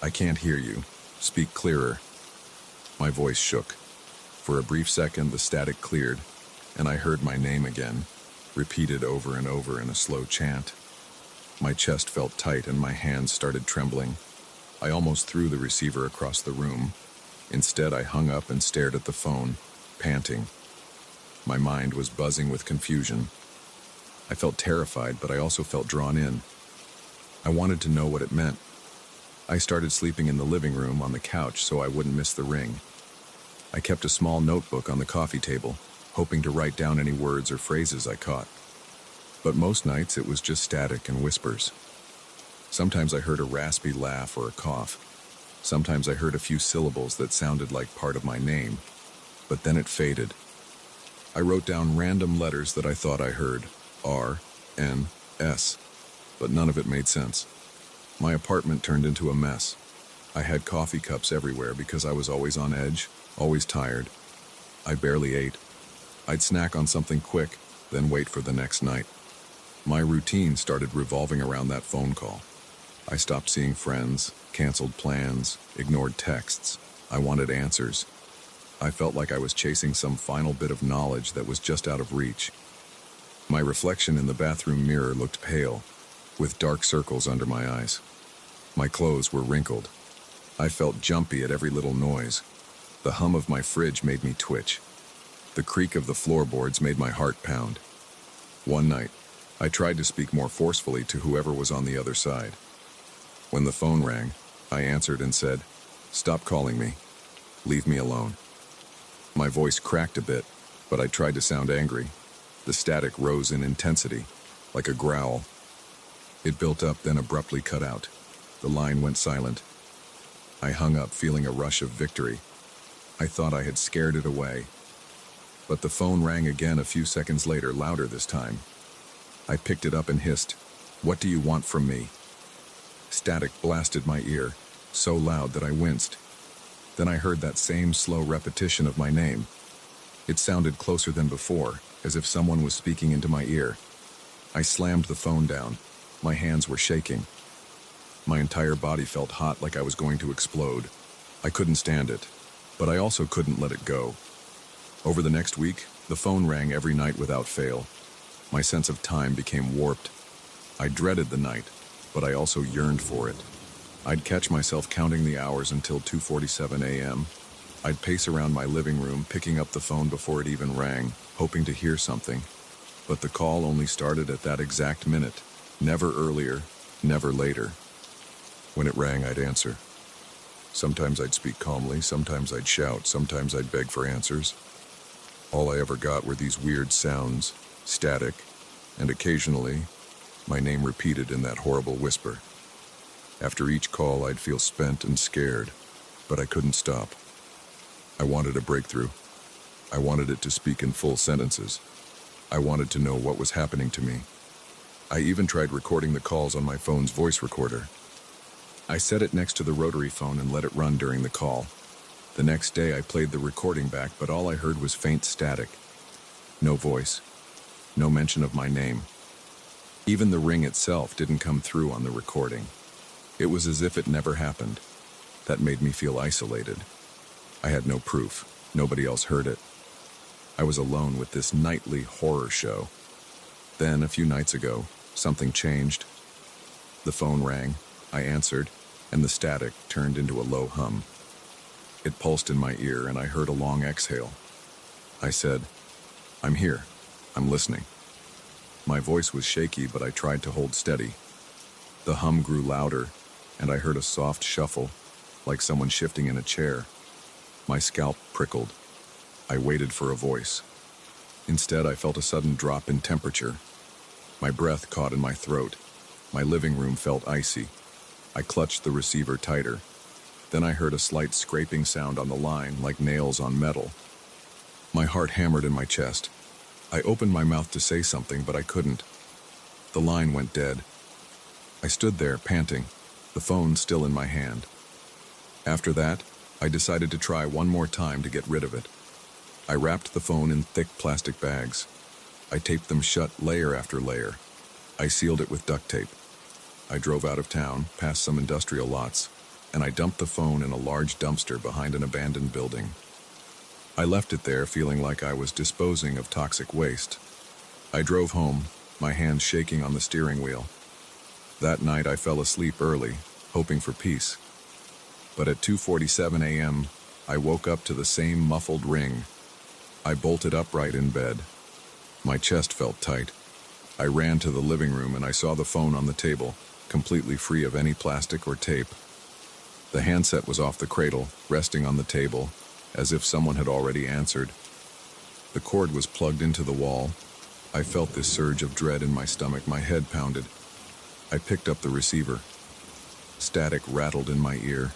"I can't hear you. Speak clearer." My voice shook. For a brief second, the static cleared, and I heard my name again, repeated over and over in a slow chant. My chest felt tight and my hands started trembling. I almost threw the receiver across the room. Instead, I hung up and stared at the phone, panting. My mind was buzzing with confusion. I felt terrified, but I also felt drawn in. I wanted to know what it meant. I started sleeping in the living room on the couch so I wouldn't miss the ring. I kept a small notebook on the coffee table, hoping to write down any words or phrases I caught. But most nights it was just static and whispers. Sometimes I heard a raspy laugh or a cough. Sometimes I heard a few syllables that sounded like part of my name, but then it faded. I wrote down random letters that I thought I heard, R, N, S, but none of it made sense. My apartment turned into a mess. I had coffee cups everywhere because I was always on edge, always tired. I barely ate. I'd snack on something quick, then wait for the next night. My routine started revolving around that phone call. I stopped seeing friends, canceled plans, ignored texts. I wanted answers. I felt like I was chasing some final bit of knowledge that was just out of reach. My reflection in the bathroom mirror looked pale, with dark circles under my eyes. My clothes were wrinkled. I felt jumpy at every little noise. The hum of my fridge made me twitch. The creak of the floorboards made my heart pound. One night, I tried to speak more forcefully to whoever was on the other side. When the phone rang, I answered and said, "Stop calling me. Leave me alone." My voice cracked a bit, but I tried to sound angry. The static rose in intensity, like a growl. It built up, then abruptly cut out. The line went silent. I hung up, feeling a rush of victory. I thought I had scared it away. But the phone rang again a few seconds later, louder this time. I picked it up and hissed, "What do you want from me?" Static blasted my ear, so loud that I winced. Then I heard that same slow repetition of my name. It sounded closer than before, as if someone was speaking into my ear. I slammed the phone down. My hands were shaking. My entire body felt hot, like I was going to explode. I couldn't stand it, but I also couldn't let it go. Over the next week, the phone rang every night without fail. My sense of time became warped. I dreaded the night, but I also yearned for it. I'd catch myself counting the hours until 2:47 a.m. I'd pace around my living room, picking up the phone before it even rang, hoping to hear something. But the call only started at that exact minute. Never earlier, never later. When it rang, I'd answer. Sometimes I'd speak calmly, sometimes I'd shout, sometimes I'd beg for answers. All I ever got were these weird sounds, static, and occasionally, my name repeated in that horrible whisper. After each call, I'd feel spent and scared, but I couldn't stop. I wanted a breakthrough. I wanted it to speak in full sentences. I wanted to know what was happening to me. I even tried recording the calls on my phone's voice recorder. I set it next to the rotary phone and let it run during the call. The next day I played the recording back, but all I heard was faint static. No voice. No mention of my name. Even the ring itself didn't come through on the recording. It was as if it never happened. That made me feel isolated. I had no proof. Nobody else heard it. I was alone with this nightly horror show. Then, a few nights ago, something changed. The phone rang, I answered, and the static turned into a low hum. It pulsed in my ear, and I heard a long exhale. I said, "I'm here. I'm listening." My voice was shaky, but I tried to hold steady. The hum grew louder, and I heard a soft shuffle, like someone shifting in a chair. My scalp prickled. I waited for a voice. Instead, I felt a sudden drop in temperature. My breath caught in my throat. My living room felt icy. I clutched the receiver tighter. Then I heard a slight scraping sound on the line, like nails on metal. My heart hammered in my chest. I opened my mouth to say something, but I couldn't. The line went dead. I stood there, panting, the phone still in my hand. After that, I decided to try one more time to get rid of it. I wrapped the phone in thick plastic bags. I taped them shut layer after layer. I sealed it with duct tape. I drove out of town, past some industrial lots, and I dumped the phone in a large dumpster behind an abandoned building. I left it there feeling like I was disposing of toxic waste. I drove home, my hands shaking on the steering wheel. That night I fell asleep early, hoping for peace. But at 2:47 a.m., I woke up to the same muffled ring. I bolted upright in bed. My chest felt tight. I ran to the living room and I saw the phone on the table, completely free of any plastic or tape. The handset was off the cradle, resting on the table, as if someone had already answered. The cord was plugged into the wall. I felt this surge of dread in my stomach, my head pounded. I picked up the receiver. Static rattled in my ear.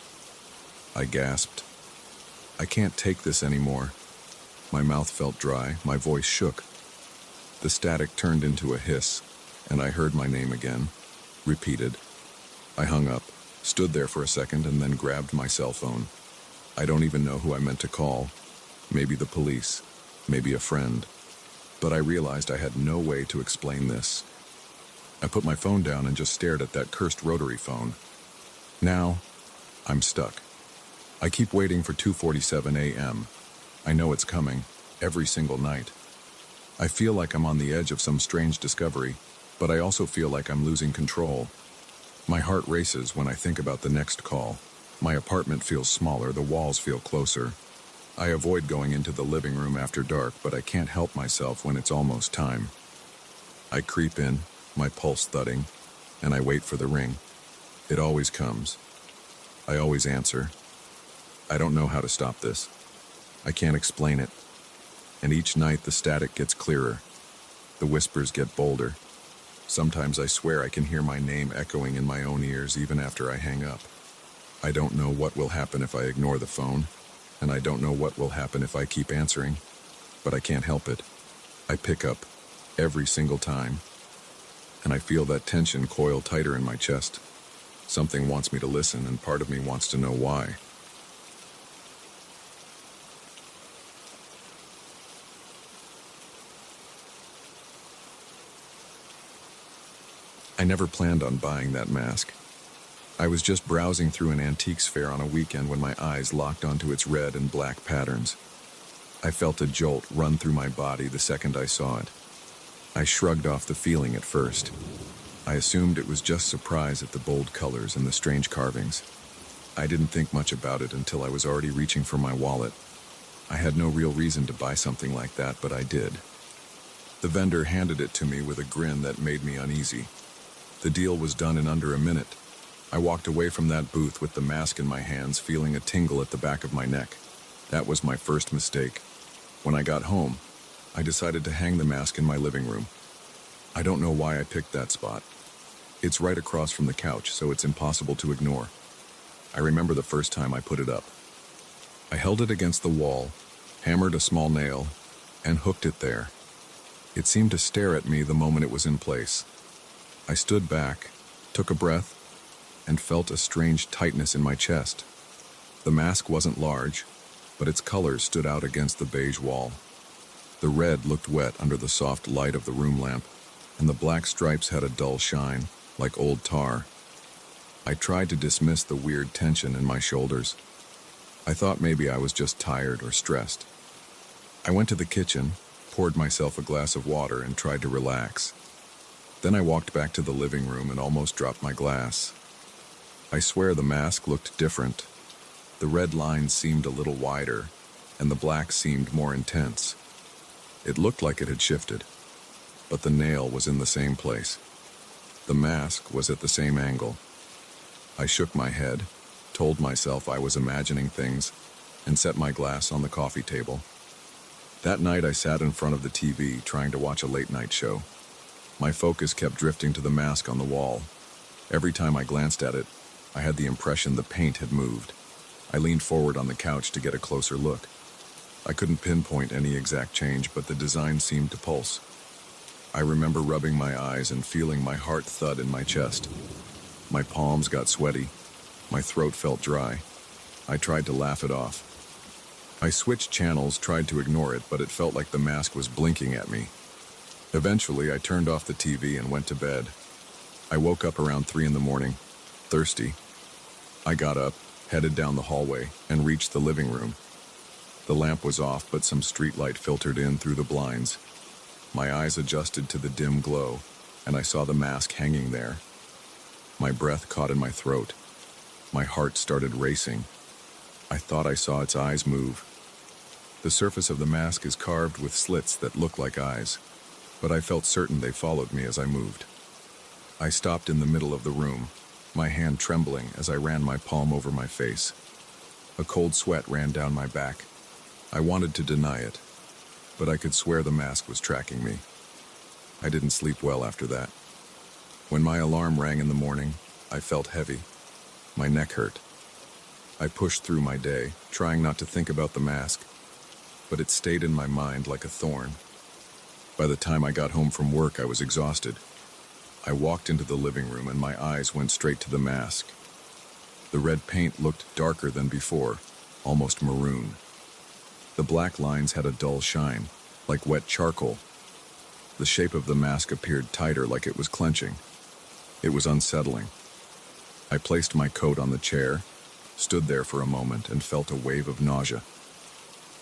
I gasped. I can't take this anymore. My mouth felt dry, my voice shook. The static turned into a hiss, and I heard my name again, repeated. I hung up, stood there for a second, and then grabbed my cell phone. I don't even know who I meant to call. Maybe the police, maybe a friend. But I realized I had no way to explain this. I put my phone down and just stared at that cursed rotary phone. Now, I'm stuck. I keep waiting for 2:47 a.m. I know it's coming, every single night. I feel like I'm on the edge of some strange discovery, but I also feel like I'm losing control. My heart races when I think about the next call. My apartment feels smaller, the walls feel closer. I avoid going into the living room after dark, but I can't help myself when it's almost time. I creep in, my pulse thudding, and I wait for the ring. It always comes. I always answer. I don't know how to stop this. I can't explain it. And each night the static gets clearer. The whispers get bolder. Sometimes I swear I can hear my name echoing in my own ears even after I hang up. I don't know what will happen if I ignore the phone, and I don't know what will happen if I keep answering, but I can't help it. I pick up, every single time, and I feel that tension coil tighter in my chest. Something wants me to listen, and part of me wants to know why. I never planned on buying that mask. I was just browsing through an antiques fair on a weekend when my eyes locked onto its red and black patterns. I felt a jolt run through my body the second I saw it. I shrugged off the feeling at first. I assumed it was just surprise at the bold colors and the strange carvings. I didn't think much about it until I was already reaching for my wallet. I had no real reason to buy something like that, but I did. The vendor handed it to me with a grin that made me uneasy. The deal was done in under a minute. I walked away from that booth with the mask in my hands, feeling a tingle at the back of my neck. That was my first mistake. When I got home, I decided to hang the mask in my living room. I don't know why I picked that spot. It's right across from the couch, so it's impossible to ignore. I remember the first time I put it up. I held it against the wall, hammered a small nail, and hooked it there. It seemed to stare at me the moment it was in place. I stood back, took a breath, and felt a strange tightness in my chest. The mask wasn't large, but its colors stood out against the beige wall. The red looked wet under the soft light of the room lamp, and the black stripes had a dull shine, like old tar. I tried to dismiss the weird tension in my shoulders. I thought maybe I was just tired or stressed. I went to the kitchen, poured myself a glass of water, and tried to relax. Then I walked back to the living room and almost dropped my glass. I swear the mask looked different. The red lines seemed a little wider, and the black seemed more intense. It looked like it had shifted, but the nail was in the same place. The mask was at the same angle. I shook my head, told myself I was imagining things, and set my glass on the coffee table. That night I sat in front of the TV trying to watch a late-night show. My focus kept drifting to the mask on the wall. Every time I glanced at it, I had the impression the paint had moved. I leaned forward on the couch to get a closer look. I couldn't pinpoint any exact change, but the design seemed to pulse. I remember rubbing my eyes and feeling my heart thud in my chest. My palms got sweaty. My throat felt dry. I tried to laugh it off. I switched channels, tried to ignore it, but it felt like the mask was blinking at me. Eventually, I turned off the TV and went to bed. I woke up around 3 in the morning, thirsty. I got up, headed down the hallway, and reached the living room. The lamp was off, but some streetlight filtered in through the blinds. My eyes adjusted to the dim glow, and I saw the mask hanging there. My breath caught in my throat. My heart started racing. I thought I saw its eyes move. The surface of the mask is carved with slits that look like eyes, but I felt certain they followed me as I moved. I stopped in the middle of the room, my hand trembling as I ran my palm over my face. A cold sweat ran down my back. I wanted to deny it, but I could swear the mask was tracking me. I didn't sleep well after that. When my alarm rang in the morning, I felt heavy. My neck hurt. I pushed through my day, trying not to think about the mask, but it stayed in my mind like a thorn. By the time I got home from work, I was exhausted. I walked into the living room and my eyes went straight to the mask. The red paint looked darker than before, almost maroon. The black lines had a dull shine, like wet charcoal. The shape of the mask appeared tighter, like it was clenching. It was unsettling. I placed my coat on the chair, stood there for a moment, and felt a wave of nausea.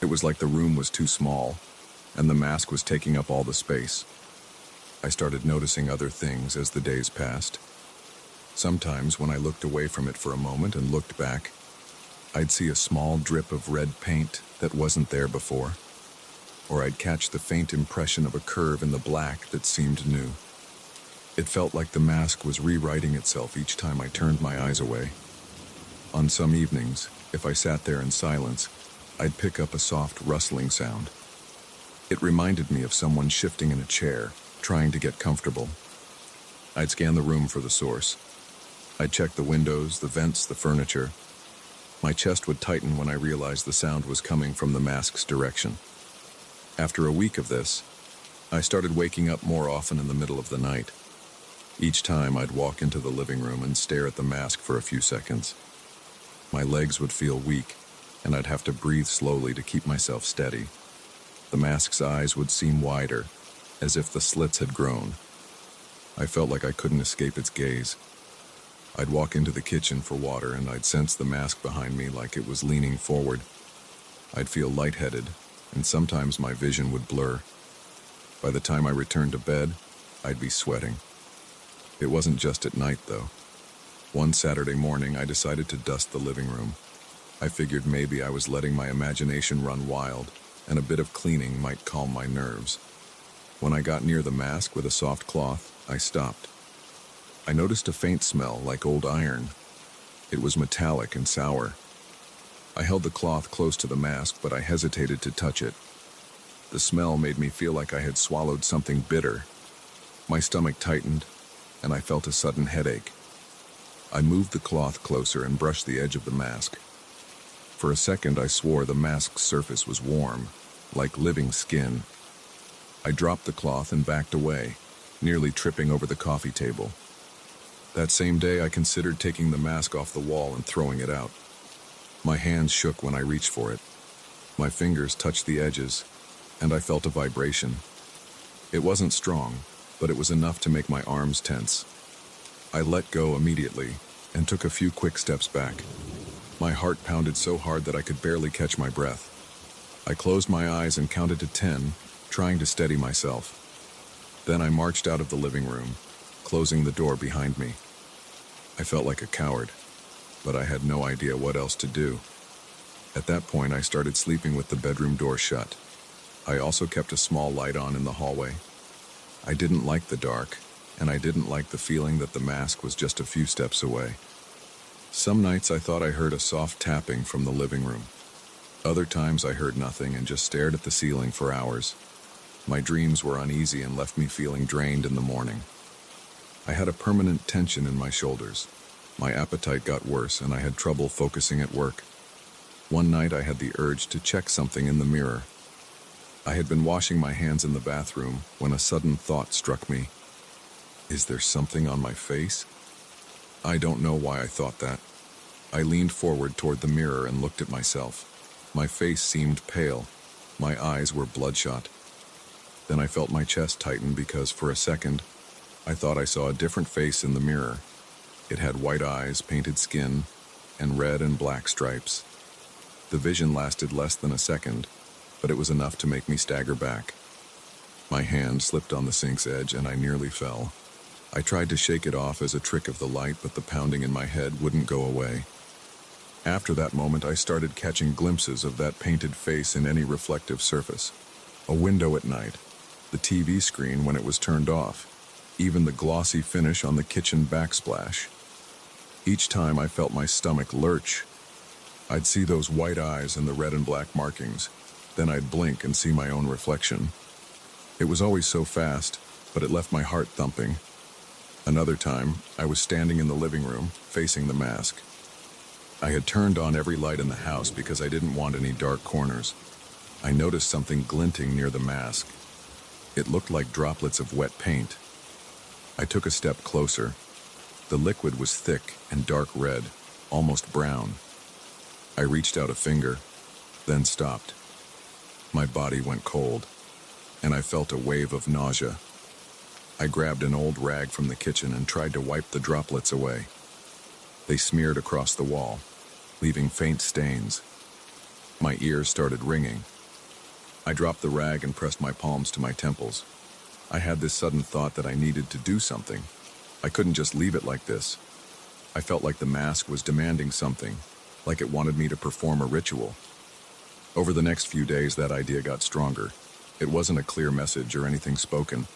It was like the room was too small, and the mask was taking up all the space. I started noticing other things as the days passed. Sometimes, when I looked away from it for a moment and looked back, I'd see a small drip of red paint that wasn't there before, or I'd catch the faint impression of a curve in the black that seemed new. It felt like the mask was rewriting itself each time I turned my eyes away. On some evenings, if I sat there in silence, I'd pick up a soft rustling sound. It reminded me of someone shifting in a chair, trying to get comfortable. I'd scan the room for the source. I'd check the windows, the vents, the furniture. My chest would tighten when I realized the sound was coming from the mask's direction. After a week of this, I started waking up more often in the middle of the night. Each time I'd walk into the living room and stare at the mask for a few seconds. My legs would feel weak, and I'd have to breathe slowly to keep myself steady. The mask's eyes would seem wider, as if the slits had grown. I felt like I couldn't escape its gaze. I'd walk into the kitchen for water, and I'd sense the mask behind me like it was leaning forward. I'd feel lightheaded, and sometimes my vision would blur. By the time I returned to bed, I'd be sweating. It wasn't just at night, though. One Saturday morning, I decided to dust the living room. I figured maybe I was letting my imagination run wild, and a bit of cleaning might calm my nerves. When I got near the mask with a soft cloth, I stopped. I noticed a faint smell like old iron. It was metallic and sour. I held the cloth close to the mask, but I hesitated to touch it. The smell made me feel like I had swallowed something bitter. My stomach tightened, and I felt a sudden headache. I moved the cloth closer and brushed the edge of the mask. For a second, I swore the mask's surface was warm, like living skin. I dropped the cloth and backed away, nearly tripping over the coffee table. That same day, I considered taking the mask off the wall and throwing it out. My hands shook when I reached for it. My fingers touched the edges, and I felt a vibration. It wasn't strong, but it was enough to make my arms tense. I let go immediately and took a few quick steps back. My heart pounded so hard that I could barely catch my breath. I closed my eyes and counted to 10, trying to steady myself. Then I marched out of the living room, closing the door behind me. I felt like a coward, but I had no idea what else to do. At that point, I started sleeping with the bedroom door shut. I also kept a small light on in the hallway. I didn't like the dark, and I didn't like the feeling that the mask was just a few steps away. Some nights I thought I heard a soft tapping from the living room. Other times I heard nothing and just stared at the ceiling for hours. My dreams were uneasy and left me feeling drained in the morning. I had a permanent tension in my shoulders. My appetite got worse and I had trouble focusing at work. One night I had the urge to check something in the mirror. I had been washing my hands in the bathroom when a sudden thought struck me. Is there something on my face? I don't know why I thought that. I leaned forward toward the mirror and looked at myself. My face seemed pale. My eyes were bloodshot. Then I felt my chest tighten because for a second, I thought I saw a different face in the mirror. It had white eyes, painted skin, and red and black stripes. The vision lasted less than a second, but it was enough to make me stagger back. My hand slipped on the sink's edge and I nearly fell. I tried to shake it off as a trick of the light, but the pounding in my head wouldn't go away. After that moment, I started catching glimpses of that painted face in any reflective surface. A window at night, the TV screen when it was turned off, even the glossy finish on the kitchen backsplash. Each time I felt my stomach lurch. I'd see those white eyes and the red and black markings, then I'd blink and see my own reflection. It was always so fast, but it left my heart thumping. Another time, I was standing in the living room, facing the mask. I had turned on every light in the house because I didn't want any dark corners. I noticed something glinting near the mask. It looked like droplets of wet paint. I took a step closer. The liquid was thick and dark red, almost brown. I reached out a finger, then stopped. My body went cold, and I felt a wave of nausea. I grabbed an old rag from the kitchen and tried to wipe the droplets away. They smeared across the wall, leaving faint stains. My ears started ringing. I dropped the rag and pressed my palms to my temples. I had this sudden thought that I needed to do something. I couldn't just leave it like this. I felt like the mask was demanding something, like it wanted me to perform a ritual. Over the next few days, that idea got stronger. It wasn't a clear message or anything spoken.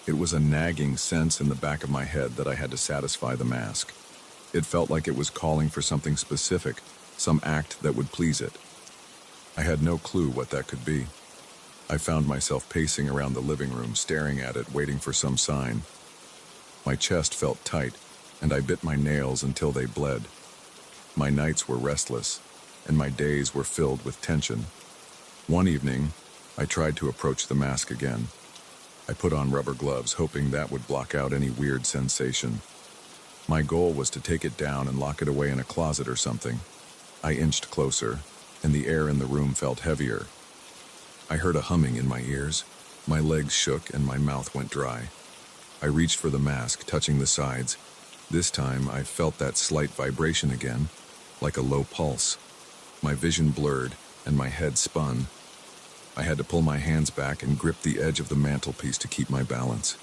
It was a nagging sense in the back of my head that I had to satisfy the mask. It felt like it was calling for something specific, some act that would please it. I had no clue what that could be. I found myself pacing around the living room, staring at it, waiting for some sign. My chest felt tight, and I bit my nails until they bled. My nights were restless, and my days were filled with tension. One evening, I tried to approach the mask again. I put on rubber gloves, hoping that would block out any weird sensation. My goal was to take it down and lock it away in a closet or something. I inched closer, and the air in the room felt heavier. I heard a humming in my ears. My legs shook and my mouth went dry. I reached for the mask, touching the sides. This time, I felt that slight vibration again, like a low pulse. My vision blurred, and my head spun. I had to pull my hands back and grip the edge of the mantelpiece to keep my balance.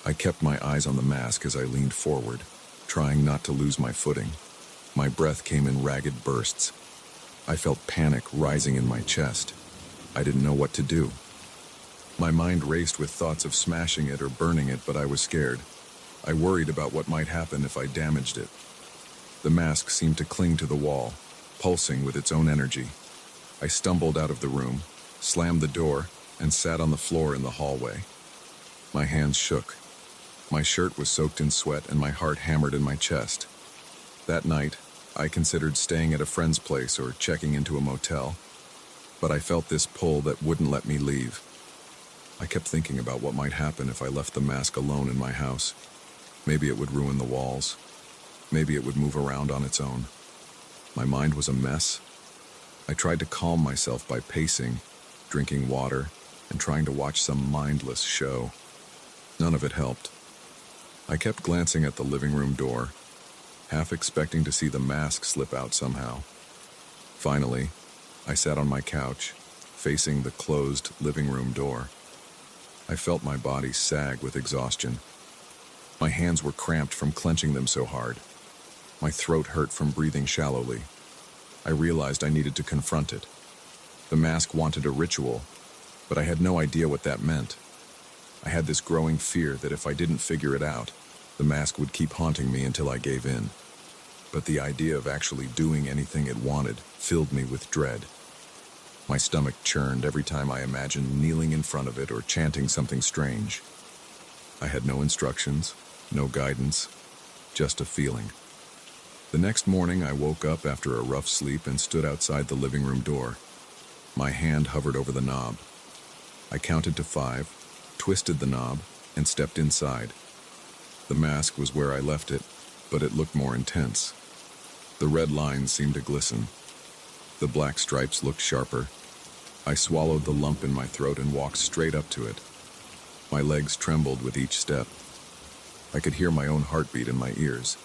I kept my eyes on the mask as I leaned forward, trying not to lose my footing. My breath came in ragged bursts. I felt panic rising in my chest. I didn't know what to do. My mind raced with thoughts of smashing it or burning it, but I was scared. I worried about what might happen if I damaged it. The mask seemed to cling to the wall, pulsing with its own energy. I stumbled out of the room, slammed the door, and sat on the floor in the hallway. My hands shook. My shirt was soaked in sweat and my heart hammered in my chest. That night, I considered staying at a friend's place or checking into a motel, but I felt this pull that wouldn't let me leave. I kept thinking about what might happen if I left the mask alone in my house. Maybe it would ruin the walls. Maybe it would move around on its own. My mind was a mess. I tried to calm myself by pacing, drinking water, and trying to watch some mindless show. None of it helped. I kept glancing at the living room door, half expecting to see the mask slip out somehow. Finally, I sat on my couch, facing the closed living room door. I felt my body sag with exhaustion. My hands were cramped from clenching them so hard. My throat hurt from breathing shallowly. I realized I needed to confront it. The mask wanted a ritual, but I had no idea what that meant. I had this growing fear that if I didn't figure it out, the mask would keep haunting me until I gave in. But the idea of actually doing anything it wanted filled me with dread. My stomach churned every time I imagined kneeling in front of it or chanting something strange. I had no instructions, no guidance, just a feeling. The next morning, I woke up after a rough sleep and stood outside the living room door. My hand hovered over the knob. I counted to 5, twisted the knob, and stepped inside. The mask was where I left it, but it looked more intense. The red lines seemed to glisten. The black stripes looked sharper. I swallowed the lump in my throat and walked straight up to it. My legs trembled with each step. I could hear my own heartbeat in my ears.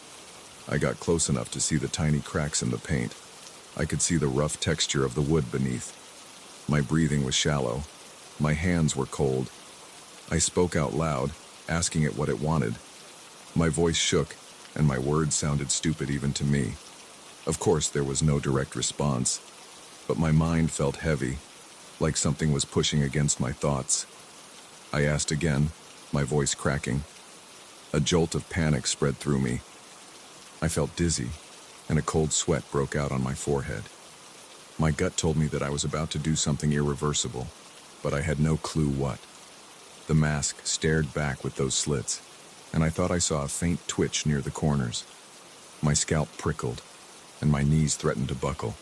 I got close enough to see the tiny cracks in the paint. I could see the rough texture of the wood beneath. My breathing was shallow. My hands were cold. I spoke out loud, asking it what it wanted. My voice shook, and my words sounded stupid even to me. Of course, there was no direct response, but my mind felt heavy, like something was pushing against my thoughts. I asked again, my voice cracking. A jolt of panic spread through me. I felt dizzy, and a cold sweat broke out on my forehead. My gut told me that I was about to do something irreversible, but I had no clue what. The mask stared back with those slits, and I thought I saw a faint twitch near the corners. My scalp prickled, and my knees threatened to buckle.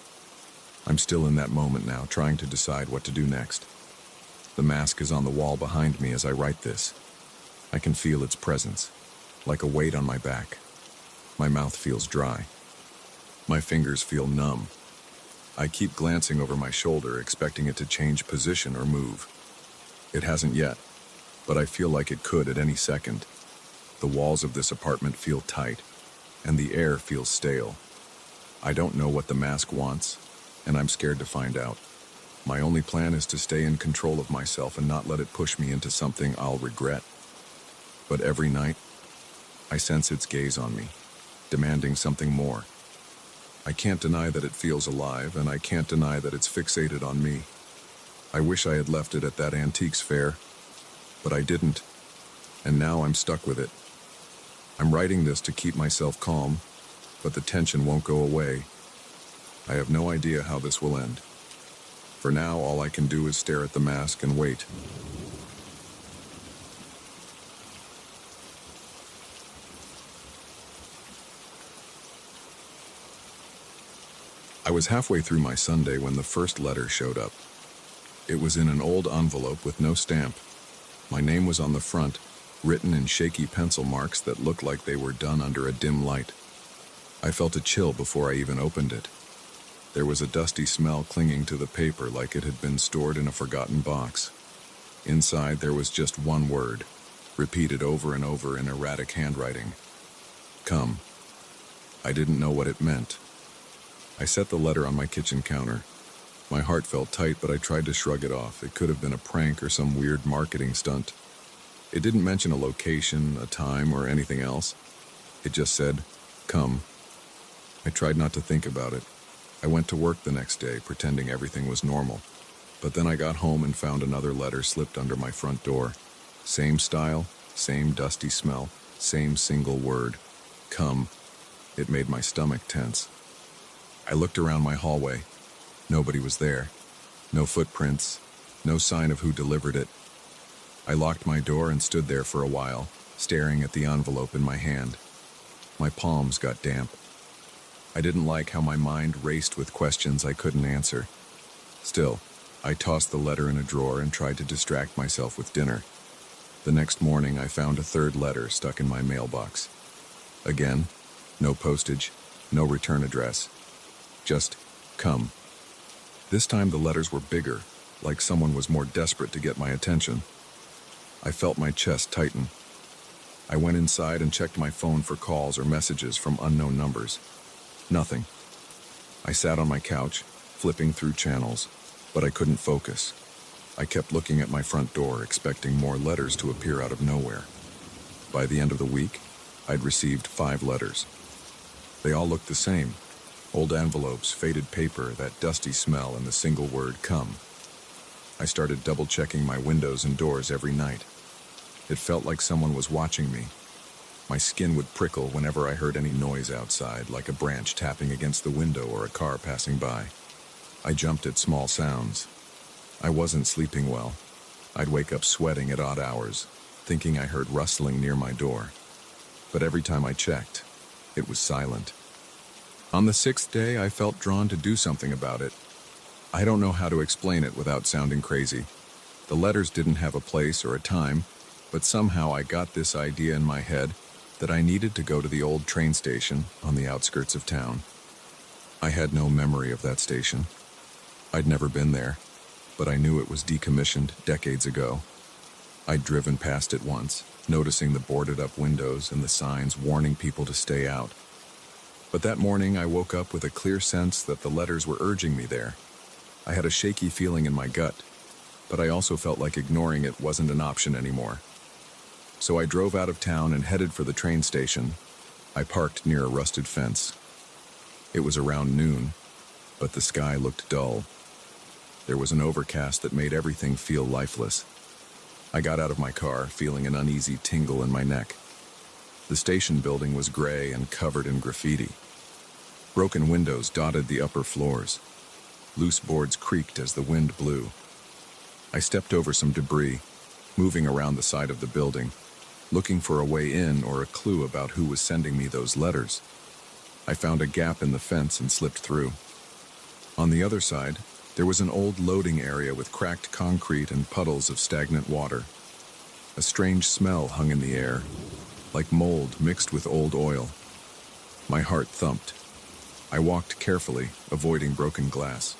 I'm still in that moment now, trying to decide what to do next. The mask is on the wall behind me as I write this. I can feel its presence, like a weight on my back. My mouth feels dry. My fingers feel numb. I keep glancing over my shoulder, expecting it to change position or move. It hasn't yet, but I feel like it could at any second. The walls of this apartment feel tight, and the air feels stale. I don't know what the mask wants, and I'm scared to find out. My only plan is to stay in control of myself and not let it push me into something I'll regret. But every night, I sense its gaze on me, demanding something more. I can't deny that it feels alive, and I can't deny that it's fixated on me. I wish I had left it at that antiques fair, but I didn't, and now I'm stuck with it. I'm writing this to keep myself calm, but the tension won't go away. I have no idea how this will end. For now, all I can do is stare at the mask and wait. I was halfway through my Sunday when the first letter showed up. It was in an old envelope with no stamp. My name was on the front, written in shaky pencil marks that looked like they were done under a dim light. I felt a chill before I even opened it. There was a dusty smell clinging to the paper like it had been stored in a forgotten box. Inside there was just one word, repeated over and over in erratic handwriting. Come. I didn't know what it meant. I set the letter on my kitchen counter. My heart felt tight, but I tried to shrug it off. It could have been a prank or some weird marketing stunt. It didn't mention a location, a time, or anything else. It just said, come. I tried not to think about it. I went to work the next day, pretending everything was normal. But then I got home and found another letter slipped under my front door. Same style, same dusty smell, same single word. Come. It made my stomach tense. I looked around my hallway. Nobody was there. No footprints. No sign of who delivered it. I locked my door and stood there for a while, staring at the envelope in my hand. My palms got damp. I didn't like how my mind raced with questions I couldn't answer. Still, I tossed the letter in a drawer and tried to distract myself with dinner. The next morning, I found a third letter stuck in my mailbox. Again, no postage, no return address. Just, come. This time the letters were bigger, like someone was more desperate to get my attention. I felt my chest tighten. I went inside and checked my phone for calls or messages from unknown numbers. Nothing. I sat on my couch, flipping through channels, but I couldn't focus. I kept looking at my front door, expecting more letters to appear out of nowhere. By the end of the week, I'd received 5 letters. They all looked the same. Old envelopes, faded paper, that dusty smell, and the single word, come. I started double-checking my windows and doors every night. It felt like someone was watching me. My skin would prickle whenever I heard any noise outside, like a branch tapping against the window or a car passing by. I jumped at small sounds. I wasn't sleeping well. I'd wake up sweating at odd hours, thinking I heard rustling near my door. But every time I checked, it was silent. On the 6th day, I felt drawn to do something about it. I don't know how to explain it without sounding crazy. The letters didn't have a place or a time, but somehow I got this idea in my head that I needed to go to the old train station on the outskirts of town. I had no memory of that station. I'd never been there, but I knew it was decommissioned decades ago. I'd driven past it once, noticing the boarded-up windows and the signs warning people to stay out. But that morning I woke up with a clear sense that the letters were urging me there. I had a shaky feeling in my gut, but I also felt like ignoring it wasn't an option anymore. So I drove out of town and headed for the train station. I parked near a rusted fence. It was around noon, but the sky looked dull. There was an overcast that made everything feel lifeless. I got out of my car, feeling an uneasy tingle in my neck. The station building was gray and covered in graffiti. Broken windows dotted the upper floors. Loose boards creaked as the wind blew. I stepped over some debris, moving around the side of the building, looking for a way in or a clue about who was sending me those letters. I found a gap in the fence and slipped through. On the other side, there was an old loading area with cracked concrete and puddles of stagnant water. A strange smell hung in the air, like mold mixed with old oil. My heart thumped. I walked carefully, avoiding broken glass.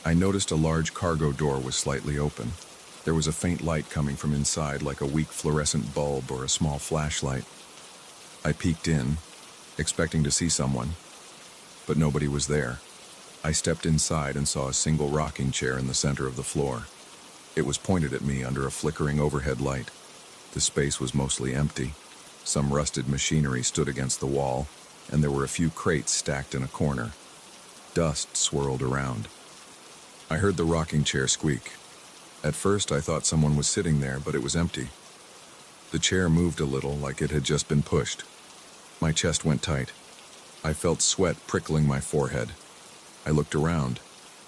I noticed a large cargo door was slightly open. There was a faint light coming from inside, like a weak fluorescent bulb or a small flashlight. I peeked in, expecting to see someone, but nobody was there. I stepped inside and saw a single rocking chair in the center of the floor. It was pointed at me under a flickering overhead light. The space was mostly empty. Some rusted machinery stood against the wall, and there were a few crates stacked in a corner. Dust swirled around. I heard the rocking chair squeak. At first, I thought someone was sitting there, but it was empty. The chair moved a little, like it had just been pushed. My chest went tight. I felt sweat prickling my forehead. I looked around,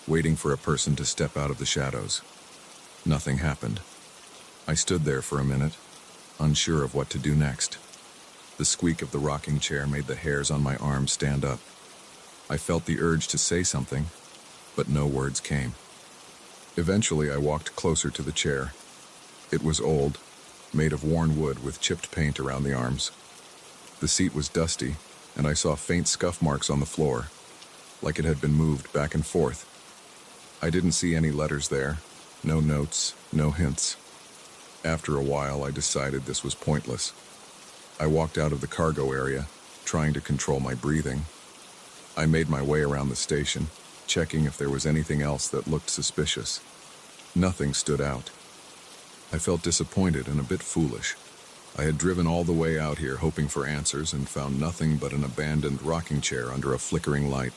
waiting for a person to step out of the shadows. Nothing happened. I stood there for a minute, unsure of what to do next. The squeak of the rocking chair made the hairs on my arms stand up. I felt the urge to say something, but no words came. Eventually, I walked closer to the chair. It was old, made of worn wood with chipped paint around the arms. The seat was dusty, and I saw faint scuff marks on the floor, like it had been moved back and forth. I didn't see any letters there, no notes, no hints. After a while, I decided this was pointless. I walked out of the cargo area, trying to control my breathing. I made my way around the station, checking if there was anything else that looked suspicious. Nothing stood out. I felt disappointed and a bit foolish. I had driven all the way out here hoping for answers and found nothing but an abandoned rocking chair under a flickering light.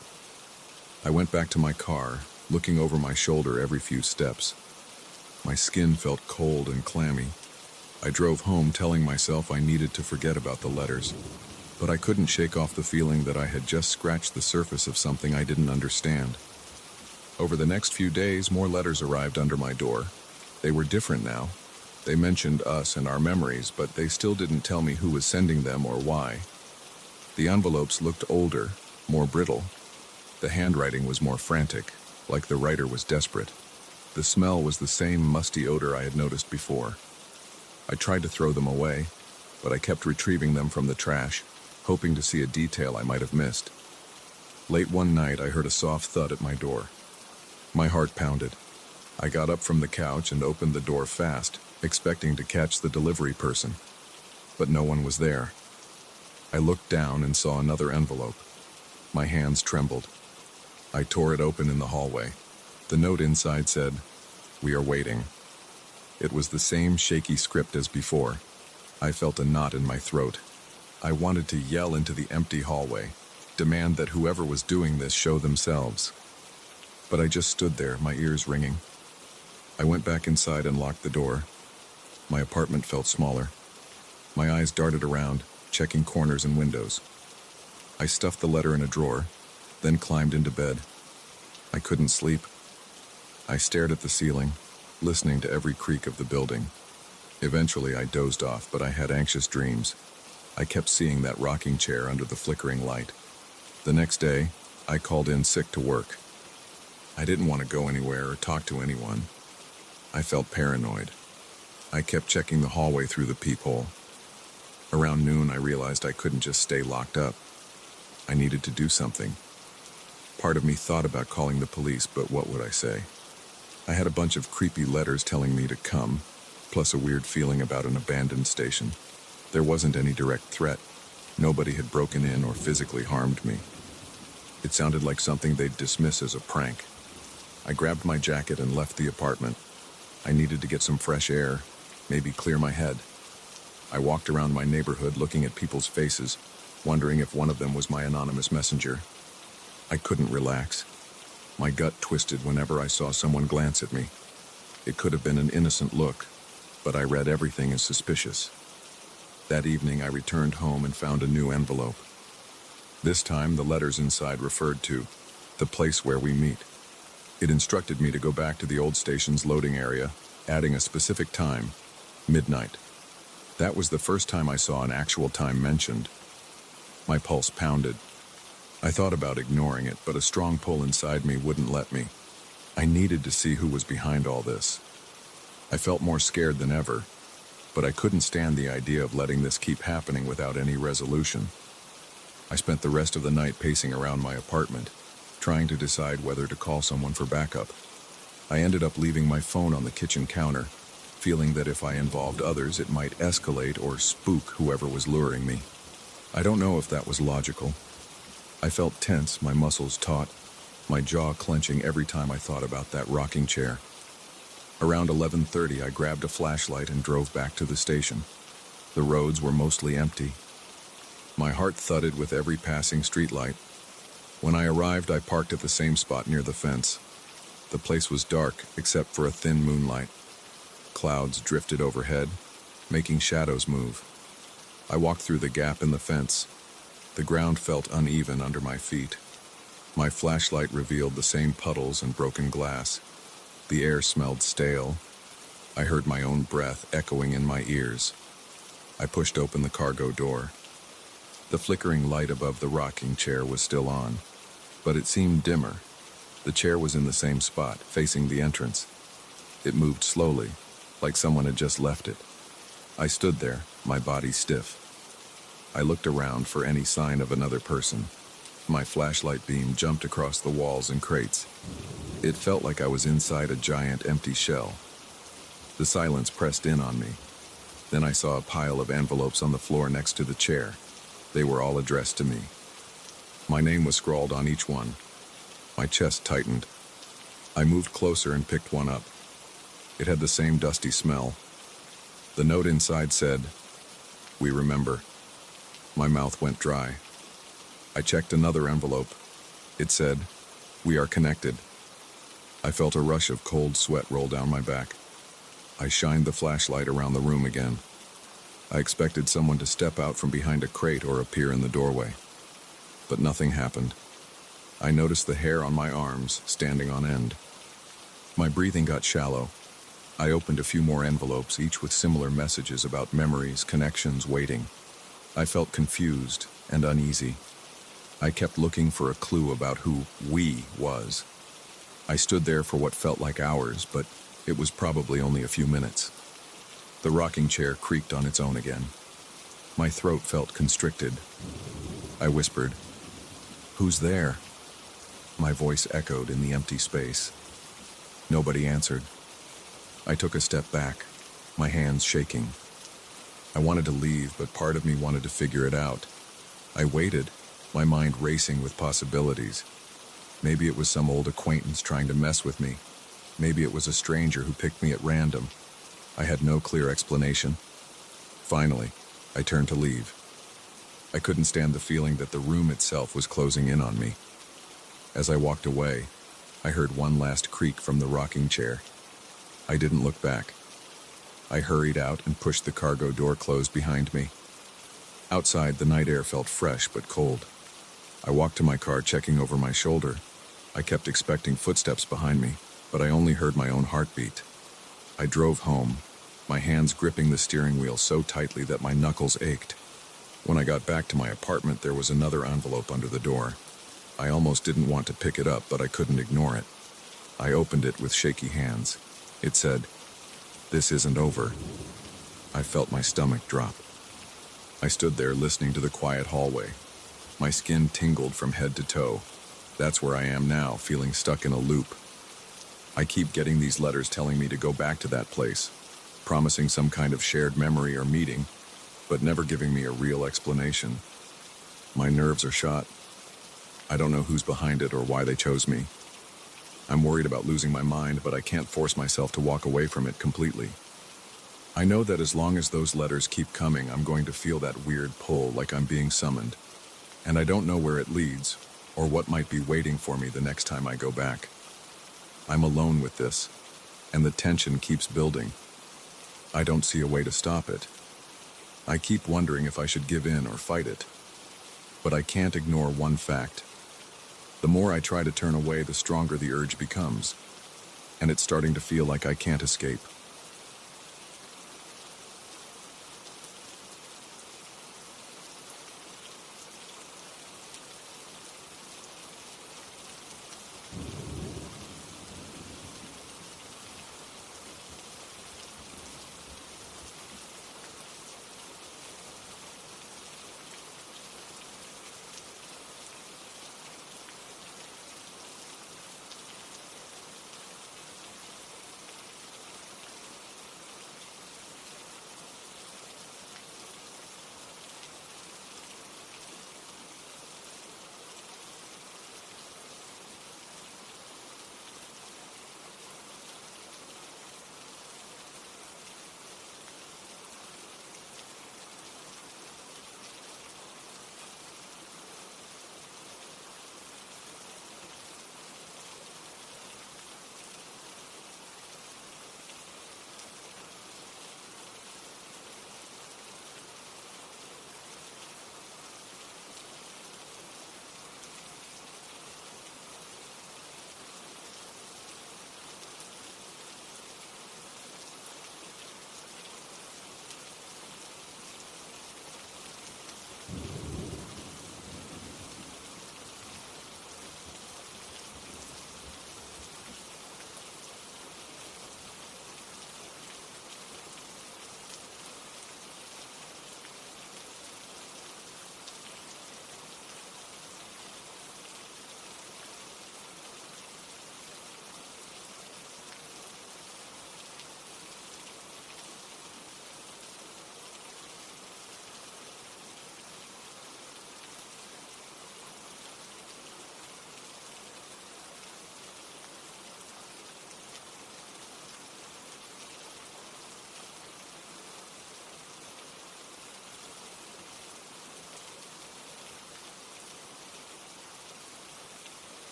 I went back to my car, looking over my shoulder every few steps. My skin felt cold and clammy. I drove home telling myself I needed to forget about the letters, but I couldn't shake off the feeling that I had just scratched the surface of something I didn't understand. Over the next few days, more letters arrived under my door. They were different now. They mentioned us and our memories, but they still didn't tell me who was sending them or why. The envelopes looked older, more brittle. The handwriting was more frantic, like the writer was desperate. The smell was the same musty odor I had noticed before. I tried to throw them away, but I kept retrieving them from the trash, hoping to see a detail I might have missed. Late one night, I heard a soft thud at my door. My heart pounded. I got up from the couch and opened the door fast, expecting to catch the delivery person. But no one was there. I looked down and saw another envelope. My hands trembled. I tore it open in the hallway. The note inside said, "We are waiting." It was the same shaky script as before. I felt a knot in my throat. I wanted to yell into the empty hallway, demand that whoever was doing this show themselves. But I just stood there, my ears ringing. I went back inside and locked the door. My apartment felt smaller. My eyes darted around, checking corners and windows. I stuffed the letter in a drawer, then climbed into bed. I couldn't sleep. I stared at the ceiling, listening to every creak of the building. Eventually, I dozed off, but I had anxious dreams. I kept seeing that rocking chair under the flickering light. The next day, I called in sick to work. I didn't want to go anywhere or talk to anyone. I felt paranoid. I kept checking the hallway through the peephole. Around noon, I realized I couldn't just stay locked up. I needed to do something. Part of me thought about calling the police, but what would I say? I had a bunch of creepy letters telling me to come, plus a weird feeling about an abandoned station. There wasn't any direct threat. Nobody had broken in or physically harmed me. It sounded like something they'd dismiss as a prank. I grabbed my jacket and left the apartment. I needed to get some fresh air, maybe clear my head. I walked around my neighborhood looking at people's faces, wondering if one of them was my anonymous messenger. I couldn't relax. My gut twisted whenever I saw someone glance at me. It could have been an innocent look, but I read everything as suspicious. That evening, I returned home and found a new envelope. This time, the letters inside referred to the place where we meet. It instructed me to go back to the old station's loading area, adding a specific time, midnight. That was the first time I saw an actual time mentioned. My pulse pounded. I thought about ignoring it, but a strong pull inside me wouldn't let me. I needed to see who was behind all this. I felt more scared than ever, but I couldn't stand the idea of letting this keep happening without any resolution. I spent the rest of the night pacing around my apartment, trying to decide whether to call someone for backup. I ended up leaving my phone on the kitchen counter, feeling that if I involved others, it might escalate or spook whoever was luring me. I don't know if that was logical. I felt tense, my muscles taut, my jaw clenching every time I thought about that rocking chair. Around 11:30, I grabbed a flashlight and drove back to the station. The roads were mostly empty. My heart thudded with every passing streetlight. When I arrived, I parked at the same spot near the fence. The place was dark, except for a thin moonlight. Clouds drifted overhead, making shadows move. I walked through the gap in the fence. The ground felt uneven under my feet. My flashlight revealed the same puddles and broken glass. The air smelled stale. I heard my own breath echoing in my ears. I pushed open the cargo door. The flickering light above the rocking chair was still on, but it seemed dimmer. The chair was in the same spot, facing the entrance. It moved slowly, like someone had just left it. I stood there, my body stiff. I looked around for any sign of another person. My flashlight beam jumped across the walls and crates. It felt like I was inside a giant empty shell. The silence pressed in on me. Then I saw a pile of envelopes on the floor next to the chair. They were all addressed to me. My name was scrawled on each one. My chest tightened. I moved closer and picked one up. It had the same dusty smell. The note inside said, "We remember." My mouth went dry. I checked another envelope. It said, "We are connected." I felt a rush of cold sweat roll down my back. I shined the flashlight around the room again. I expected someone to step out from behind a crate or appear in the doorway. But nothing happened. I noticed the hair on my arms standing on end. My breathing got shallow. I opened a few more envelopes, each with similar messages about memories, connections, waiting. I felt confused and uneasy. I kept looking for a clue about who "we" was. I stood there for what felt like hours, but it was probably only a few minutes. The rocking chair creaked on its own again. My throat felt constricted. I whispered, "Who's there?" My voice echoed in the empty space. Nobody answered. I took a step back, my hands shaking. I wanted to leave, but part of me wanted to figure it out. I waited, my mind racing with possibilities. Maybe it was some old acquaintance trying to mess with me. Maybe it was a stranger who picked me at random. I had no clear explanation. Finally, I turned to leave. I couldn't stand the feeling that the room itself was closing in on me. As I walked away, I heard one last creak from the rocking chair. I didn't look back. I hurried out and pushed the cargo door closed behind me. Outside, the night air felt fresh but cold. I walked to my car, checking over my shoulder. I kept expecting footsteps behind me, but I only heard my own heartbeat. I drove home, my hands gripping the steering wheel so tightly that my knuckles ached. When I got back to my apartment, there was another envelope under the door. I almost didn't want to pick it up, but I couldn't ignore it. I opened it with shaky hands. It said, "This isn't over." I felt my stomach drop. I stood there listening to the quiet hallway. My skin tingled from head to toe. That's where I am now, feeling stuck in a loop. I keep getting these letters telling me to go back to that place, promising some kind of shared memory or meeting, but never giving me a real explanation. My nerves are shot. I don't know who's behind it or why they chose me. I'm worried about losing my mind, but I can't force myself to walk away from it completely. I know that as long as those letters keep coming, I'm going to feel that weird pull, like I'm being summoned. And I don't know where it leads, or what might be waiting for me the next time I go back. I'm alone with this, and the tension keeps building. I don't see a way to stop it. I keep wondering if I should give in or fight it. But I can't ignore one fact. The more I try to turn away, the stronger the urge becomes, and it's starting to feel like I can't escape.